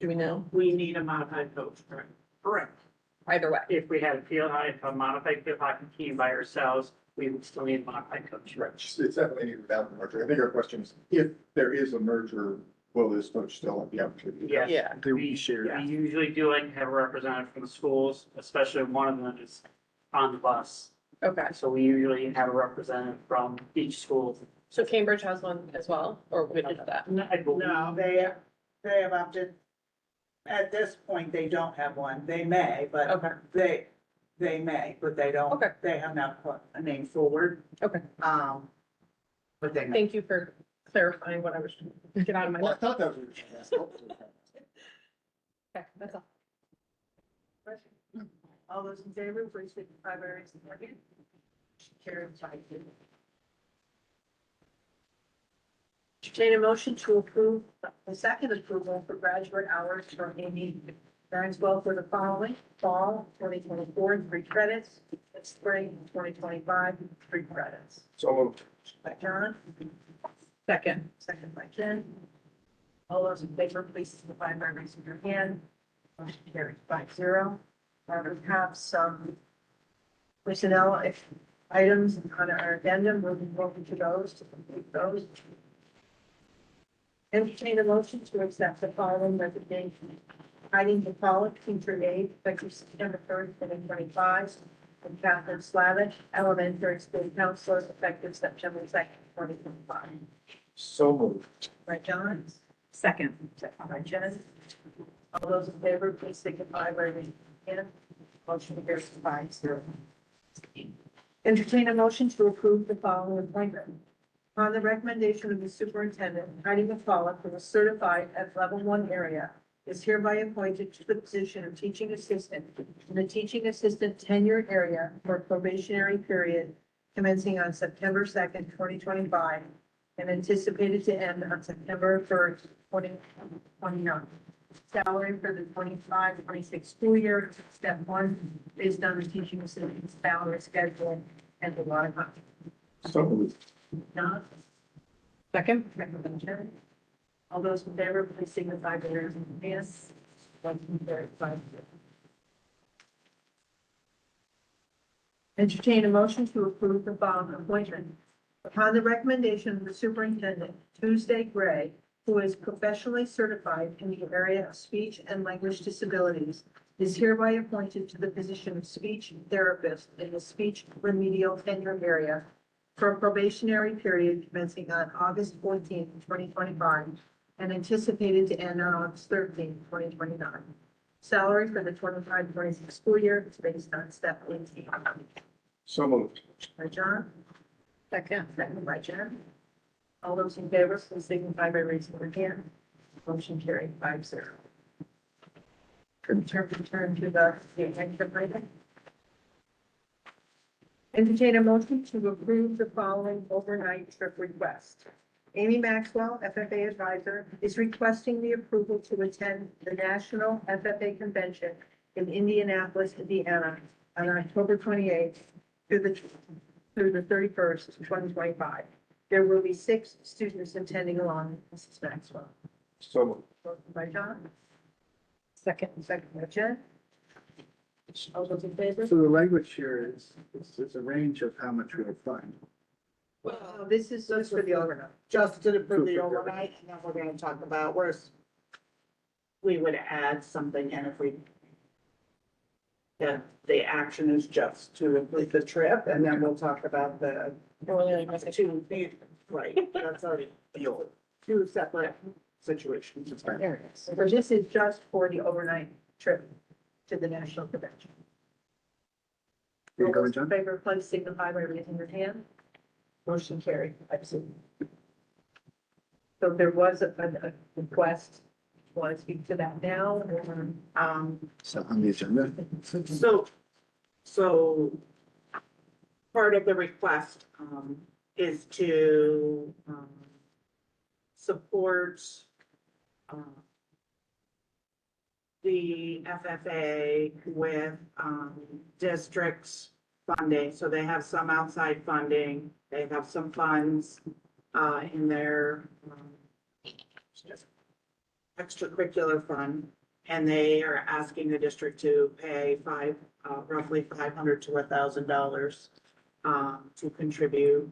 Speaker 5: Do we know?
Speaker 9: We need a modified coach, correct?
Speaker 6: Correct.
Speaker 5: Either way.
Speaker 6: If we had a modified field hockey team by ourselves, we would still need a modified coach.
Speaker 10: Right, it's definitely needed without the merger. I think our question is, if there is a merger, will this coach still have the opportunity?
Speaker 6: Yes.
Speaker 5: Yeah.
Speaker 7: They will be shared.
Speaker 6: We usually do like to have a representative from the schools, especially if one of them is on the bus.
Speaker 5: Okay.
Speaker 6: So we usually have a representative from each school.
Speaker 5: So Cambridge has one as well, or we don't have that?
Speaker 6: I believe.
Speaker 9: No, they have opted, at this point, they don't have one. They may, but
Speaker 5: Okay.
Speaker 9: they may, but they don't.
Speaker 5: Okay.
Speaker 9: They have not put a name forward.
Speaker 5: Okay.
Speaker 9: But they may.
Speaker 5: Thank you for clarifying what I was trying to get out of my
Speaker 10: Well, I
Speaker 5: mind.
Speaker 10: thought that was what you were asking.
Speaker 5: Okay, that's all.
Speaker 1: All those in favor, please signify by raising your hand. Motion carried 5-0. Entertain a motion to approve the second approval for graduate hours for Amy Barnswell for the following: fall 2024, 3 credits, and spring 2025, 3 credits.
Speaker 10: So moved.
Speaker 1: By John,
Speaker 5: Second.
Speaker 1: second by Jen. All those in favor, please signify by raising your hand. Motion carried 5-0. We have some personnel items on our addendum. We'll be moving to those to complete those. Entertain a motion to accept the following resignation. Heidi McCullough, teacher aide, effective September 3rd, 2025. And Catherine Slavish, elementary school counselor, effective September 2nd, 2025.
Speaker 10: So moved.
Speaker 1: By John,
Speaker 15: Second.
Speaker 1: second by Jen. All those in favor, please signify by raising your hand. Motion carries 5-0. Entertain a motion to approve the following appointment. On the recommendation of the superintendent, Heidi McCullough, who is certified at level 1 area, is hereby appointed to the position of teaching assistant in the teaching assistant tenure area for a probationary period commencing on September 2nd, 2025, and anticipated to end on September 3rd, 2029. Salary for the 25-26 school year, step 1, based on the teaching assistant's salary schedule and the law.
Speaker 10: So moved.
Speaker 1: John?
Speaker 15: Second.
Speaker 1: Second by Jen. All those in favor, please signify by raising your hand. Motion carries 5-0. Entertain a motion to approve the following appointment. Upon the recommendation of the superintendent, Tuesday Gray, who is professionally certified in the area of speech and language disabilities, is hereby appointed to the position of speech therapist in the speech remedial tenure area for a probationary period commencing on August 14th, 2025, and anticipated to end on August 13th, 2029. Salary for the 25-26 school year is based on step 18.
Speaker 10: So moved.
Speaker 1: By John,
Speaker 15: Second.
Speaker 1: second by Jen. All those in favor, please signify by raising your hand. Motion carried 5-0. Return to the executive item. Entertain a motion to approve the following overnight trip request. Amy Maxwell, FFA advisor, is requesting the approval to attend the National FFA Convention in Indianapolis, Indiana, on October 28th through the 31st, 2025. There will be 6 students attending along with Mrs. Maxwell.
Speaker 10: So moved.
Speaker 1: Motion by John,
Speaker 15: Second.
Speaker 1: second by Jen. All those in favor?
Speaker 7: So the language here is, it's a range of how much we'll find.
Speaker 1: This is just for the overnight.
Speaker 2: Just to approve the overnight, and then we're gonna talk about where's, we would add something in if we, yeah, the action is just to approve the trip, and then we'll talk about the two, right, that's already two separate situations.
Speaker 1: So this is just for the overnight trip to the national convention.
Speaker 7: Here you
Speaker 1: All
Speaker 7: go,
Speaker 1: those in
Speaker 7: John.
Speaker 1: favor, please signify by raising your hand. Motion carried. Absolutely. So there was a request. Want to speak to that now? Or,
Speaker 7: So on the agenda.
Speaker 2: So part of the request, is to, support, the FFA with, districts funding. So they have some outside funding, they have some funds, in their, extracurricular fund. And they are asking the district to pay roughly $500 to $1,000 to contribute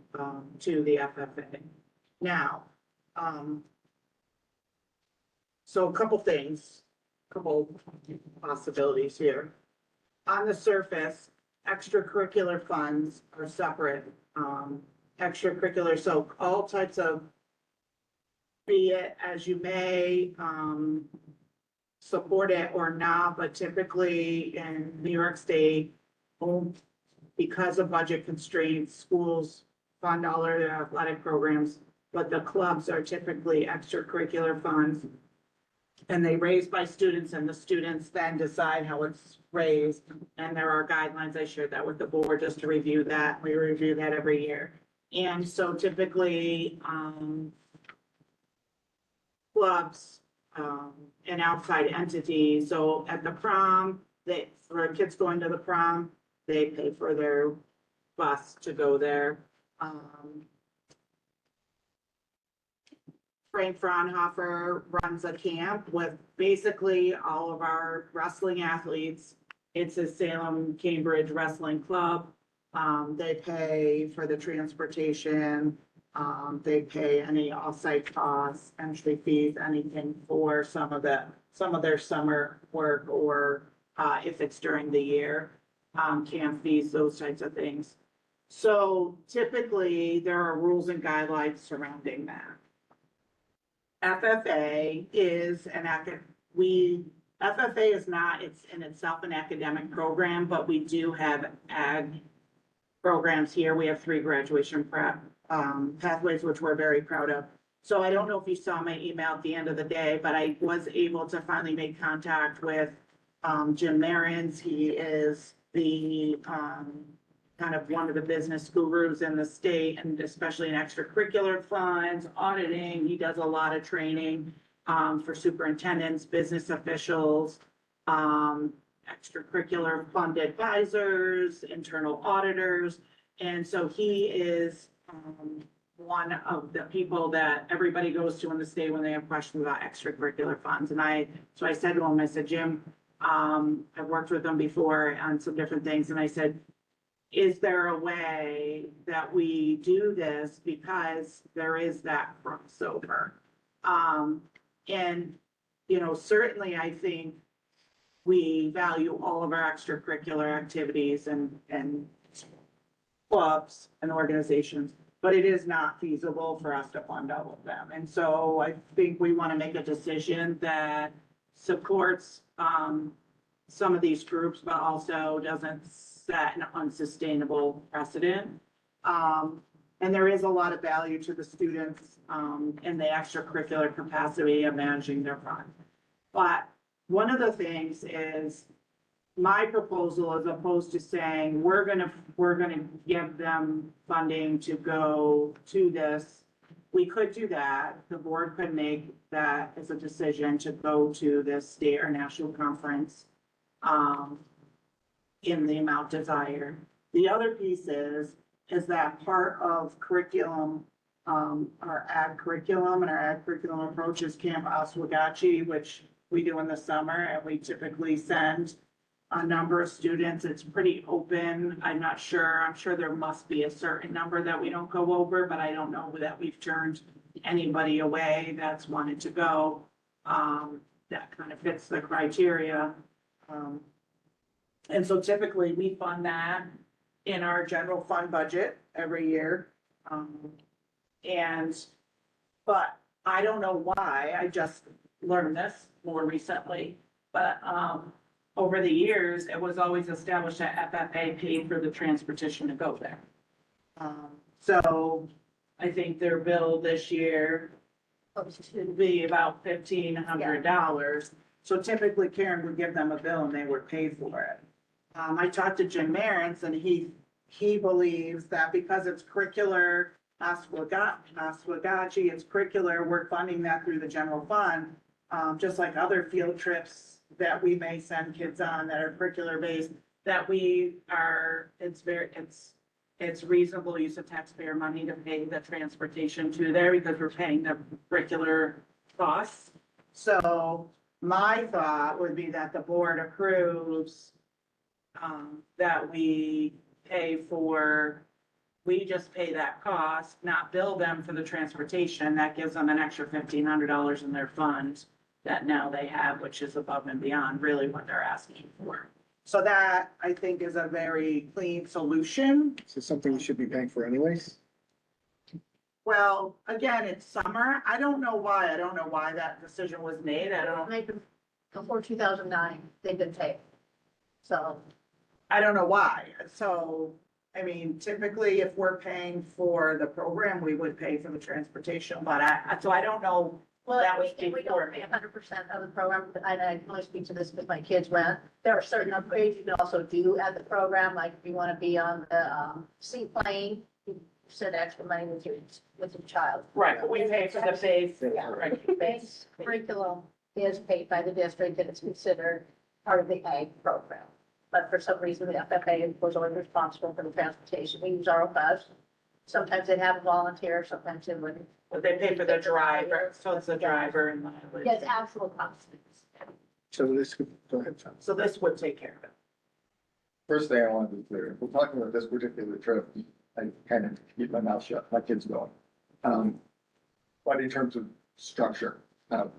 Speaker 2: to the FFA. Now, so a couple things, couple possibilities here. On the surface, extracurricular funds are separate. Extracurricular, so all types of, be it as you may, support it or not, but typically in New York State, because of budget constraints, schools fund all of their athletic programs, but the clubs are typically extracurricular funds. And they raise by students, and the students then decide how it's raised. And there are guidelines. I shared that with the board just to review that. We review that every year. And so typically, clubs, and outside entities. So at the prom, for kids going to the prom, they pay for their bus to go there. Frank Fraunhofer runs a camp with basically all of our wrestling athletes. It's a Salem Cambridge Wrestling Club. They pay for the transportation. They pay any off-site costs, entry fees, anything for some of the
Speaker 9: some of their summer work or, if it's during the year, camp fees, those types of things. So typically, there are rules and guidelines surrounding that. FFA is FFA is not, it's in itself an academic program, but we do have ag programs here. We have 3 graduation prep pathways, which we're very proud of. So I don't know if you saw my email at the end of the day, but I was able to finally make contact with Jim Marins. He is the kind of one of the business gurus in the state, and especially in extracurricular funds, auditing. He does a lot of training for superintendents, business officials, extracurricular fund advisors, internal auditors. And so he is one of the people that everybody goes to in the state when they have questions about extracurricular funds. And so I said to him, I said, Jim, I've worked with him before on some different things. And I said, is there a way that we do this? Because there is that crossover. And, you know, certainly I think we value all of our extracurricular activities and clubs and organizations, but it is not feasible for us to fund all of them. And so I think we want to make a decision that supports some of these groups, but also doesn't set an unsustainable precedent. And there is a lot of value to the students in the extracurricular capacity of managing their fund. But one of the things is my proposal, as opposed to saying we're gonna give them funding to go to this, we could do that. The board could make that as a decision to go to this state or national conference in the amount desired. The other piece is that part of curriculum, our ag curriculum and our ag curriculum approach is Camp Oswegatchie, which we do in the summer, and we typically send a number of students. It's pretty open. I'm not sure. I'm sure there must be a certain number that we don't go over, but I don't know that we've turned anybody away that's wanted to go. That kind of fits the criteria. And so typically we fund that in our general fund budget every year. But I don't know why, I just learned this more recently, but over the years, it was always established that FFA paid for the transportation to go there. So I think their bill this year would be about $1,500. So typically Karen would give them a bill and they would pay for it. I talked to Jim Marins, and he believes that because it's curricular, Oswegatchie, it's curricular, we're funding that through the general fund, just like other field trips that we may send kids on that are curricular based, that it's reasonable use of taxpayer money to pay the transportation to there because we're paying the curricular costs. So my thought would be that the board approves that we just pay that cost, not bill them for the transportation. That gives them an extra $1,500 in their fund that now they have, which is above and beyond really what they're asking for. So that, I think, is a very clean solution.
Speaker 7: Is it something we should be paying for anyways?
Speaker 9: Well, again, it's summer. I don't know why. I don't know why that decision was made. I don't.
Speaker 1: Before 2009, they've been paid. So.
Speaker 9: I don't know why. So, I mean, typically if we're paying for the program, we would pay for the transportation, but so I don't know.
Speaker 1: Well,
Speaker 9: that was
Speaker 1: we
Speaker 9: before
Speaker 1: don't pay
Speaker 9: me.
Speaker 1: 100% of the program, but I can only speak to this because my kids went. There are certain upgrades you can also do at the program, like if you want to be on the seaplane, you send extra money with your child.
Speaker 9: Right, but we pay for the base.
Speaker 1: Base curriculum is paid by the district and it's considered part of the ag program. But for some reason, the FFA was always responsible for the transportation. We use our own bus. Sometimes they'd have a volunteer, sometimes they wouldn't.
Speaker 9: But they pay for the driver, so it's the driver and mileage.
Speaker 1: Yes, actual costs.
Speaker 7: So this, go ahead, John.
Speaker 9: So this would take care of it.
Speaker 10: First thing I want to be clear, if we're talking about this particular trip, I kind of keep my mouth shut, my kids going. But in terms of structure,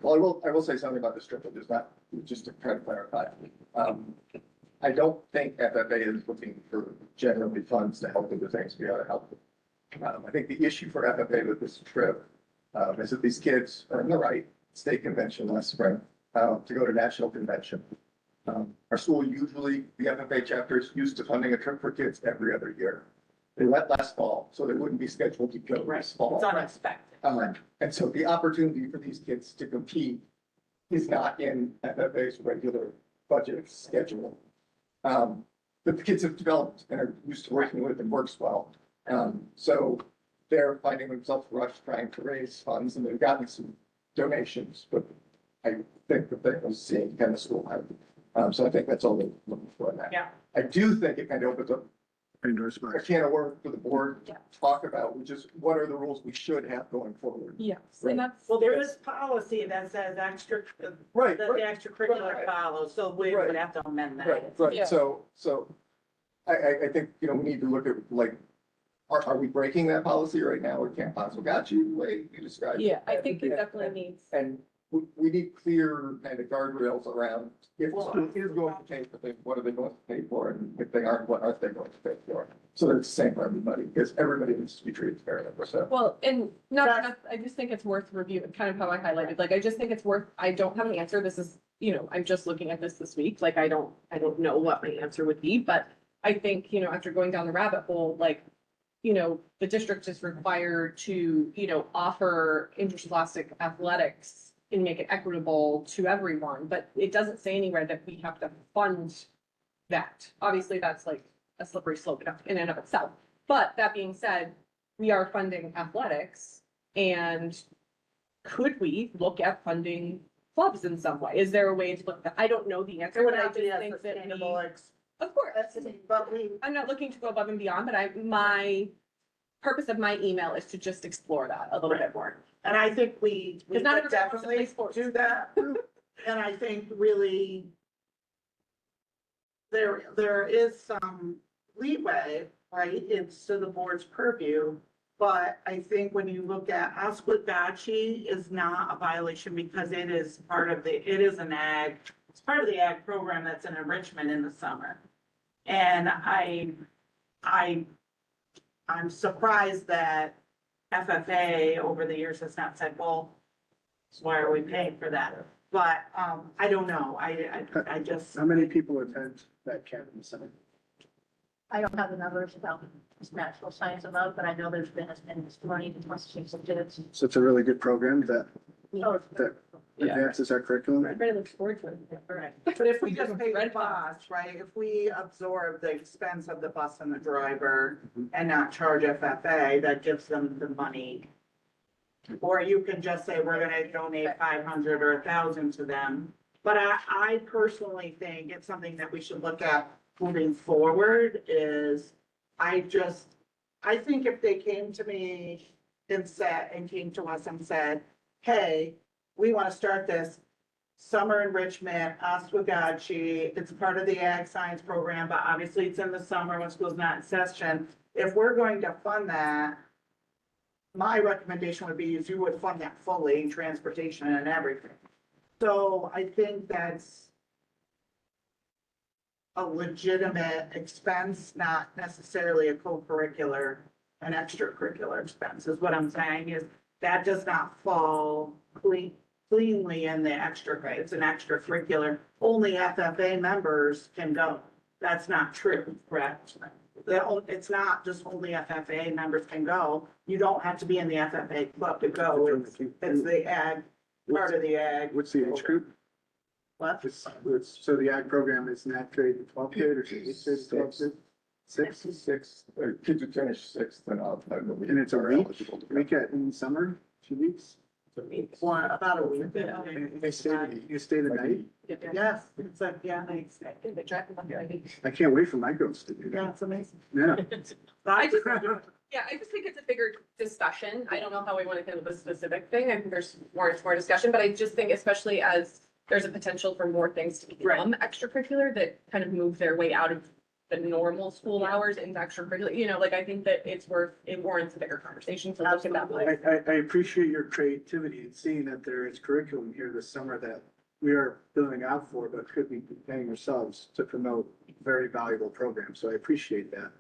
Speaker 10: Well, I will say something about this trip, just not, just to try to clarify. I don't think FFA is looking for generally funds to help with the things we ought to help with. I think the issue for FFA with this trip, is that these kids are in the right state convention last spring, to go to national convention. Our school usually, the FFA chapters used to funding a trip for kids every other year. They went last fall, so they wouldn't be scheduled to go this fall.
Speaker 9: It's unexpected.
Speaker 10: And so the opportunity for these kids to compete is not in FFA's regular budget schedule. But the kids have developed and are used to working with and works well. So they're finding themselves rushed trying to raise funds, and they've gotten some donations, but I think that they will see kind of school have. So I think that's all they're looking for in that.
Speaker 9: Yeah.
Speaker 10: I do think it kind of opens up
Speaker 7: Pandora's
Speaker 10: a
Speaker 7: box.
Speaker 10: can of worms for the board to talk about, which is what are the rules we should have going forward.
Speaker 5: Yes,
Speaker 10: Right.
Speaker 5: and that's.
Speaker 9: Well, there is policy that says
Speaker 10: Right,
Speaker 9: the
Speaker 10: right,
Speaker 9: extracurricular
Speaker 10: right.
Speaker 9: follows, so we
Speaker 10: Right.
Speaker 9: would have to amend that.
Speaker 10: right,
Speaker 5: Yeah.
Speaker 10: right. So I think, we need to look at like, are we breaking that policy right now? Or can't possibly got you, the way you described.
Speaker 5: Yeah, I think it definitely needs.
Speaker 10: And we need clear kind of guardrails around, if the school is going to pay for things, what are they going to pay for? And if they aren't, what aren't they going to pay for? So that it's the same for everybody, because everybody needs to be treated fairly, so.
Speaker 5: Well, and not, I just think it's worth review, kind of how I highlighted, like, I just think it's worth, I don't have an answer, this is, I'm just looking at this week, like, I don't know what my answer would be, but I think, after going down the rabbit hole, like, the district is required to, offer interscholastic athletics and make it equitable to everyone, but it doesn't say anywhere that we have to fund that. Obviously, that's like a slippery slope in and of itself. But that being said, we are funding athletics, and could we look at funding clubs in some way? Is there a way to look at, I don't know the answer, but I just think that of course,
Speaker 9: But
Speaker 5: I'm not looking to go above and beyond, but my purpose of my email is to just explore that a little bit more.
Speaker 9: and I think we
Speaker 5: Because not
Speaker 9: could
Speaker 5: everybody wants to play
Speaker 9: definitely
Speaker 5: sports.
Speaker 9: do that. And I think really there is some leeway, right? It's to the board's purview. But I think when you look at Oswegatchie is not a violation because it is it's part of the ag program that's an enrichment in the summer. And I'm surprised that FFA over the years has not said, well, so why are we paying for that? But, I don't know. I just.
Speaker 7: How many people attend that camp in the summer?
Speaker 3: I don't have the numbers about natural science about, but I know there's been as many as 20 to 26 students.
Speaker 7: So it's a really good program that
Speaker 3: Oh,
Speaker 7: that
Speaker 5: Yeah.
Speaker 7: advances our curriculum.
Speaker 5: Everybody looks forward to it.
Speaker 9: Right. But if we just pay the bus, right, if we absorb the expense of the bus and the driver and not charge FFA, that gives them the money. Or you can just say, we're gonna donate 500 or 1,000 to them. But I personally think it's something that we should look at moving forward is, I think if they came to me and came to us and said, hey, we want to start this summer enrichment, Oswegatchie, it's part of the ag science program, but obviously it's in the summer when school's not in session. If we're going to fund that, my recommendation would be is you would fund that fully, transportation and everything. So I think that's a legitimate expense, not necessarily a co-curricular, an extracurricular expense is what I'm saying is that does not fall cleanly in the it's an extracurricular. Only FFA members can go. That's not true, correct? It's not just only FFA members can go. You don't have to be in the FFA club to go. It's the ag, part of the ag.
Speaker 7: What's the age group?
Speaker 9: What?
Speaker 7: So the ag program is not grade to 12th grade or is it 8th grade to 12th grade?
Speaker 10: Six, or kids who finish sixth and up.
Speaker 7: And it's a week in summer, 2 weeks?
Speaker 9: About a week.
Speaker 7: You stay the night?
Speaker 9: Yes, it's like, yeah,
Speaker 7: I can't wait for my girls to do that.
Speaker 9: yeah, it's amazing.
Speaker 7: Yeah.
Speaker 5: I just think it's a bigger discussion. I don't know how we want to handle this specific thing. I think there's more discussion, but I just think especially as there's a potential for more things to become extracurricular that kind of move their way out of the normal school hours into extracurricular, you know, like, I think that it warrants a bigger conversation to look at that.
Speaker 7: I appreciate your creativity in seeing that there is curriculum here this summer that we are building out for, but could be paying ourselves to promote very valuable programs. So I appreciate that.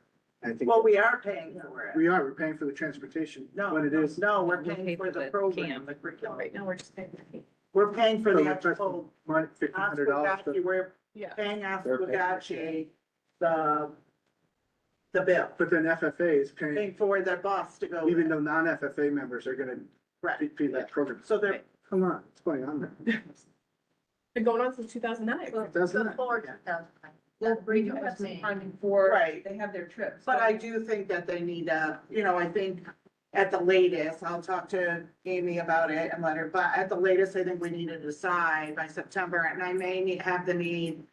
Speaker 7: I think
Speaker 9: Well, we are paying for it.
Speaker 7: we're paying for the transportation
Speaker 9: No,
Speaker 7: when it is.
Speaker 9: no, we're paying for the program, the curriculum.
Speaker 5: Right now, we're just paying the fee.
Speaker 9: We're paying for the
Speaker 7: So
Speaker 9: actual
Speaker 7: $1,500.
Speaker 9: Oswegatchie, we're
Speaker 5: Yeah.
Speaker 9: paying
Speaker 10: They're paying.
Speaker 9: Oswegatchie the bill,
Speaker 7: But then FFA is paying,
Speaker 9: paying for the bus to go.
Speaker 7: even though non-FFA members are gonna
Speaker 9: Right.
Speaker 7: fee that program.
Speaker 9: So they're,
Speaker 7: Come on, what's going on there?
Speaker 5: Been going on since 2009.
Speaker 7: Doesn't it?
Speaker 3: Well, we do have some time before
Speaker 9: Right.
Speaker 3: they have their trips.
Speaker 9: but I do think that they need I think at the latest, I'll talk to Amy about it and let her, but at the latest, I think we need to decide by September, and I may have the need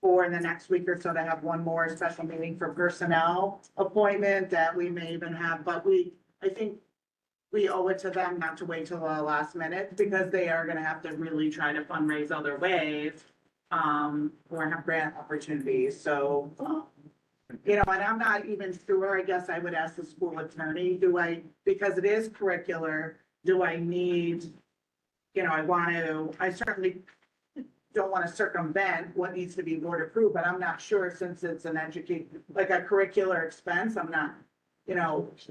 Speaker 9: for in the next week or so to have one more special meeting for personnel appointment that we may even have, but I think we owe it to them not to wait till the last minute, because they are gonna have to really try to fundraise other ways, or have grant opportunities, so, and I'm not even sure, I guess I would ask the school attorney, because it is curricular, do I need, I certainly don't want to circumvent what needs to be board approved, but I'm not sure since it's an like a curricular expense, I'm not,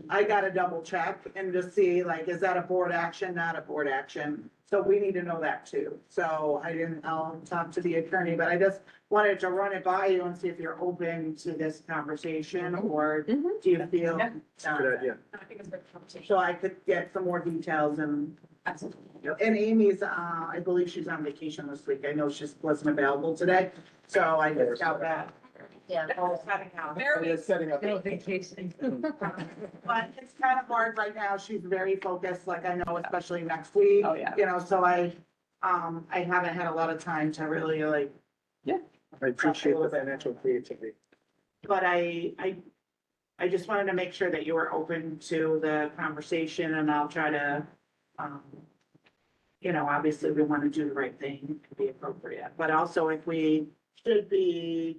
Speaker 9: I gotta double check and just see, like, is that a board action, not a board action? So we need to know that too. So I'll talk to the attorney, but I just wanted to run it by you and see if you're open to this conversation, or do you feel?
Speaker 5: Yeah.
Speaker 7: Good idea.
Speaker 5: I think it's a good conversation.
Speaker 9: So I could get some more details and Amy's, I believe she's on vacation this week. I know she wasn't available today, so I just got that.
Speaker 3: Yeah.
Speaker 10: Setting up.
Speaker 3: Vacation.
Speaker 9: But it's kind of hard right now. She's very focused, like I know, especially next week.
Speaker 5: Oh, yeah.
Speaker 9: So I haven't had a lot of time to really
Speaker 7: I appreciate the financial creativity.
Speaker 9: but I just wanted to make sure that you were open to the conversation, and I'll try to, obviously we want to do the right thing and be appropriate, but also if we should be,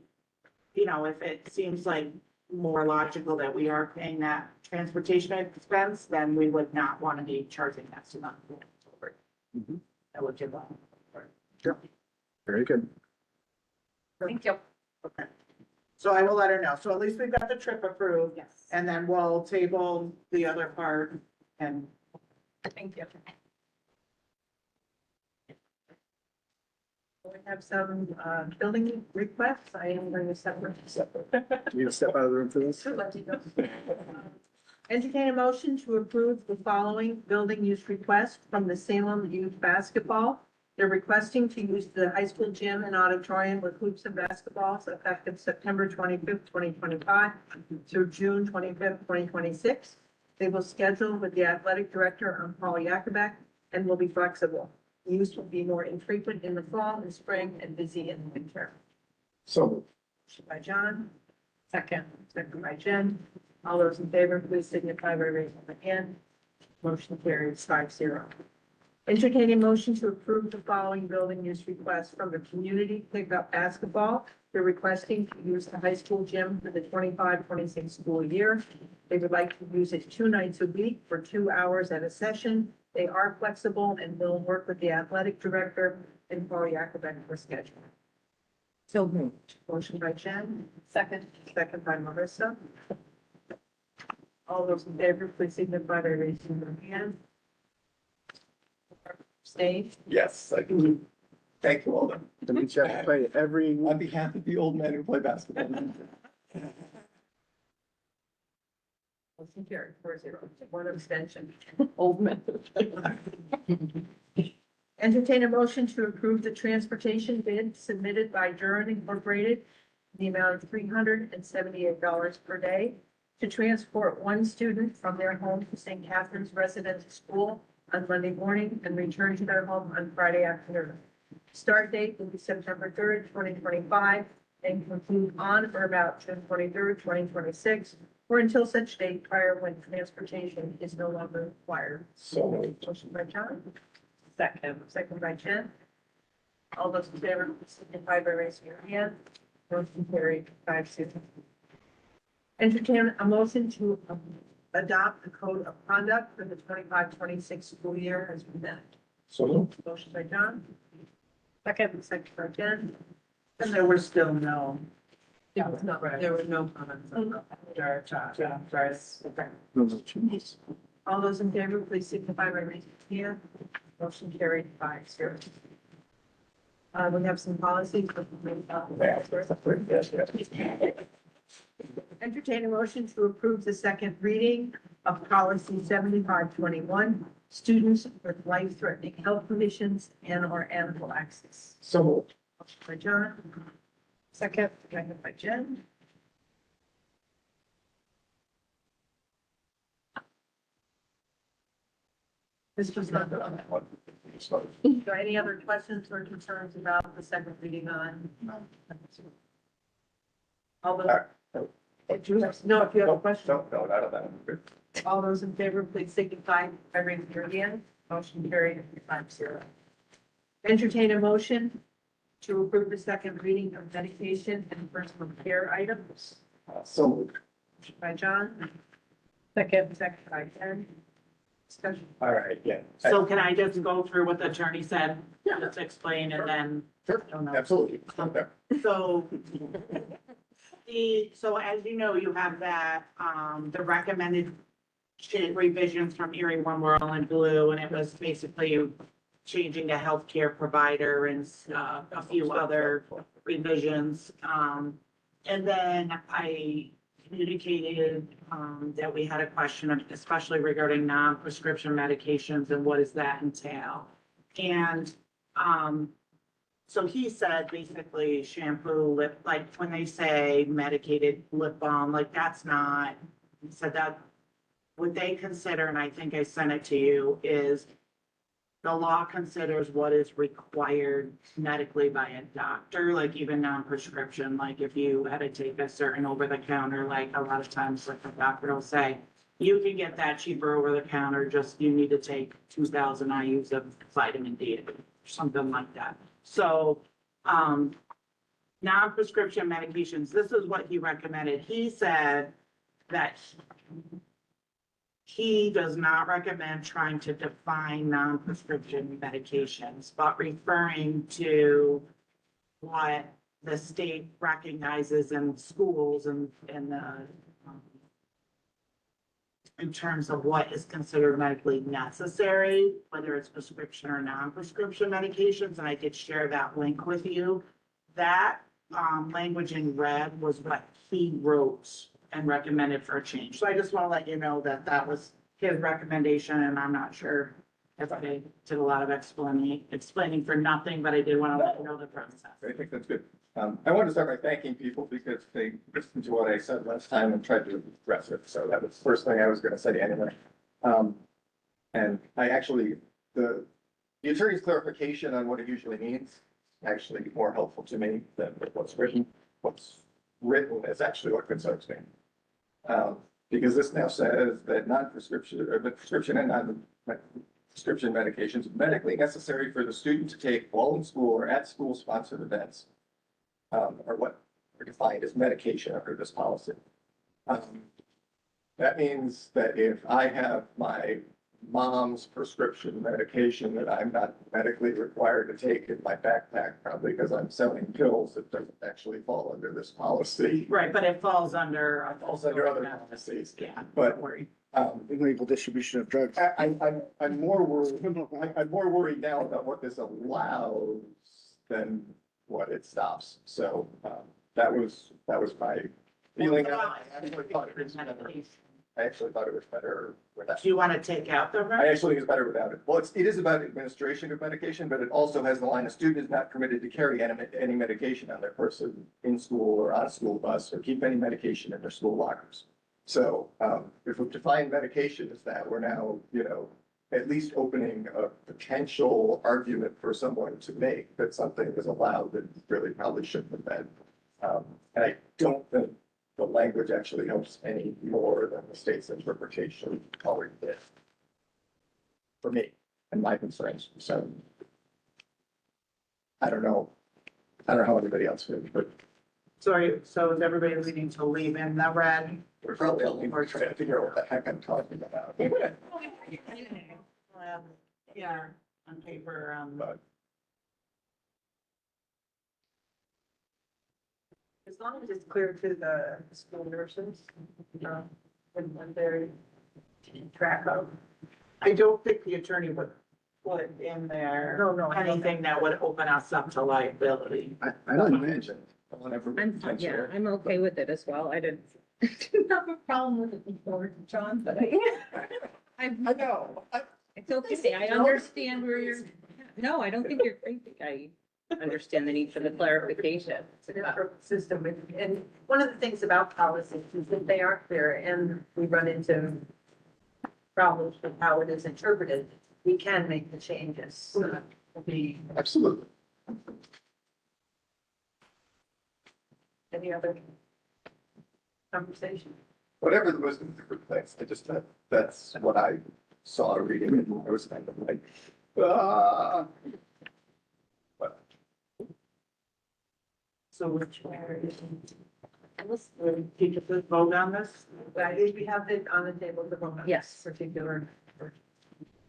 Speaker 9: if it seems like more logical that we are paying that transportation expense, then we would not want to be charging that to them.
Speaker 7: Mhm.
Speaker 9: That would give up.
Speaker 7: Very good.
Speaker 5: Thank you.
Speaker 9: Okay. So I will let her know. So at least we've got the trip approved,
Speaker 5: Yes.
Speaker 9: and then we'll table the other part and
Speaker 5: Thank you.
Speaker 1: We have some, building requests. I am going to separate.
Speaker 7: You gonna step out of the room for this?
Speaker 1: Entertain a motion to approve the following building use request from the Salem Youth Basketball. They're requesting to use the high school gym and auditorium with hoops and basketballs effective September 25th, 2025 through June 25th, 2026. They will schedule with the athletic director, Paul Yakubek, and will be flexible. Use will be more infrequent in the fall and spring and busy in the winter.
Speaker 10: So
Speaker 1: Motion by John. Second by Jen. All those in favor, please signify by raising the hand. Motion carries 5-0. Entertaining motion to approve the following building use request from the community pickup basketball. They're requesting to use the high school gym for the 25-26 school year. They would like to use it 2 nights a week for 2 hours at a session. They are flexible and will work with the athletic director and Paul Yakubek for scheduling. So moved. Motion by Jen.
Speaker 5: Second.
Speaker 1: Second by Melissa. All those in favor, please signify by raising your hand. Stay.
Speaker 10: yes, I can. Thank you, Alden.
Speaker 7: That means you have to play every
Speaker 10: On behalf of the old men who play basketball.
Speaker 1: Motion carried 4-0. One abstention.
Speaker 5: Old man.
Speaker 1: Entertain a motion to approve the transportation bid submitted by Durham Incorporated, in the amount of $378 per day to transport one student from their home to St. Catherine's Residential School on Monday morning and return to their home on Friday afternoon. Start date will be September 3rd, 2025, and conclude on or about June 23rd, 2026, or until such date prior when transportation is no longer required.
Speaker 10: So moved.
Speaker 1: Motion by John. Second by Jen. All those in favor, please signify by raising your hand. Motion carried 5-0. Entertain a motion to adopt the code of conduct for the 25-26 school year as presented.
Speaker 10: So moved.
Speaker 1: Motion by John. Second by Jen. And there were still no. There was no, there were no comments on the sorry.
Speaker 7: Those are changes.
Speaker 1: All those in favor, please signify by raising your hand. Motion carried 5-0. We have some policies.
Speaker 10: Yes, yes.
Speaker 1: Entertain a motion to approve the second reading of policy 7521, students with life-threatening health conditions and or animal access.
Speaker 10: So moved.
Speaker 1: Motion by John. Second by Jen. This was not the other one. Any other questions or concerns about the second reading on? All those, if you have, no, if you have a question,
Speaker 10: No, not of that.
Speaker 1: all those in favor, please signify by raising your hand. Motion carried 5-0. Entertain a motion to approve the second reading of medication and personal care items.
Speaker 10: So moved.
Speaker 1: Motion by John. Second by Jen. Discussion.
Speaker 10: All right, yeah.
Speaker 9: So can I just go through what the attorney said? Just explain and then.
Speaker 10: Sure, absolutely. Okay.
Speaker 9: So so as you know, you have that, the recommended revisions from Erie One World and Blue, and it was basically changing the healthcare provider and a few other revisions. And then I communicated that we had a question, especially regarding non-prescription medications and what does that entail? And so he said basically shampoo, lip, like when they say medicated lip balm, like that's not, he said that what they consider, and I think I sent it to you, is the law considers what is required medically by a doctor, like even non-prescription, like if you had to take a certain over-the-counter, like a lot of times like the doctor will say, you can get that cheaper over-the-counter, just you need to take 2,000 IUs of vitamin D, or something like that. So, non-prescription medications, this is what he recommended. He said that he does not recommend trying to define non-prescription medications, but referring to what the state recognizes in schools and in terms of what is considered medically necessary, whether it's prescription or non-prescription medications, and I did share that link with you. That language in red was what he wrote and recommended for a change. So I just want to let you know that that was his recommendation, and I'm not sure if I did a lot of explaining for nothing, but I did want to let you know the process.
Speaker 10: I think that's good. I want to start by thanking people because they listened to what I said last time and tried to address it. So that was the first thing I was going to say anyway. And I actually, the attorney's clarification on what it usually means actually more helpful to me than what's written. What's written is actually what concerns me. Because this now says that non-prescription or the prescription and non-prescription medications medically necessary for the student to take while in school or at school sponsored events are what are defined as medication under this policy. That means that if I have my mom's prescription medication that I'm not medically required to take in my backpack, probably because I'm selling pills, it doesn't actually fall under this policy.
Speaker 9: Right, but it falls under.
Speaker 10: Other policies.
Speaker 9: Yeah.
Speaker 10: But
Speaker 7: Illegal distribution of drugs.
Speaker 10: I'm more worried now about what this allows than what it stops. So, that was my feeling. I actually thought it was better without.
Speaker 9: Do you want to take out the?
Speaker 10: I actually think it's better without it. Well, it is about administration of medication, but it also has the line, a student is not permitted to carry any medication on their person in school or on a school bus or keep any medication in their school lockers. So, if we define medication as that, we're now, at least opening a potential argument for someone to make that something is allowed that really probably shouldn't have been. And I don't think the language actually helps any more than the state's interpretation already did. For me and my concerns. So I don't know how anybody else feels, but
Speaker 2: Sorry, so is everybody leaning to leave in the red?
Speaker 10: We're probably only trying to figure out what the heck I'm talking about.
Speaker 2: Yeah, on paper,
Speaker 10: But
Speaker 1: As long as it's clear to the school nurses, when they're keeping track of.
Speaker 2: I don't think the attorney would put in there
Speaker 1: No,
Speaker 2: anything that would open us up to liability.
Speaker 7: I don't imagine.
Speaker 15: I'm okay with it as well. I didn't have a problem with it before, John, but I
Speaker 2: know.
Speaker 15: it's okay. I understand where you're, no, I don't think you're crazy. I understand the need for the clarification.
Speaker 1: It's a different system, and one of the things about policies is that they aren't clear, and we run into problems with how it is interpreted, we can make the changes.
Speaker 10: absolutely.
Speaker 1: Any other conversation?
Speaker 10: Whatever the wisdom of the place, that's what I saw reading it. I was kind of like, ah. But
Speaker 2: So which area? Let's take a vote on this.
Speaker 1: We have it on the table to vote on.
Speaker 15: Yes.
Speaker 1: this Particular.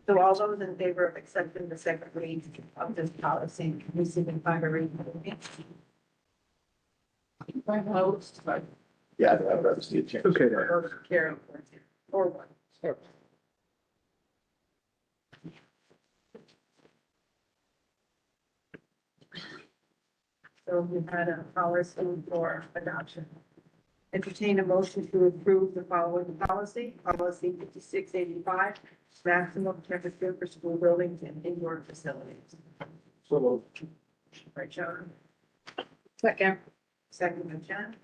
Speaker 1: So all those in favor of accepting the second read of this policy, receiving by a reading. Opposed,
Speaker 10: yeah, I'd rather see a change.
Speaker 7: Okay,
Speaker 1: carry 4-1. So we had a policy for adoption. Entertain a motion to approve the following policy, policy 5685, maximum temperature for school buildings and indoor facilities.
Speaker 10: So
Speaker 1: Right, John?
Speaker 15: Second.
Speaker 1: Second by Jen.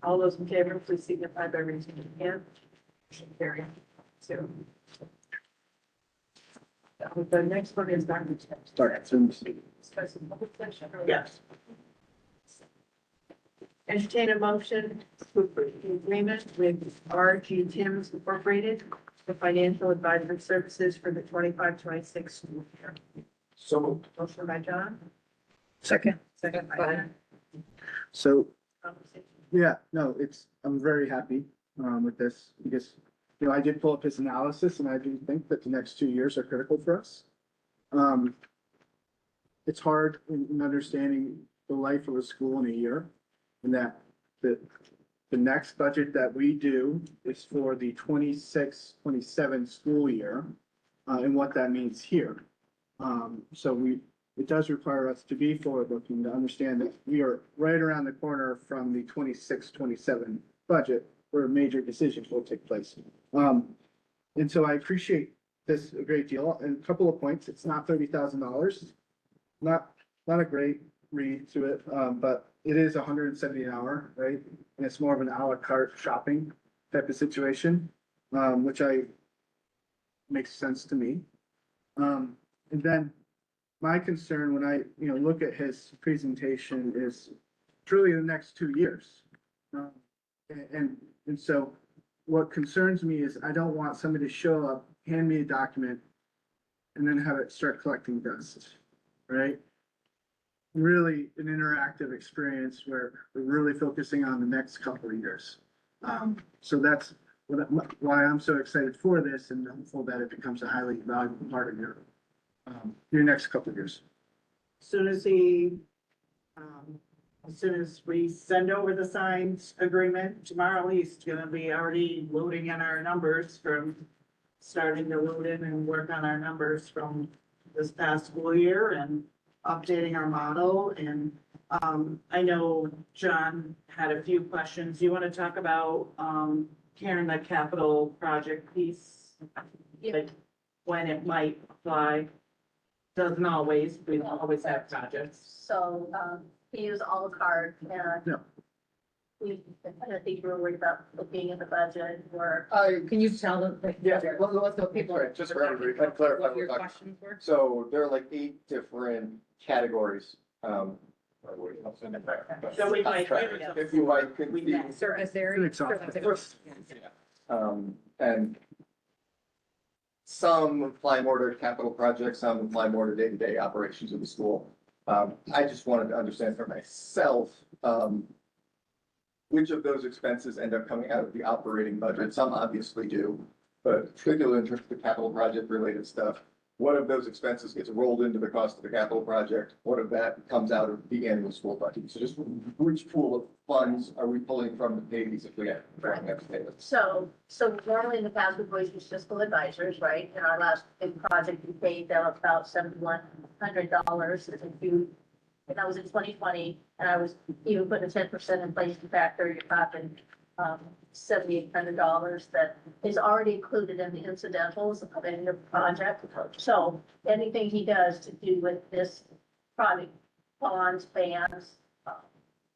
Speaker 1: All those in favor, please signify by raising your hand. Motion carried. So. The next one is Dr.
Speaker 7: Start soon.
Speaker 1: Discussing public session.
Speaker 2: Yes.
Speaker 1: Entertain a motion to approve the agreement with RG Timms Incorporated for financial advisory services for the 25-26 school year.
Speaker 10: So moved.
Speaker 1: Motion by John,
Speaker 7: Second.
Speaker 1: second by Jen.
Speaker 7: So,
Speaker 1: Conversation.
Speaker 7: yeah, no, I'm very happy, with this because, I did pull up his analysis and I do think that the next 2 years are critical for us. It's hard in understanding the life of a school in a year and that the next budget that we do is for the 26-27 school year, and what that means here. So it does require us to be forward-looking, to understand that we are right around the corner from the 26-27 budget where major decisions will take place. And so I appreciate this a great deal. And a couple of points, it's not $30,000. Not a great read to it, but it is $170 an hour, right? And it's more of an à la carte shopping type of situation, which makes sense to me. And then my concern when I, look at his presentation is truly the next 2 years. And so what concerns me is I don't want somebody to show up, hand me a document, and then have it start collecting dust, right? Really an interactive experience where we're really focusing on the next couple of years. So that's why I'm so excited for this and hopeful that it becomes a highly valuable part of your next couple of years.
Speaker 2: As soon as we send over the signed agreement, tomorrow he's gonna be already loading in our numbers starting to load in and work on our numbers from this past school year and updating our model. And, I know John had a few questions. You want to talk about, Karen, the capital project piece? Like when it might apply? Doesn't always, we don't always have projects.
Speaker 16: So, we use a la carte and
Speaker 7: Yeah.
Speaker 16: I think we're worried about being in the budget or.
Speaker 15: Can you tell them?
Speaker 10: Yeah.
Speaker 15: Let's go people.
Speaker 10: Sorry, just for everybody, kind of clarify
Speaker 15: What
Speaker 10: what
Speaker 15: your
Speaker 10: we're talking.
Speaker 15: questions were?
Speaker 10: So there are like 8 different categories.
Speaker 2: So we might-
Speaker 10: If you might, could be,
Speaker 15: Service area.
Speaker 7: Exhaustive.
Speaker 10: and some apply more to capital projects, some apply more to day-to-day operations of the school. I just wanted to understand for myself, which of those expenses end up coming out of the operating budget? Some obviously do, but particularly in terms of the capital project related stuff, what of those expenses gets rolled into the cost of the capital project? What of that comes out of the annual school budget? So just which pool of funds are we pulling from to pay these if we have next payments?
Speaker 16: So normally in the past, we've always used fiscal advisors, right? In our last big project, we paid them about $7,100 if you, and that was in 2020. And I was even putting a 10% inflation factor, you're talking $7,800 that is already included in the incidentals of any of the project. So anything he does to do with this project, bonds, bans,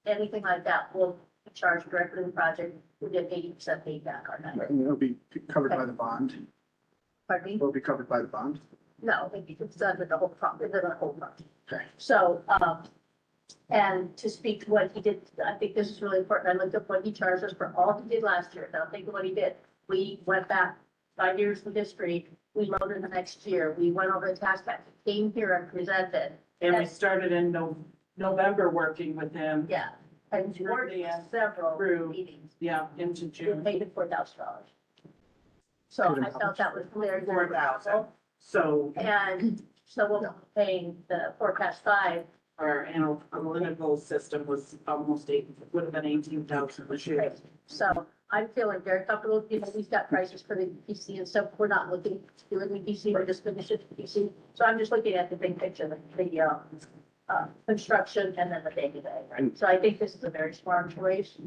Speaker 16: anything like that will be charged directly to the project. We get 80% payback on that.
Speaker 7: And it'll be covered by the bond.
Speaker 16: Pardon me?
Speaker 7: It'll be covered by the bond.
Speaker 16: No, it's done with the whole project, the whole project.
Speaker 7: Okay.
Speaker 16: So, and to speak to what he did, I think this is really important. I looked up what he charged us for all he did last year. Now think of what he did. We went back 5 years in history. We loaded the next year. We went over the task back. He came here and presented.
Speaker 9: And we started in November working with him.
Speaker 16: Yeah. And
Speaker 9: Through
Speaker 16: worked
Speaker 9: the,
Speaker 16: several
Speaker 9: through-
Speaker 16: meetings.
Speaker 9: Yeah, into
Speaker 16: We
Speaker 9: June.
Speaker 16: paid him $4,000. So I felt that was very.
Speaker 9: 4,000. So
Speaker 16: And so what we're paying the forecast 5.
Speaker 9: our analytical system was almost would have been 18,000 this year.
Speaker 16: So I'm feeling very comfortable, you know, we've got prices for the PC and stuff, we're not looking to do it with PC, we're just finishing the PC. So I'm just looking at the big picture, the construction and then the day-to-day, right? So I think this is a very smart choice.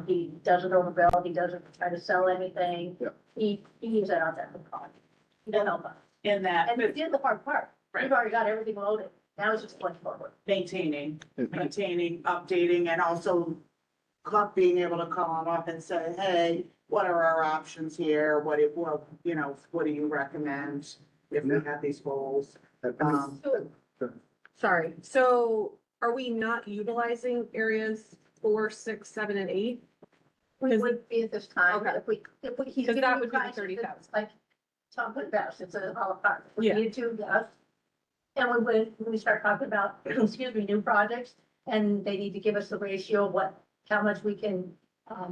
Speaker 16: He doesn't overbill, he doesn't try to sell anything.
Speaker 7: Yeah.
Speaker 16: He leaves that on that cost. He don't help us.
Speaker 9: In that,
Speaker 16: And we did the hard part.
Speaker 9: Right.
Speaker 16: We've already got everything loaded. Now it's just going forward.
Speaker 9: maintaining, updating, and also being able to call them up and say, hey, what are our options here? What do you recommend if we have these goals?
Speaker 5: Sorry, so are we not utilizing areas 4, 6, 7, and 8?
Speaker 16: We would be at this time,
Speaker 5: Okay.
Speaker 16: if we, he's
Speaker 5: Because
Speaker 16: giving
Speaker 5: that
Speaker 16: you
Speaker 5: would be the
Speaker 16: prices,
Speaker 5: 30,000.
Speaker 16: it's like, Tom put it best, it's a à la carte. We
Speaker 5: Yeah.
Speaker 16: need to, yes. And when we start talking about, excuse me, new projects, and they need to give us the ratio of how much we can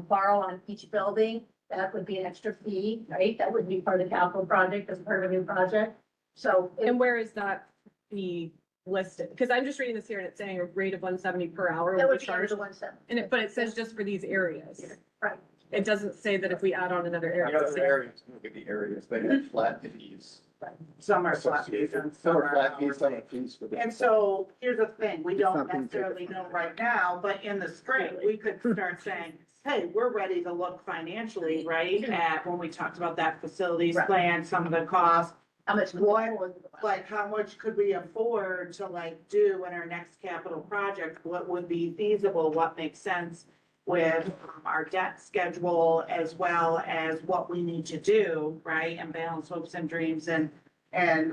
Speaker 16: borrow on each building, that would be an extra fee, right? That would be part of the capital project as part of a new project. So.
Speaker 5: And where is that fee listed? Because I'm just reading this here and it's saying a rate of 170 per hour
Speaker 16: That
Speaker 5: will
Speaker 16: would
Speaker 5: be
Speaker 16: be under
Speaker 5: charged.
Speaker 16: the 170.
Speaker 5: And but it says just for these areas.
Speaker 16: Right.
Speaker 5: It doesn't say that if we add on another
Speaker 10: The
Speaker 5: area.
Speaker 10: other areas, look at the areas, they have flat fees.
Speaker 9: Some are flat fees and
Speaker 10: Some
Speaker 9: some
Speaker 10: are
Speaker 9: are
Speaker 10: flat fees, some are
Speaker 9: hourly.
Speaker 10: fees for the.
Speaker 9: And so here's the thing, we
Speaker 7: It's
Speaker 9: don't
Speaker 7: not being taken
Speaker 9: necessarily
Speaker 7: from
Speaker 9: know
Speaker 7: that.
Speaker 9: right now, but in the spring, we could start saying, hey, we're ready to look financially, right? At when we talked about that facilities
Speaker 16: Right.
Speaker 9: plan, some of the costs,
Speaker 16: How much?
Speaker 9: like how much could we afford to do in our next capital project? What would be feasible? What makes sense with our debt schedule as well as what we need to do, right? And balance hopes and dreams and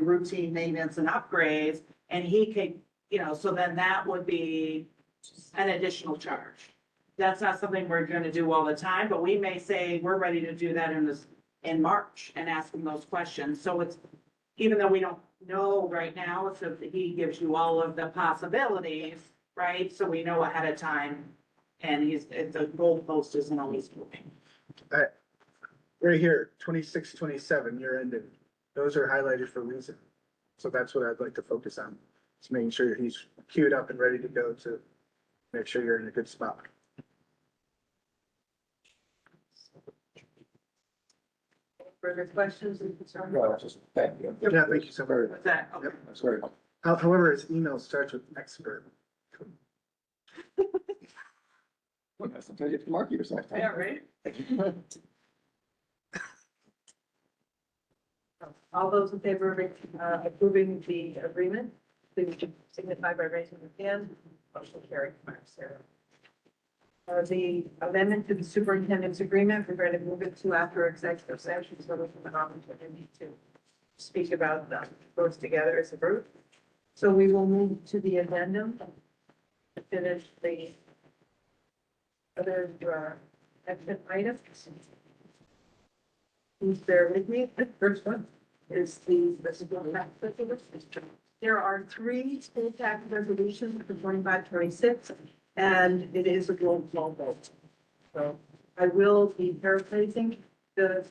Speaker 9: routine maintenance and upgrades. And he could, so then that would be an additional charge. That's not something we're gonna do all the time, but we may say we're ready to do that in March and ask him those questions. So it's, even though we don't know right now, so he gives you all of the possibilities, right? So we know ahead of time. And the goalpost isn't always moving.
Speaker 7: Right here, 26, 27, year ended. Those are highlighted for a reason. So that's what I'd like to focus on. Just making sure he's queued up and ready to go to make sure you're in a good spot.
Speaker 16: Further questions and concerns?
Speaker 10: No, just thank you.
Speaker 7: Yeah, thank you so very much.
Speaker 9: What's that?
Speaker 7: Yep.
Speaker 10: That's very helpful.
Speaker 7: However, his email starts with expert.
Speaker 10: Well, sometimes you have to market yourself.
Speaker 9: Yeah, right?
Speaker 1: All those in favor of approving the agreement, please signify by raising your hand. Motion carried. 5-0. The amendment to the superintendent's agreement, we're going to move it to after executive session, so we have an opportunity to speak about those together as a group. So we will move to the addendum to finish the other action items. Please bear with me. The first one is the school tax resolution. There are 3 school tax resolutions for 25-26, and it is a roll call vote.
Speaker 2: So I will be paraphrasing the,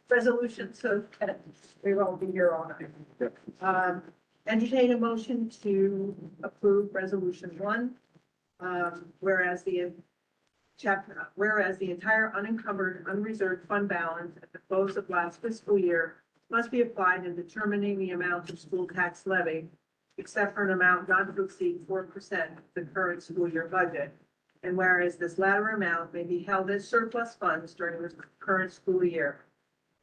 Speaker 2: resolution, so we won't be here all night. Entertain a motion to approve resolution one. Whereas the entire unencumbered, unreserved fund balance at the close of last fiscal year must be applied in determining the amount of school tax levy, except for an amount not to exceed 4% of the current school year budget. And whereas this latter amount may be held as surplus funds during the current school year.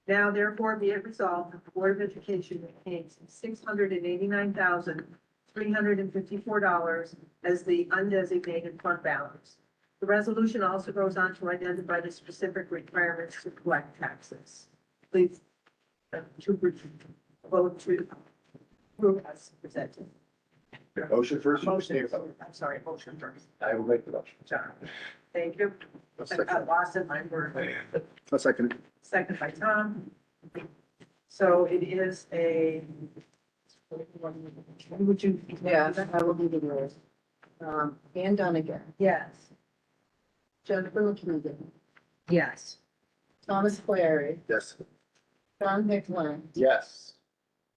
Speaker 2: Now therefore be it resolved that the Board of Education retains $689,354 as the undesignated fund balance. The resolution also goes on to identify the specific requirements to collect taxes. Please, vote to approve as presented.
Speaker 10: Motion first.
Speaker 2: Motion, I'm sorry, motion first.
Speaker 10: I will make the motion.
Speaker 2: John, thank you. I got lost in my word.
Speaker 7: A second.
Speaker 2: Second by Tom. So it is a. Would you?
Speaker 1: Yeah, I will do the rules. Ann Dunnigan,
Speaker 2: Yes.
Speaker 1: Jennifer McKeegan,
Speaker 15: Yes.
Speaker 1: Thomas Clary,
Speaker 7: Yes.
Speaker 1: John Hickman,
Speaker 10: Yes.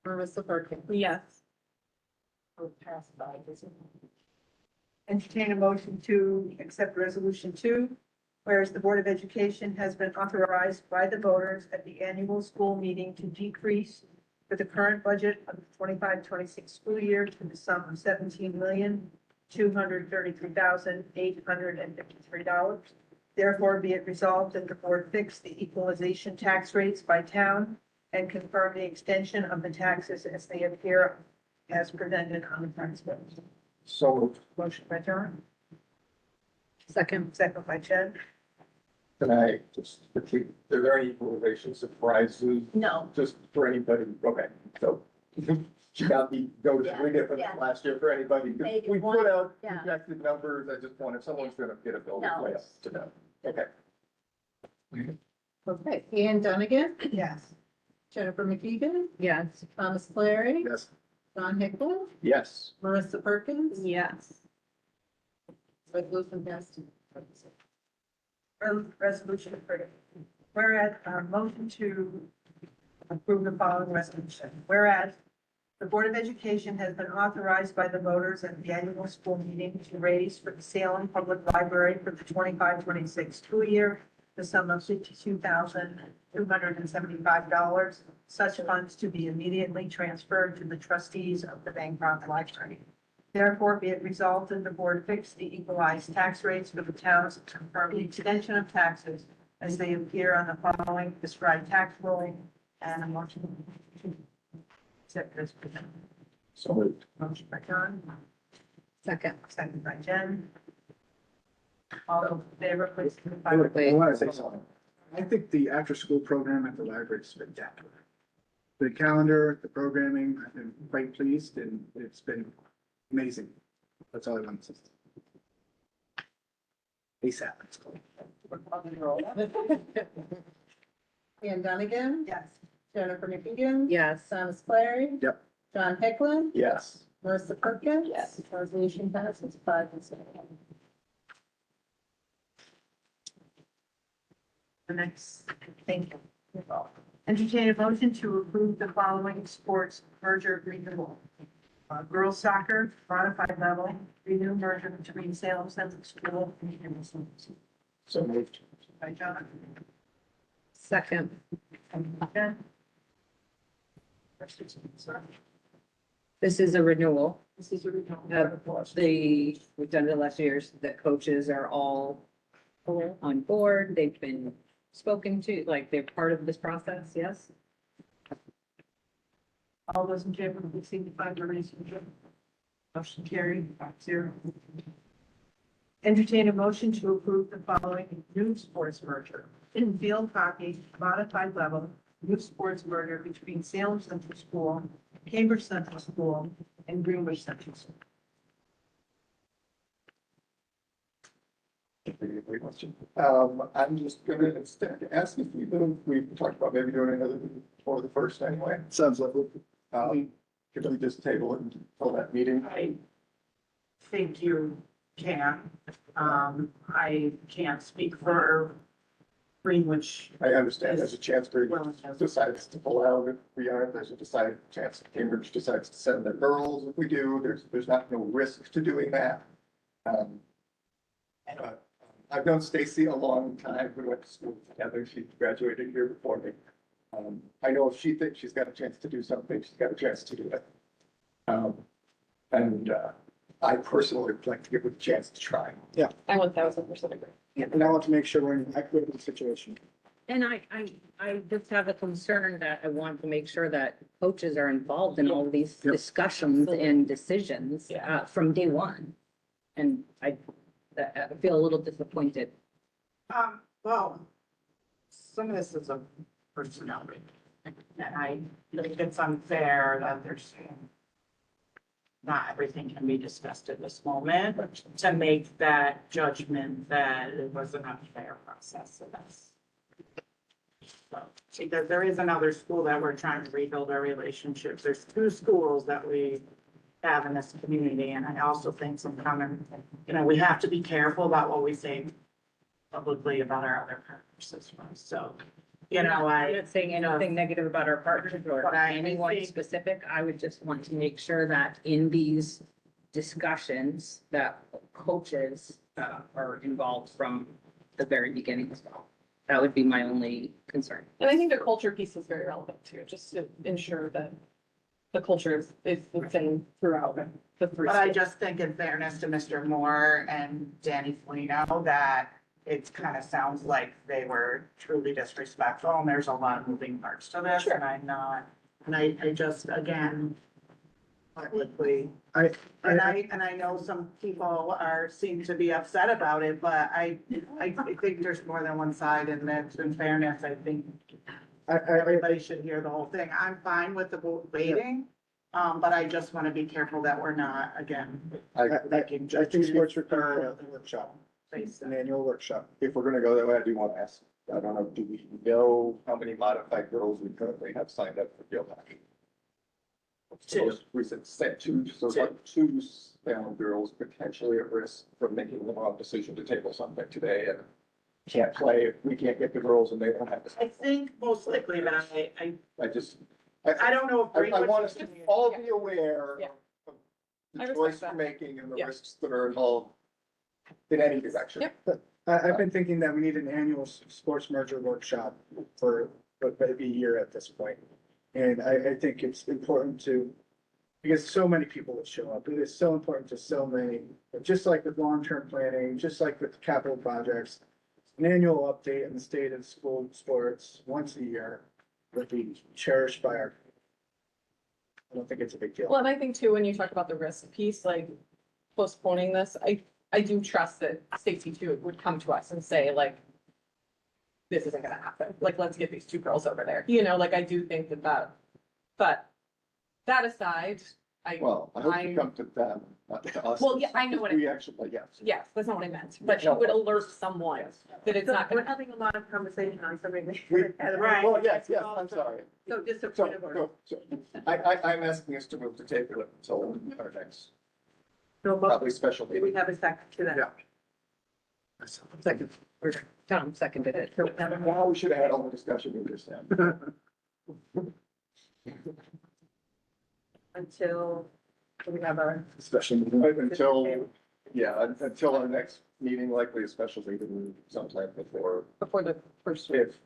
Speaker 1: Marissa Perkins.
Speaker 5: Yes.
Speaker 1: Passed by, does it?
Speaker 2: Entertain a motion to accept resolution two. Whereas the Board of Education has been authorized by the voters at the annual school meeting to decrease for the current budget of the 25-26 school year to the sum of $17,233,853. Therefore, be it resolved that the board fix the equalization tax rates by town and confirm the extension of the taxes as they appear as presented on the tax bills.
Speaker 10: So moved.
Speaker 2: Motion by John,
Speaker 1: Second,
Speaker 2: second by Jen.
Speaker 10: Can I just, are there any equalization surprises
Speaker 16: No,
Speaker 10: just for anybody? Okay, so should not be noticeably different
Speaker 16: Yeah.
Speaker 10: than last year for anybody. 'Cause
Speaker 16: Maybe
Speaker 10: we
Speaker 16: one,
Speaker 10: put out
Speaker 16: yeah.
Speaker 10: projected numbers. I just want if someone's gonna get a bill,
Speaker 16: No.
Speaker 10: way up to know. Okay.
Speaker 1: okay, Ann Dunnigan,
Speaker 2: Yes.
Speaker 1: Jennifer McKeegan,
Speaker 15: Yes.
Speaker 1: Thomas Clary,
Speaker 7: Yes.
Speaker 1: John Hickman,
Speaker 10: Yes.
Speaker 1: Marissa Perkins.
Speaker 5: Yes.
Speaker 1: Resolution passed.
Speaker 2: Resolution approved. Whereas, motion to approve the following resolution. Whereas the Board of Education has been authorized by the voters at the annual school meeting to raise for the Salem Public Library for the 25-26 school year the sum of $52,275. Such funds to be immediately transferred to the trustees of the Bancroft Library. Therefore, be it resolved that the board fix the equalized tax rates for the towns and confirm the extension of taxes as they appear on the following described tax ruling and a motion to accept this presented.
Speaker 10: So moved.
Speaker 2: Motion by John,
Speaker 1: Second.
Speaker 2: second by Jen. All those in favor, please.
Speaker 7: I
Speaker 2: signify by-
Speaker 7: want to say something. I think the after-school program at the library is spectacular. The calendar, the programming, I've been quite pleased and it's been amazing. That's all I want to say. ASAP. Let's go.
Speaker 1: Ann Dunnigan,
Speaker 2: Yes.
Speaker 1: Jennifer McKeegan.
Speaker 15: Yes.
Speaker 1: Thomas Clary.
Speaker 7: Yep.
Speaker 1: John Hickman,
Speaker 10: Yes.
Speaker 1: Marissa Perkins.
Speaker 5: Yes.
Speaker 1: Resolution passes 5-0.
Speaker 2: The next, thank you. Entertain a motion to approve the following sports merger renewal. Girls soccer, modified level, renew merger between Salem Central School and Emerson.
Speaker 10: So moved.
Speaker 2: By John.
Speaker 15: Second.
Speaker 2: Jen.
Speaker 15: This is a renewal.
Speaker 2: This is a renewal.
Speaker 15: We've done it the last years, the coaches are all on board. They've been spoken to, like they're part of this process, yes?
Speaker 2: All those in favor, please signify by raising your hand. Motion carried, 5-0. Entertain a motion to approve the following new sports merger. In field hockey, modified level, new sports merger between Salem Central School, Cambridge Central School, and Greenwich Central School.
Speaker 10: I'm just gonna instead ask if we talked about maybe doing another for the first anyway.
Speaker 7: Sounds lovely.
Speaker 10: Could we just table it until that meeting?
Speaker 2: I think you can.
Speaker 9: I can't speak for Greenwich.
Speaker 10: I understand there's a chance
Speaker 9: Well,
Speaker 10: Greenwich decides to pull out if we aren't, there's a chance Cambridge decides to send their girls if we do, there's not no risk to doing that. But I've known Stacy a long time, we went to school together, she graduated here before me. I know if she thinks she's got a chance to do something, she's got a chance to do it. I personally would like to give it a chance to try.
Speaker 5: I 1000% agree.
Speaker 7: And I want to make sure we're in an equitable situation.
Speaker 15: And I just have a concern that I want to make sure that coaches are involved in all of these discussions and decisions, from day one. And I feel a little disappointed.
Speaker 9: Well, some of this is a personnel rate. And I think it's unfair that there's not everything can be discussed at this moment to make that judgment that it was an unfair process. So that's. So, because there is another school that we're trying to rebuild our relationships. There's 2 schools that we have in this community. And I also think sometimes, we have to be careful about what we say publicly about our other partners as well. So,
Speaker 15: I'm not saying anything negative about our partners or
Speaker 9: But I
Speaker 15: anyone
Speaker 9: think-
Speaker 15: specific. I would just want to make sure that in these discussions, that coaches are involved from the very beginning as well. That would be my only concern.
Speaker 5: And I think the culture piece is very relevant too, just to ensure that the culture is the same throughout the 3
Speaker 9: But I
Speaker 5: schools.
Speaker 9: just think in fairness to Mr. Moore and Danny Flino, that it kind of sounds like they were truly disrespectful, and there's a lot of moving parts to this, and I'm not, and I just, again, publicly, and I know some people seem to be upset about it, but I think there's more than one side, and that, in fairness, I think everybody should hear the whole thing. I'm fine with the waiting, but I just want to be careful that we're not, again,
Speaker 7: I think sports require a workshop,
Speaker 9: face
Speaker 7: an annual workshop.
Speaker 10: If we're gonna go that way, I do want to ask, I don't know, do we know how many modified girls we currently have signed up for field hockey?
Speaker 9: 2.
Speaker 10: We said 2, so it's like 2 girls potentially at risk from making the wrong decision to table something today and can't play if we can't get the girls and they don't have
Speaker 9: I
Speaker 10: to.
Speaker 9: think most likely, but I don't know if
Speaker 10: I
Speaker 9: Greenwich
Speaker 10: want us
Speaker 9: is
Speaker 10: to
Speaker 9: gonna be-
Speaker 10: all be aware
Speaker 5: Yeah.
Speaker 10: of
Speaker 5: I
Speaker 10: the
Speaker 5: respect
Speaker 10: choice
Speaker 5: that.
Speaker 10: we're making and the
Speaker 5: Yeah.
Speaker 10: risks that are involved in any direction.
Speaker 5: Yep.
Speaker 7: I've been thinking that we need an annual sports merger workshop for maybe a year at this point. And I think it's important because so many people that show up, it is so important to so many, just like with long-term planning, just like with capital projects. An annual update on the state of school sports once a year would be cherished by our. I don't think it's a big deal.
Speaker 5: Well, and I think too, when you talk about the risk piece, like postponing this, I do trust that Stacy too would come to us and say like, this isn't gonna happen. Like, let's get these 2 girls over there. Like I do think that, but that aside, I
Speaker 10: hope you come to them, not to us.
Speaker 5: Well, yeah, I know what
Speaker 10: We actually, yes.
Speaker 5: yes, that's not what I meant, but you would alert someone that it's not
Speaker 16: We're
Speaker 5: gonna.
Speaker 16: having a lot of conversation on something.
Speaker 9: Right.
Speaker 10: Well, yes, I'm sorry.
Speaker 16: So just a
Speaker 10: So,
Speaker 16: point of order.
Speaker 10: I'm asking us to move to table it until our next,
Speaker 16: So,
Speaker 10: probably special
Speaker 16: we
Speaker 10: meeting.
Speaker 16: have a second to that.
Speaker 10: Yeah.
Speaker 15: Second, or Tom seconded it.
Speaker 16: So, have a-
Speaker 10: Well, we should have had all the discussion we just had.
Speaker 16: until we have our.
Speaker 10: Special meeting, until our next meeting, likely a special meeting sometime before,
Speaker 5: Before the first.
Speaker 10: if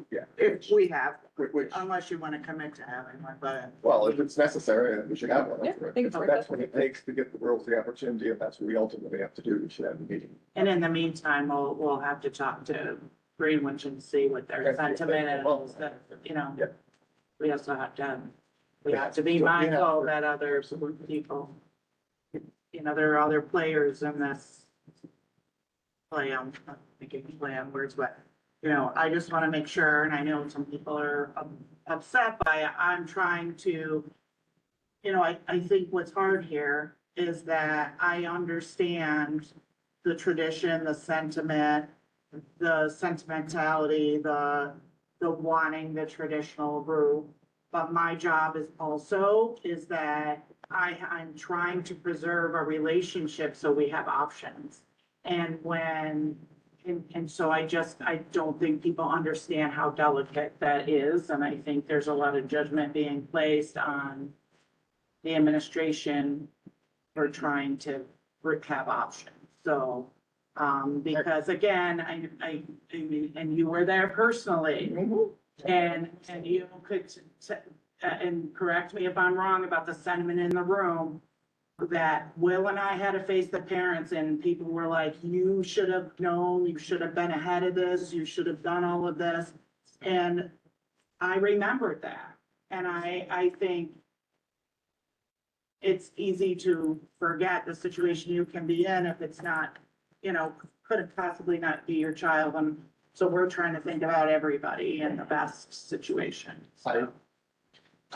Speaker 9: we have,
Speaker 10: which,
Speaker 9: unless you want to commit to having one, but.
Speaker 10: well, if it's necessary, then we should have one.
Speaker 5: Yeah, I think
Speaker 10: If
Speaker 5: so.
Speaker 10: that's what it takes to get the girls the opportunity, if that's what we ultimately have to do, we should have a meeting.
Speaker 9: And in the meantime, we'll have to talk to Greenwich and see what their sentiment is,
Speaker 10: Yeah.
Speaker 9: we also have to be
Speaker 10: Yeah.
Speaker 9: mindful that other people, there are other players in this play on words, but, I just want to make sure, and I know some people are upset by it, I'm trying to, I think what's hard here is that I understand the tradition, the sentiment, the sentimentality, the wanting the traditional brew. But my job is that I'm trying to preserve a relationship so we have options. And so I don't think people understand how delicate that is, and I think there's a lot of judgment being placed on the administration for trying to have options, so, because again, I mean, and you were there personally, and you could, and correct me if I'm wrong about the sentiment in the room, that Will and I had to face the parents and people were like, you should have known, you should have been ahead of this, you should have done all of this. And I remembered that. And I think it's easy to forget the situation you can be in if it's not, could it possibly not be your child? And so we're trying to think about everybody in the best situation. So.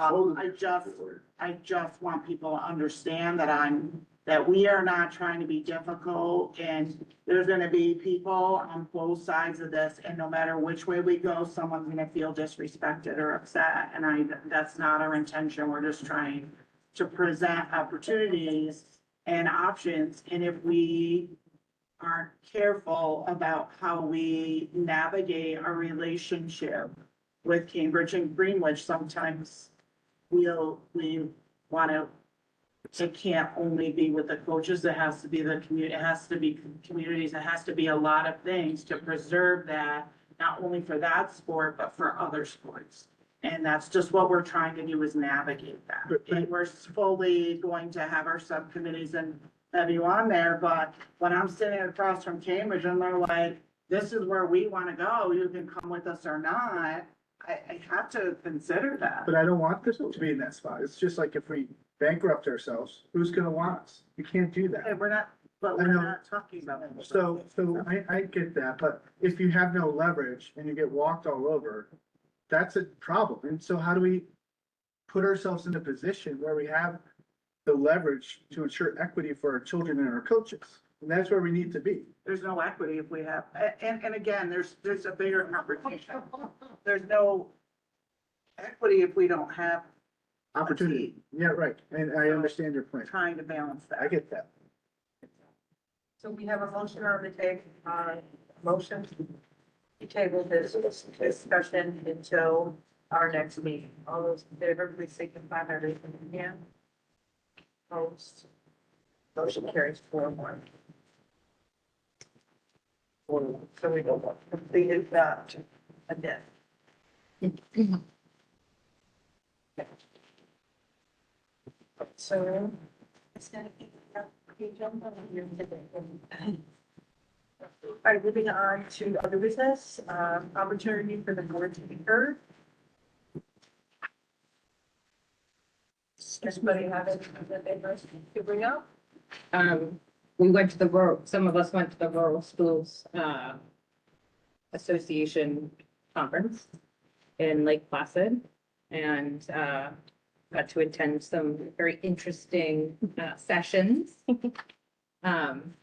Speaker 9: I just want people to understand that we are not trying to be difficult, and there's gonna be people on both sides of this, and no matter which way we go, someone's gonna feel disrespected or upset, and that's not our intention. We're just trying to present opportunities and options, and if we aren't careful about how we navigate our relationship with Cambridge and Greenwich, sometimes we want to, it can't only be with the coaches, it has to be the community, it has to be communities, it has to be a lot of things to preserve that, not only for that sport, but for other sports. And that's just what we're trying to do, is navigate that. And we're fully going to have our subcommittees and have you on there, but when I'm sitting across from Cambridge and they're like, this is where we want to go, you can come with us or not, I have to consider that.
Speaker 7: But I don't want this to be in that spot. It's just like if we bankrupt ourselves, who's gonna want us? You can't do that.
Speaker 9: Okay, we're not talking about it.
Speaker 7: So I get that, but if you have no leverage and you get walked all over, that's a problem. And so how do we put ourselves in a position where we have the leverage to ensure equity for our children and our coaches? And that's where we need to be.
Speaker 9: There's no equity if we have, and again, there's a bigger conversation. There's no equity if we don't have
Speaker 7: Opportunity. Yeah, right. And I understand your point.
Speaker 9: trying to balance that.
Speaker 7: I get that.
Speaker 1: So we have a motion on the table, motion to table this discussion until our next meeting. All those in favor, please signify by raising your hand. Opposed? Motion carries 4-1. So we don't completed that again. So. All right, moving on to other business, opportunity for the board to be heard. Does anybody have anything that they'd like to bring up?
Speaker 15: We went to some of us went to the Rural Schools, Association Conference in Lake Placid, and, got to attend some very interesting, sessions. One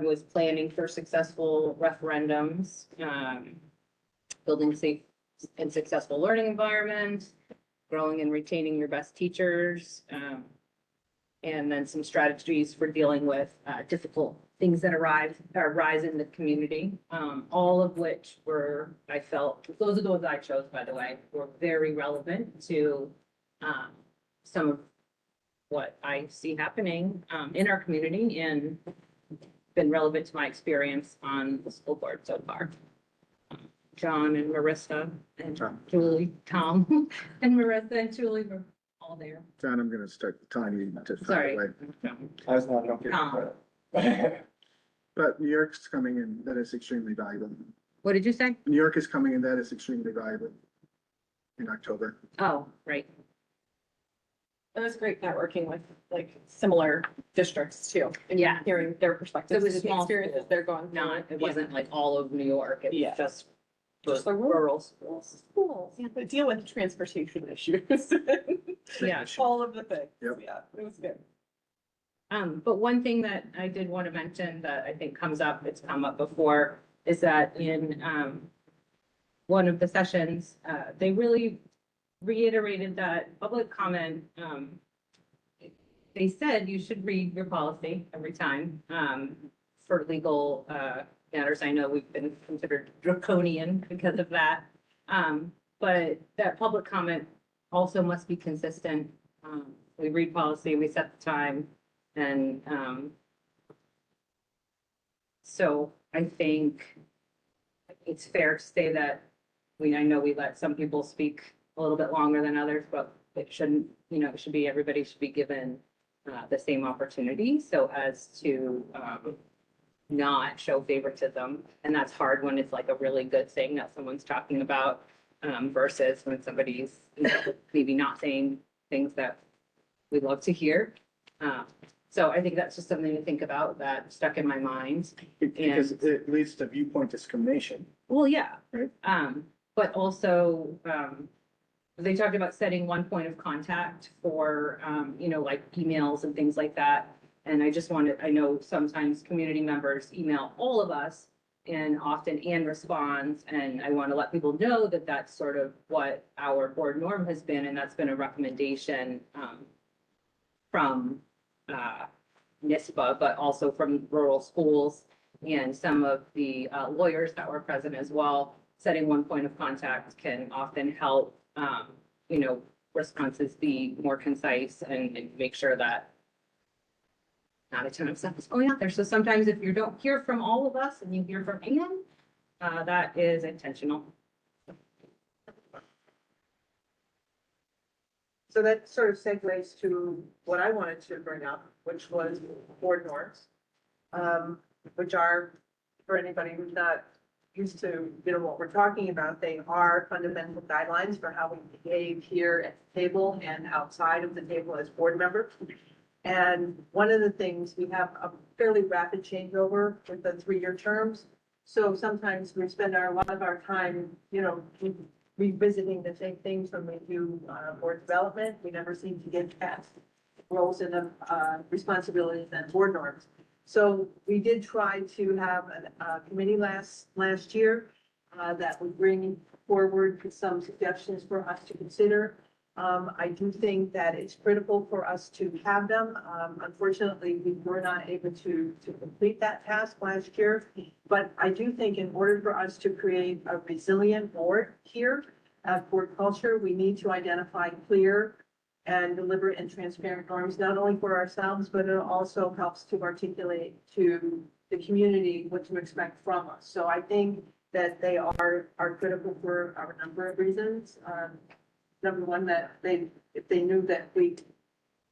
Speaker 15: was planning for successful referendums, building safe and successful learning environments, growing and retaining your best teachers, and then some strategies for dealing with difficult things that arise in the community. All of which were, I felt, those are the ones I chose, by the way, were very relevant to some of what I see happening in our community, and been relevant to my experience on the school board so far. John and Marissa and Julie, Tom and Marissa and Julie were all there.
Speaker 7: John, I'm gonna start telling you to.
Speaker 15: Sorry.
Speaker 10: I was not, don't give
Speaker 15: Tom.
Speaker 10: credit.
Speaker 7: But New York's coming in, that is extremely valuable.
Speaker 15: What did you say?
Speaker 7: New York is coming in, that is extremely valuable in October.
Speaker 15: Oh, right.
Speaker 5: It was great networking with like similar districts too. And
Speaker 15: Yeah.
Speaker 5: hearing their perspectives.
Speaker 15: It was a
Speaker 5: and the
Speaker 15: small
Speaker 5: experiences
Speaker 15: school.
Speaker 5: they're going through.
Speaker 15: Not, it
Speaker 5: Yeah.
Speaker 15: wasn't like all of New York, it
Speaker 5: Yeah.
Speaker 15: was just
Speaker 5: Just
Speaker 15: the
Speaker 5: the
Speaker 15: rural schools.
Speaker 5: Schools, yeah, but deal with transportation issues.
Speaker 15: Yeah.
Speaker 5: All of the things.
Speaker 7: Yep.
Speaker 5: Yeah, it was good.
Speaker 15: But one thing that I did want to mention that I think comes up, it's come up before, is that in, one of the sessions, they really reiterated that public comment, they said you should read your policy every time, for legal, matters. I know we've been considered draconian because of that. But that public comment also must be consistent. We read policy, we set the time, and, so I think it's fair to say that, I know we let some people speak a little bit longer than others, but it shouldn't, it should be, everybody should be given the same opportunity so as to not show favoritism. And that's hard when it's like a really good thing that someone's talking about versus when somebody's maybe not saying things that we love to hear. So I think that's just something to think about that stuck in my mind.
Speaker 7: Because it leads to viewpoint discrimination.
Speaker 15: Well, yeah.
Speaker 7: Right.
Speaker 15: But also, they talked about setting one point of contact for, like emails and things like that. And I know sometimes community members email all of us and often Anne responds. And I want to let people know that that's sort of what our board norm has been. And that's been a recommendation from NISBA, but also from rural schools and some of the lawyers that were present as well. Setting one point of contact can often help, responses be more concise and make sure that not a ton of stuff is going out there. So sometimes if you don't hear from all of us and you hear from Anne, that is intentional.
Speaker 2: So that sort of segues to what I wanted to bring up, which was board norms, which are, for anybody who's not used to, what we're talking about, they are fundamental guidelines for how we behave here at the table and outside of the table as board members. And one of the things, we have a fairly rapid changeover with the 3-year terms. So sometimes we spend a lot of our time, revisiting the same things when we do board development. We never seem to get past roles and responsibilities and board norms. So we did try to have a committee last year that would bring forward some suggestions for us to consider. I do think that it's critical for us to have them. Unfortunately, we were not able to complete that task last year. But I do think in order for us to create a resilient board here at board culture, we need to identify clear and deliberate and transparent norms, not only for ourselves, but it also helps to articulate to the community what to expect from us. So I think that they are critical for a number of reasons. Number one, that if they knew that we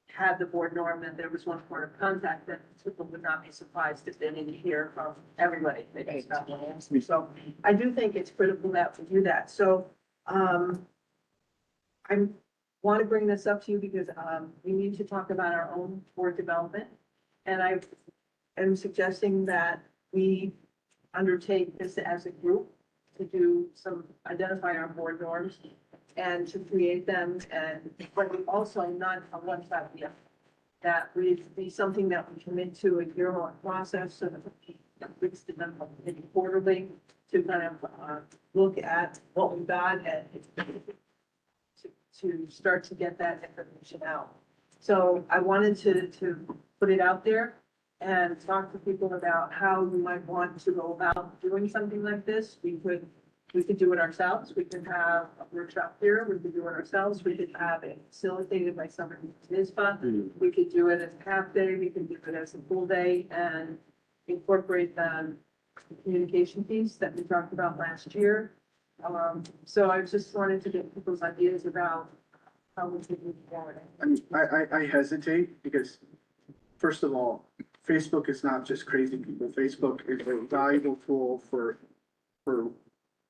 Speaker 2: had the board norm and there was one point of contact, then people would not be surprised if they didn't hear from everybody. They just got one answer. So I do think it's critical that we do that. So I want to bring this up to you because we need to talk about our own board development. And I am suggesting that we undertake this as a group to do identify our board norms and to create them, but we also not a one-shot deal. That would be something that we commit to a year-long process so that we fix them quarterly to kind of look at what we've got and to start to get that information out. So I wanted to put it out there and talk to people about how you might want to go about doing something like this. We could do it ourselves. We could have a workshop here. We could do it ourselves. We could have it facilitated by somebody from NISBA. We could do it as a half day. We could do it as a full day and incorporate the communication piece that we talked about last year. So I just wanted to get people's ideas about how we could move forward.
Speaker 7: I hesitate because, first of all, Facebook is not just crazy people. Facebook is a valuable tool for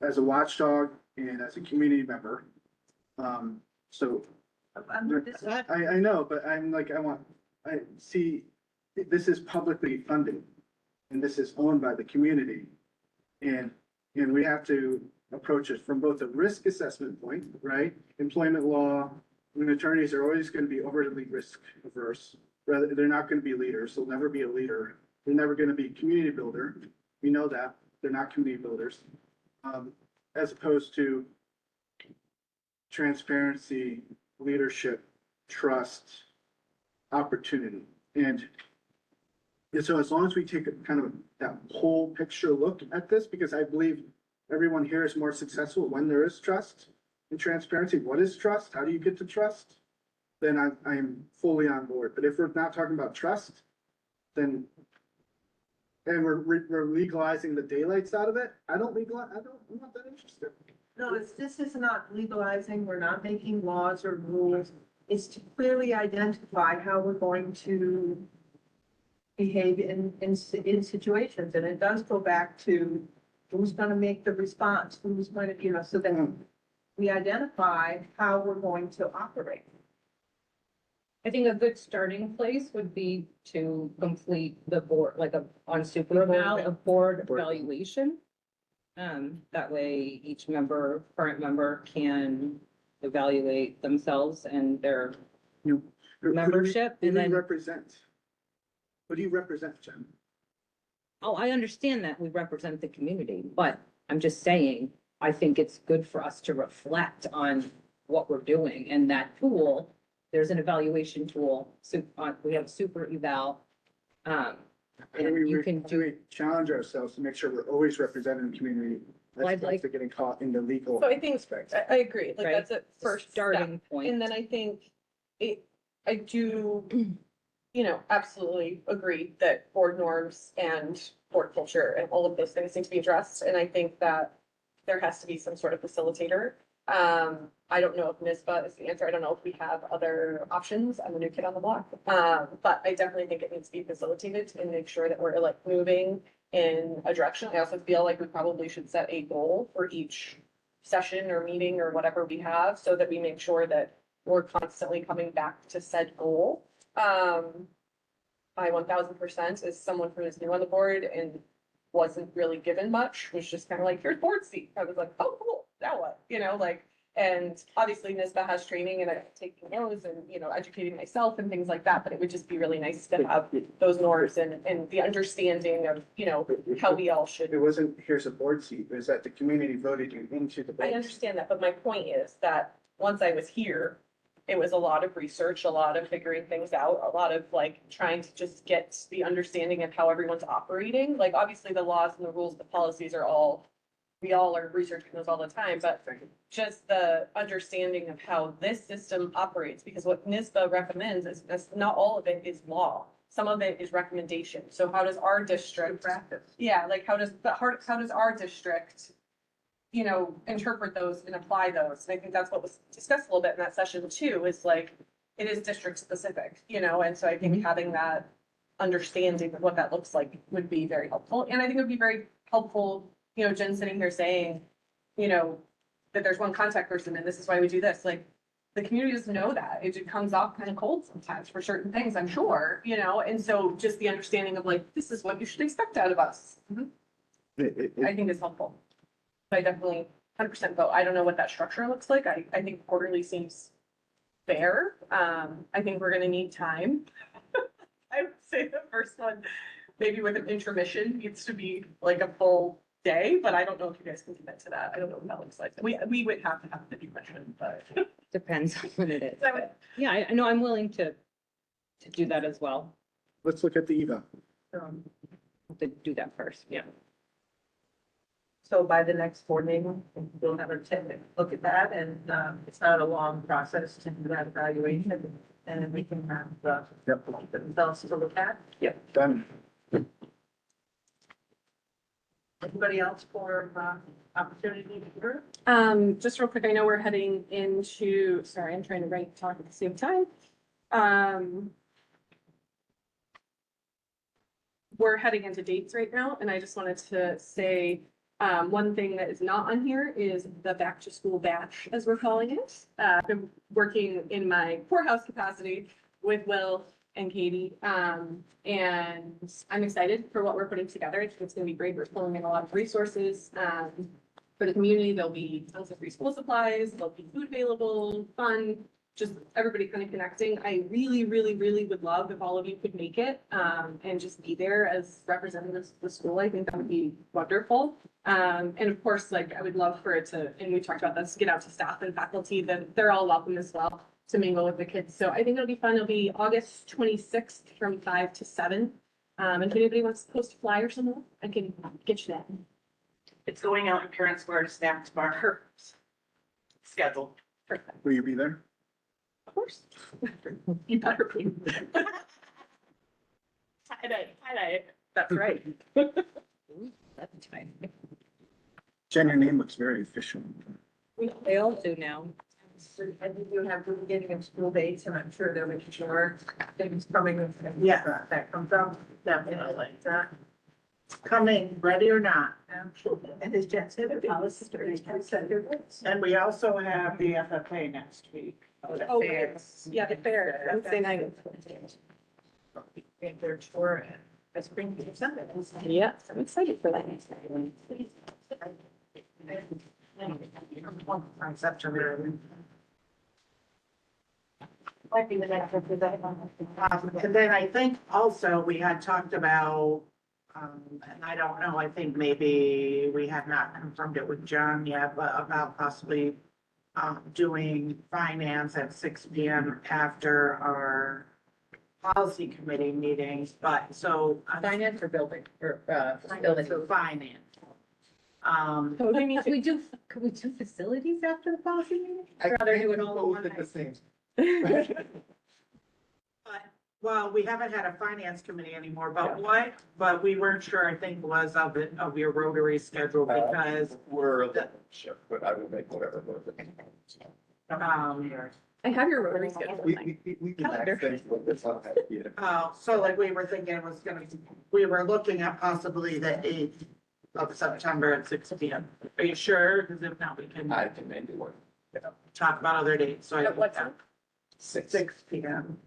Speaker 7: as a watchdog and as a community member. So I know, but I see this is publicly funded and this is owned by the community. And we have to approach it from both a risk assessment point, right? Employment law, when attorneys are always going to be overly risk averse. Rather, they're not going to be leaders. They'll never be a leader. They're never going to be a community builder. We know that they're not community builders. As opposed to transparency, leadership, trust, opportunity. And so as long as we take a kind of that whole picture look at this, because I believe everyone here is more successful when there is trust and transparency. What is trust? How do you get to trust? Then I am fully on board. But if we're not talking about trust, then and we're legalizing the daylights out of it, I'm not that interested.
Speaker 1: No, this is not legalizing, we're not making laws or rules. It's to clearly identify how we're going to behave in situations. And it does go back to who's gonna make the response, who's going to, so that we identify how we're going to operate.
Speaker 15: I think a good starting place would be to complete the board, like on super eval, a board evaluation. That way each current member can evaluate themselves and their membership.
Speaker 7: Who
Speaker 15: And
Speaker 7: do you
Speaker 15: then,
Speaker 7: represent? Who do you represent, Jen?
Speaker 15: oh, I understand that we represent the community, but I'm just saying, I think it's good for us to reflect on what we're doing and that tool. There's an evaluation tool, so we have super eval. And you can do.
Speaker 7: We challenge ourselves to make sure we're always representing the community.
Speaker 15: Well, I'd
Speaker 7: As
Speaker 15: like-
Speaker 7: opposed to getting caught in the legal.
Speaker 5: So I think, I agree, like
Speaker 15: Right.
Speaker 5: that's a first
Speaker 15: Starting
Speaker 5: step.
Speaker 15: point.
Speaker 5: And then I think I do, absolutely agree that board norms and board culture and all of those things need to be addressed. And I think that there has to be some sort of facilitator. I don't know if NISBA is the answer. I don't know if we have other options. I'm a new kid on the block. But I definitely think it needs to be facilitated and make sure that we're like moving in a direction. I also feel like we probably should set a goal for each session or meeting or whatever we have so that we make sure that we're constantly coming back to said goal. I 1000% as someone who is new on the board and wasn't really given much, was just kind of like, here's board seat. I was like, oh, cool, now what? And obviously NISBA has training and I'm taking those and, educating myself and things like that, but it would just be really nice to have those norms and the understanding of, how we all should.
Speaker 7: It wasn't, here's a board seat, it was that the community voted you into the board.
Speaker 5: I understand that, but my point is that once I was here, it was a lot of research, a lot of figuring things out, a lot of like trying to just get the understanding of how everyone's operating. Like obviously the laws and the rules, the policies are we all are researching those all the time, but just the understanding of how this system operates, because what NISBA recommends is not all of it is law. Some of it is recommendation. So how does our district, yeah, like how does our district, interpret those and apply those? And I think that's what was discussed a little bit in that session too, is like, it is district specific, and so I think having that understanding of what that looks like would be very helpful. And I think it would be very helpful, Jen sitting here saying, that there's one contact person and this is why we do this. Like, the community doesn't know that. It just comes off kind of cold sometimes for certain things, I'm sure, and so just the understanding of like, this is what you should expect out of us. I think is helpful. So I definitely 100% vote. I don't know what that structure looks like. I think quarterly seems fair. I think we're gonna need time. I would say the first one, maybe with an intermission, needs to be like a full day, but I don't know if you guys can commit to that. I don't know what that looks like. We would have to have the intermission, but.
Speaker 15: Depends on what it is.
Speaker 5: So it-
Speaker 15: Yeah, I know, I'm willing to do that as well.
Speaker 7: Let's look at the EVA.
Speaker 15: To do that first, yeah.
Speaker 1: So by the next board meeting, we'll have a look at that and, it's not a long process to do that evaluation. And then we can have the results to look at.
Speaker 7: Yep, done.
Speaker 1: Anybody else for, opportunity to hear?
Speaker 5: Just real quick, I know we're heading into, sorry, I'm trying to talk at the same time. We're heading into dates right now, and I just wanted to say, one thing that is not on here is the back to school bash, as we're calling it. I've been working in my courthouse capacity with Will and Katie, and I'm excited for what we're putting together. I think it's gonna be great. We're pulling in a lot of resources, for the community. There'll be tons of free school supplies, there'll be food available, fun, just everybody kind of connecting. I really, really, really would love if all of you could make it, and just be there as representatives of the school. I think that would be wonderful. And of course, like, I would love for it to, and we talked about this, get out to staff and faculty, that they're all welcome as well. to mingle with the kids. So I think it'll be fun. It'll be August 26th from 5 to 7. And if anybody wants to post a flyer somewhere, I can get you that.
Speaker 9: It's going out in Parent Square to Snacks Bar. Schedule.
Speaker 5: Perfect.
Speaker 7: Will you be there?
Speaker 5: Of course. You better be.
Speaker 9: Tie-dye.
Speaker 5: That's right.
Speaker 15: That's fine.
Speaker 7: Jen, your name looks very official.
Speaker 15: They all do now.
Speaker 1: I think you have the beginning of school dates, and I'm sure there'll be more things coming.
Speaker 2: Yeah.
Speaker 1: That comes up, definitely like that.
Speaker 2: Coming, ready or not.
Speaker 1: And as Jen said, the policy said your votes.
Speaker 2: And we also have the FFA next week.
Speaker 5: Oh, yeah, the fair, Wednesday night.
Speaker 1: And their tour at Spring Summit.
Speaker 5: Yeah, I'm excited for that.
Speaker 2: On September.
Speaker 1: Might be the next one for that.
Speaker 2: And then I think also we had talked about, and I don't know, I think maybe we have not confirmed it with John yet, but about possibly doing finance at 6 p.m. after our policy committee meetings, but so.
Speaker 15: Finance or building, or,
Speaker 2: Building finance.
Speaker 5: So we need to,
Speaker 15: Could we do facilities after the policy meeting?
Speaker 10: I
Speaker 15: I'd rather
Speaker 10: can't
Speaker 15: do it all in
Speaker 10: both
Speaker 15: one
Speaker 10: at the
Speaker 15: night.
Speaker 10: same.
Speaker 2: Well, we haven't had a finance committee anymore, but we weren't sure, I think, was of your Rotary schedule because,
Speaker 10: We're a little shift, but I will make whatever. work.
Speaker 5: I have your rotary schedule.
Speaker 10: We can act things, but it's not happy yet.
Speaker 2: so like we were thinking it was we were looking at possibly the 8th of September at 6 p.m. Are you sure? Because if not, we can
Speaker 10: I can make it work.
Speaker 2: talk about other dates, so I.
Speaker 5: At what time?
Speaker 2: 6 p.m.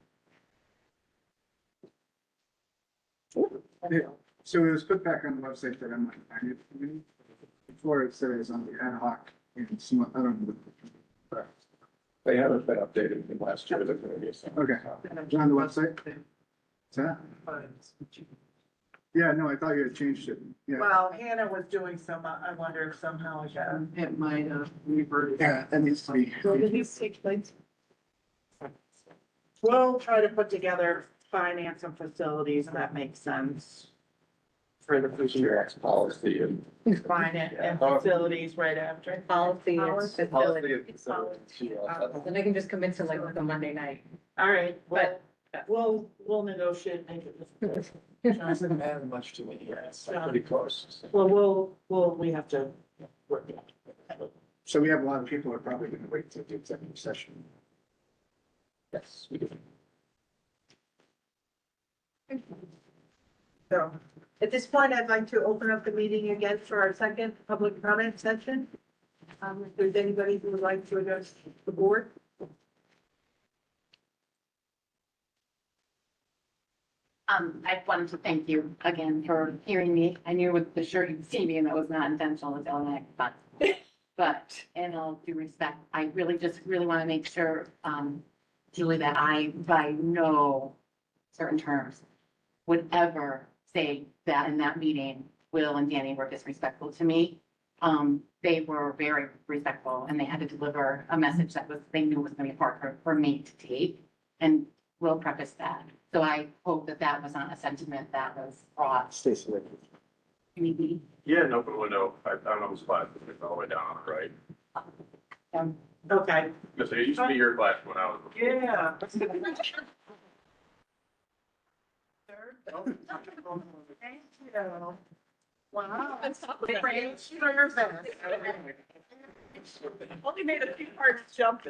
Speaker 7: So it was put back on the website that I'm like, before it said it was on the ad hoc and some, I don't know.
Speaker 10: They haven't been updated in the last year. They're gonna be.
Speaker 7: Okay, on the website? Is that? Yeah, no, I thought you had changed it. Yeah.
Speaker 2: Well, Hannah was doing some, I wonder if somehow it might have reverted.
Speaker 7: Yeah, that needs to be.
Speaker 5: Will these take place?
Speaker 2: We'll try to put together finance and facilities that makes sense for the
Speaker 10: Your
Speaker 2: future.
Speaker 10: ex policy and.
Speaker 2: Finance and facilities right after.
Speaker 15: Policy and
Speaker 10: Policy
Speaker 15: facility.
Speaker 10: and facility.
Speaker 15: Then I can just commit to like a Monday night.
Speaker 2: All right, but we'll negotiate, make it.
Speaker 10: Doesn't matter much to me, yeah, it's pretty close.
Speaker 2: Well, we have to work it out.
Speaker 7: So we have a lot of people who are probably gonna wait till the executive session.
Speaker 10: Yes, we do.
Speaker 1: So at this point, I'd like to open up the meeting again for our second public comment session. If there's anybody who would like to address the board.
Speaker 13: I wanted to thank you again for hearing me. I knew with the shirt you see me and that was not intentional, it's all but, but in all due respect, I really want to make sure, Julie, that I by no certain terms would ever say that in that meeting, Will and Danny were disrespectful to me. They were very respectful and they had to deliver a message that they knew was going to be hard for me to take. And Will prefaced that. So I hope that that was not a sentiment that was brought.
Speaker 7: Stacy.
Speaker 13: Maybe.
Speaker 4: Yeah, an open window. I don't know, spot, it's all the way down on the right.
Speaker 2: Okay.
Speaker 4: Because it used to be your class when I was.
Speaker 2: Yeah. Thank you. Wow. Great service.
Speaker 5: Only made a few parts jump.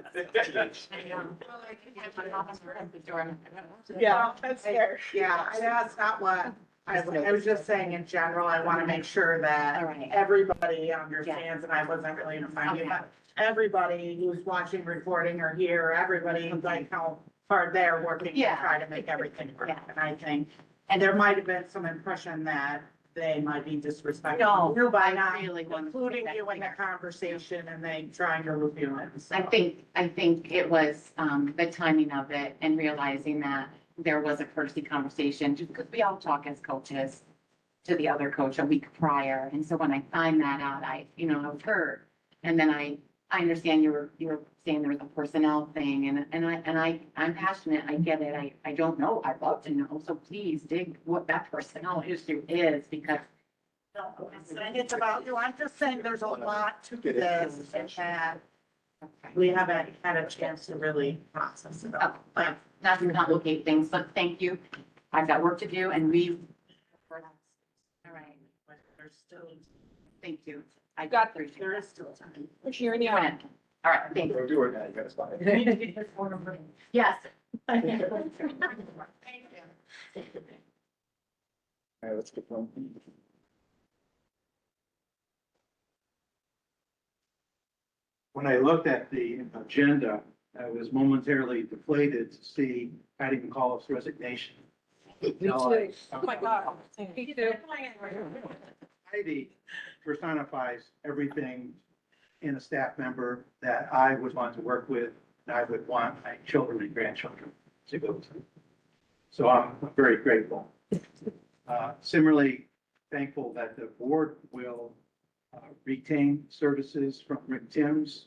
Speaker 5: Yeah, that's fair.
Speaker 2: Yeah, that's not what, I was just saying in general, I want to make sure that
Speaker 13: All right.
Speaker 2: everybody understands, and I wasn't really defining it,
Speaker 13: Okay.
Speaker 2: but everybody who's watching, recording, or here, everybody, like how hard they're working to
Speaker 13: Yeah.
Speaker 2: try to make everything work,
Speaker 13: Yeah.
Speaker 2: and I think, and there might have been some impression that they might be disrespectful.
Speaker 13: No,
Speaker 2: You by
Speaker 13: I
Speaker 2: not
Speaker 13: really want to
Speaker 2: including
Speaker 13: make
Speaker 2: you
Speaker 13: that
Speaker 2: in the
Speaker 13: clear.
Speaker 2: conversation and they trying to loop you in. so.
Speaker 13: I think it was, the timing of it and realizing that there was a courtesy conversation, just because we all talk as coaches to the other coach a week prior. And so when I find that out, I was hurt. And then I
Speaker 17: I understand you're saying there was a personnel thing I'm passionate. I get it. I don't know. I'd love to know. So please dig what that personnel issue is because
Speaker 9: No, I'm saying it's about you. I'm just saying there's a lot to this and that we haven't had a chance to really process it all.
Speaker 17: oh, not to complicate things, but thank you. I've got work to do and all right.
Speaker 9: But there's still,
Speaker 17: Thank you.
Speaker 5: I got this.
Speaker 17: appreciate
Speaker 9: there
Speaker 17: it.
Speaker 9: is still time.
Speaker 5: We're cheering you
Speaker 17: All
Speaker 5: on.
Speaker 17: right. All right. Thank you.
Speaker 10: Don't do it now, you gotta spot it.
Speaker 17: Yes.
Speaker 9: Thank you.
Speaker 7: All right, let's get going.
Speaker 11: When I looked at the agenda, I was momentarily deflated to see Patty McAuliffe's resignation.
Speaker 5: Oh my God. Me too.
Speaker 11: Heidi personifies everything in a staff member that I would want to work with, and I would want my children and grandchildren to go to. So I'm very grateful. Similarly, thankful that the board will retain services from Rick Timms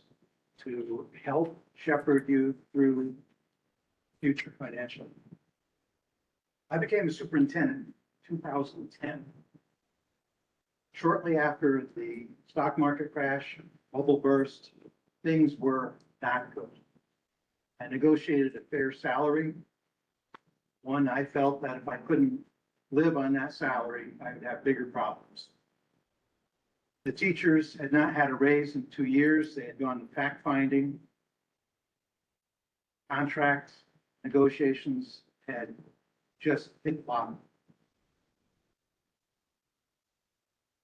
Speaker 11: to help shepherd you through future financial. I became a superintendent in 2010. Shortly after the stock market crash, bubble burst, things were not good. I negotiated a fair salary. One, I felt that if I couldn't live on that salary, I would have bigger problems. The teachers had not had a raise in 2 years. They had gone to fact finding. Contracts, negotiations had just hit bottom.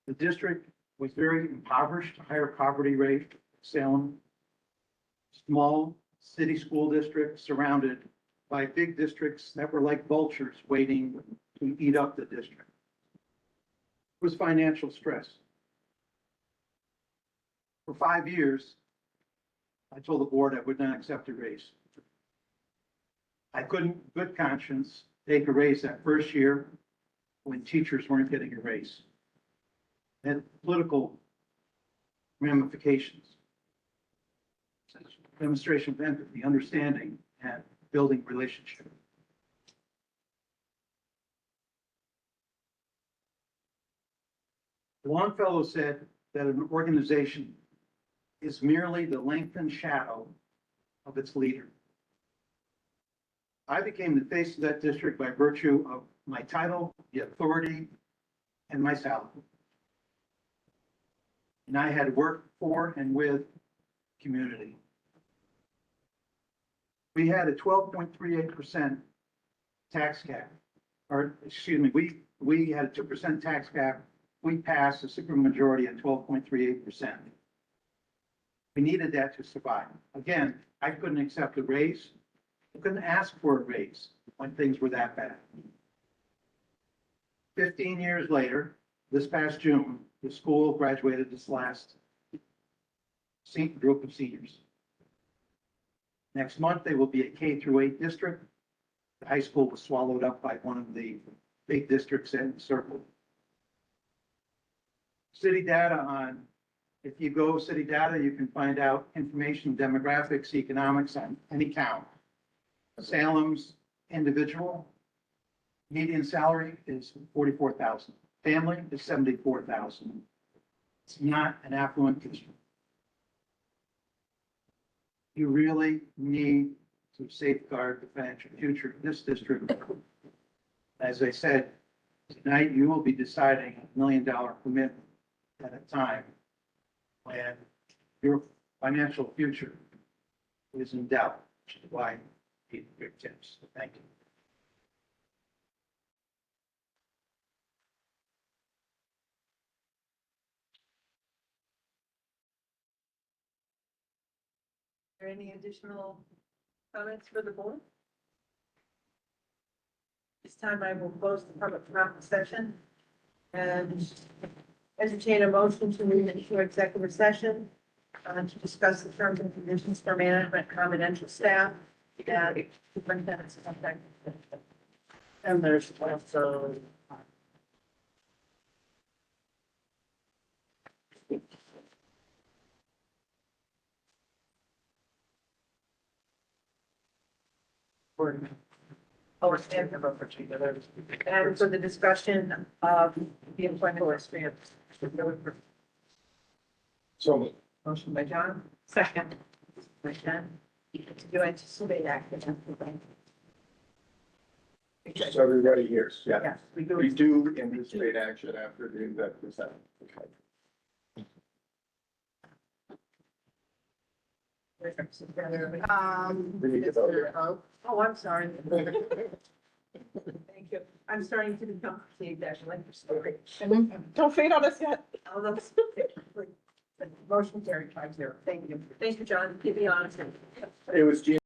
Speaker 11: The district was very impoverished, higher poverty rate, Salem. Small city school district surrounded by big districts that were like vultures waiting to eat up the district. It was financial stress. For 5 years, I told the board I would not accept a raise. I couldn't, good conscience, take a raise that first year when teachers weren't getting a raise. It had political ramifications. Demonstration of empathy, understanding, and building relationship. Longfellow said that an organization is merely the lengthened shadow of its leader. I became the face of that district by virtue of my title, the authority, and my salary. And I had worked for and with community. We had a 12.38% tax cap, or excuse me, we had a 2% tax cap. We passed a supermajority at 12.38%. We needed that to survive. Again, I couldn't accept a raise. I couldn't ask for a raise when things were that bad. 15 years later, this past June, the school graduated this last group of seniors. Next month, they will be a K-8 district. The high school was swallowed up by one of the big districts in the circle. City data on, if you go city data, you can find out information, demographics, economics on any count. Salem's individual median salary is 44,000. Family is 74,000. It's not an affluent district. You really need to safeguard the financial future of this district. As I said, tonight you will be deciding $1 million commitment at a time when your financial future is in doubt, which is why you need big tips. Thank you.
Speaker 1: Are there any additional comments for the board? This time I will close the public comment session and entertain a motion to move into executive session to discuss the terms and conditions for management, confidential staff, and superintendent's contract.
Speaker 9: And there's also.
Speaker 2: board. Oh, and and for the discussion of the employment experience.
Speaker 10: So
Speaker 2: Motion by John. Second. By Jen. Do you anticipate action?
Speaker 10: just so everybody hears, yeah.
Speaker 2: Yes, we
Speaker 10: We
Speaker 2: do.
Speaker 10: do anticipate action after the executive session. Okay. We need to vote.
Speaker 2: Oh, I'm sorry. Thank you. I'm starting to become fatigued, actually, like your story.
Speaker 5: Don't fade on us yet.
Speaker 2: Oh, that's. Motion carried 5-0. Thank you. Thank you, John. Keep me honest.
Speaker 10: It was Gina.